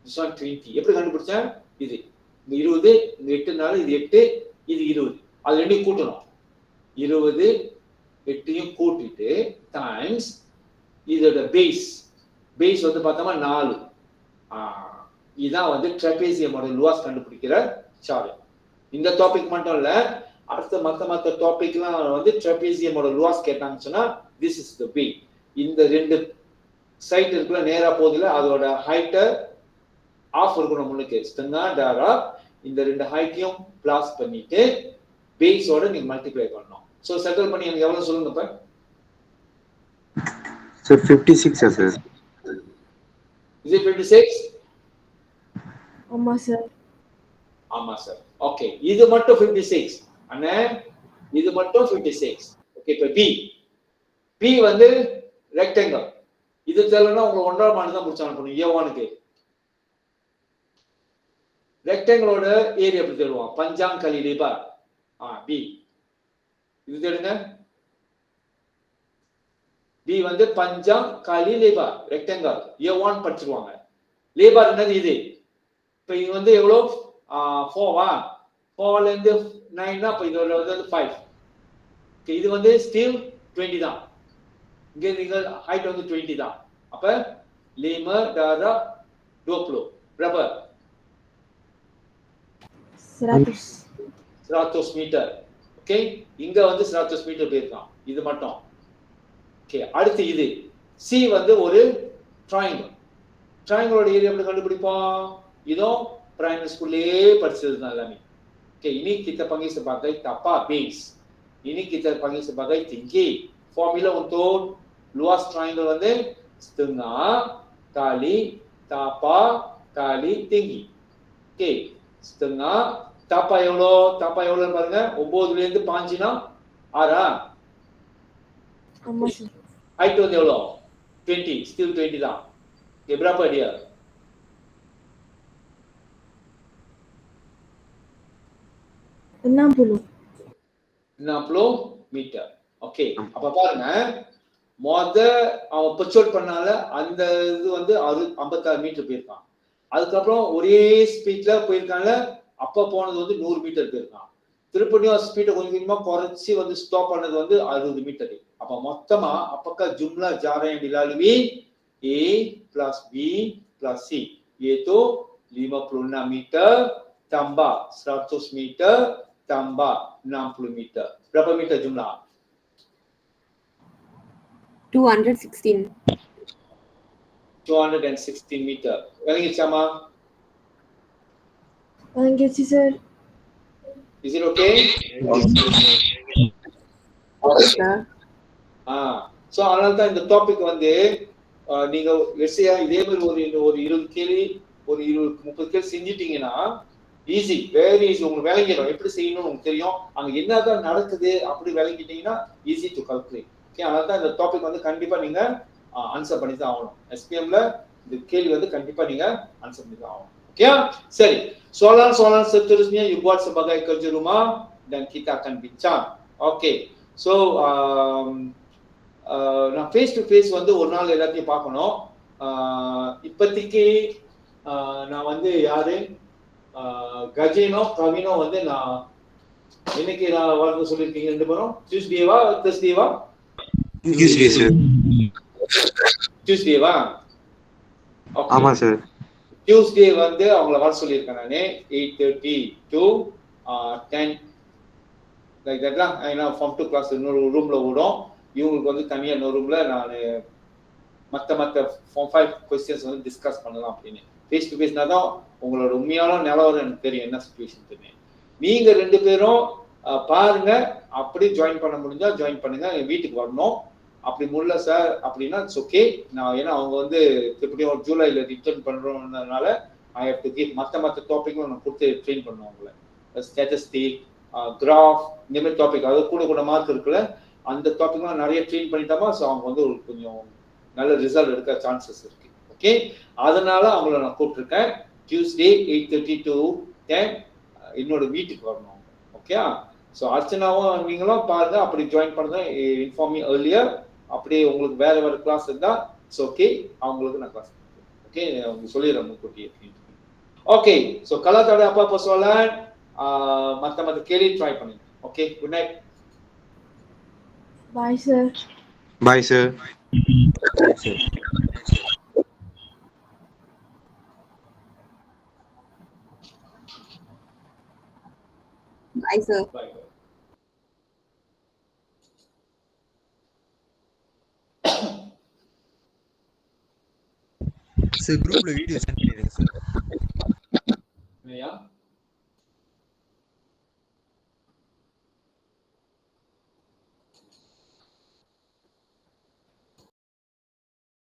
this one 20. எப்படி கண்டுபிடிச்சேன்? இது 20, இந்த 8னால இது 8, இது 20. அது ரெண்டையும் கூட்டணும். 20 8யும் கூட்டிட்டு டைம்ஸ் இதோட பேஸ் வந்து பார்த்தோமா 4. இதான் வந்து ட்ரபீசியமோட லுவாஸ் கண்டுபிடிக்கிற சார்ட். இந்த டாபிக் மட்டும் இல்ல, அடுத்த மத்த டாபிக்லாம் வந்து ட்ரபீசியமோட லுவாஸ் கேட்டாங்கன்னு சொன்னா திஸ் இஸ் தி வே. இந்த ரெண்டு சைட் இருக்குல்ல, நேரா போகுதுல, அதோட ஹைட்டை ஆஃப் இருக்கணும் முன்னுக்கு, ஸ்டெங்கா டாரா. இந்த ரெண்டு ஹைட்டையும் பிளாஸ் பண்ணிட்டு பேஸோட நீங்க மல்டிப்ளை பண்ணணும். சோ செட்டில் பண்ணி எனக்கு எவ்வளவு சொல்லுங்க இப்ப? Sir 56 sir. Is it 56? ஆமா சார். ஆமா சார். ஓகே. இது மட்டும் 56 அண்ணே, இது மட்டும் 56. ஓகே. இப்ப பி வந்து ரெக்டாங்கிள். இது தெரியலனா உங்களுக்கு 1ஆம் ஆண்டு தான் முடிச்சு அனுப்பணும். ஏவானுக்கு ரெக்டாங்கிளோட ஏரியா எப்படி தெரியும்? பஞ்சாங் கலி லேபார். பி இது தெரியுங்க. பி வந்து பஞ்சாங் கலி லேபார், ரெக்டாங்கிள். ஏவான் படிச்சுக்குவாங்க. லேபார் என்னது? இது. இப்ப இது வந்து எவ்வளவு? 4வா? 4ல இருந்து 9னா அப்ப இதோட வந்து 5. இது வந்து ஸ்டீல் 20 தான். இங்க நீங்க ஹைட் வந்து 20 தான். அப்ப லேமர் டாரா 20 berapa? 100 மீட்டர். ஓகே. இங்க வந்து 100 மீட்டர் போயிருக்கான். இது மட்டும். ஓகே. அடுத்து இது சி வந்து ஒரு ட்ரையாங்கிள். ட்ரையாங்கிளோட ஏரியா எப்படி கண்டுபிடிப்போம்? இதுவும் பிரைமரி ஸ்கூல்லே படிச்சது தான் எல்லாமே. Okay. ini kita panggil sebagai tapak base. Ini kita panggil sebagai tinggi. Formula untuk luas triangle வந்து setengah kali tapa kali tinggi. Okay, setengah tapa எவ்வளோ பாருங்க 9ல இருந்து 5னா 6 ஆமா சார். height வந்து எவ்வளோ 20 still 20 தான். Okay, berapa dia? 60. 60 metre. Okay, அப்ப பாருங்க அவன் பர்ச்சோட் பண்ணால அந்த இது வந்து 56 மீட்டர் போயிருக்கான். அதுக்கப்புறம் ஒரே ஸ்பீட்ல போயிருக்காங்க, அப்ப போனது வந்து 100 மீட்டர் போயிருக்கான். திருப்பதியும் ஸ்பீடை கொஞ்சம் கொஞ்சமா குறைச்சி வந்து ஸ்டாப் பண்ணது வந்து 60 மீட்டர். அப்ப மொத்தமா apakah jumlah jarak yang dilalui A plus B plus C yaitu 56 meter tambah 100 meter tambah 60 meter. Berapa meter jumlah? 216. 216 meter. Yang sama? வாங்கியாச்சு sir. Is it okay? Okay, sir. So அதனால தான் இந்த topic வந்து நீங்க வெசியா இதே மாதிரி ஒரு 20 கேள்வி ஒரு 20-30 கேள்வி செஞ்சிட்டீங்கன்னா ஈஸி, வெரி ஈஸி. உங்களுக்கு விளங்கிடும் எப்படி செய்யணும்னு உங்களுக்கு தெரியும். அங்க என்னதான் நடக்குது அப்படி விளங்கிட்டீங்கன்னா ஈஸி டு கால்குலேட். ஓகே, அதனால தான் இந்த டாபிக் வந்து கண்டிப்பா நீங்க ஆன்சர் பண்ணி தான் ஆகணும். SPMல இந்த கேள்வி வந்து கண்டிப்பா நீங்க ஆன்சர் பண்ணி தான் ஆகணும். Oke, seri. Soalan-soalan seterusnya you buat sebagai kerja rumah dan kita akan bincang. Oke, so நான் ஃபேஸ் டு ஃபேஸ் வந்து ஒரு நாள் எல்லாத்தையும் பார்க்கணும். இப்போதைக்கு நான் வந்து யாரு கஜேனோ கவினோ வந்து நான் இன்னைக்கு நான் வந்து சொல்லியிருக்கீங்க ரெண்டு பேரும் டியூஸ்டேவா தர்ஸ்டேவா? Tuesday sir. டியூஸ்டேவா? ஆமா சார். டியூஸ்டே வந்து அவங்கள வர சொல்லியிருக்கேன் நான் 8:30 to 10 லைக் தட்லாம். ஏன்னா ஃபார்ம் 2 கிளாஸ் இன்னொரு ரூம்ல ஓடும், இவங்களுக்கு வந்து தனியாக இன்னொரு ரூம்ல நான் மற்ற ஃபார்ம் 5 கொஸ்டின்ஸ் வந்து டிஸ்கஸ் பண்ணலாம் அப்படின்னு. ஃபேஸ் டு ஃபேஸ்னா தான் உங்களோட உண்மையான நிலவரம் எனக்கு தெரியும், என்ன சிச்சுவேஷன் தெரியும். நீங்க ரெண்டு பேரும் பாருங்க, அப்படி ஜாயின் பண்ண முடிஞ்சா ஜாயின் பண்ணுங்க. என் வீட்டுக்கு வரணும். அப்படி முடியல சார் அப்படின்னா இட்ஸ் ஓகே. நான் ஏன்னா அவங்க வந்து எப்படியும் ஜூலைல ரிட்டர்ன் பண்றோம்னால ஐ ஹேவ் டு கிவ் மற்ற டாபிக்லாம் நான் கொடுத்து ட்ரெயின் பண்ணுவேன் அவங்கள. ஸ்டாட்டிஸ்டிக், கிராஃப், இந்த மாதிரி டாபிக், அது கூட மார்க் இருக்குல்ல, அந்த டாபிக்லாம் நிறைய ட்ரெயின் பண்ணிட்டாமா. ஸோ அவங்க வந்து ஒரு கொஞ்சம் நல்ல ரிசல்ட் எடுக்க சான்சஸ் இருக்கு. ஓகே, அதனால அவங்கள நான் கூப்பிட்டுருக்கேன். டியூஸ்டே 8:30 to 10 என்னோட வீட்டுக்கு வரணும். ஓகே, ஸோ அர்ச்சனாவும் நீங்களும் பாருங்க, அப்படி ஜாயின் பண்ணுங்க. Inform me earlier. அப்படியே உங்களுக்கு வேற கிளாஸ் இருந்தா இட்ஸ் ஓகே, அவங்களுக்கு நான் கிளாஸ் ஓகே அவங்க சொல்லிடுறேன் முன்கூட்டியே. ஓகே, ஸோ கலாத்தோட அப்பா soalan மற்ற கேள்வி ட்ரை பண்ணுங்க. Okay, good night. Bye sir. Bye sir. Bye, sir. Bye. Sir குரூப்ல வீடியோ சென்ட் பண்ணிடுங்க சார்.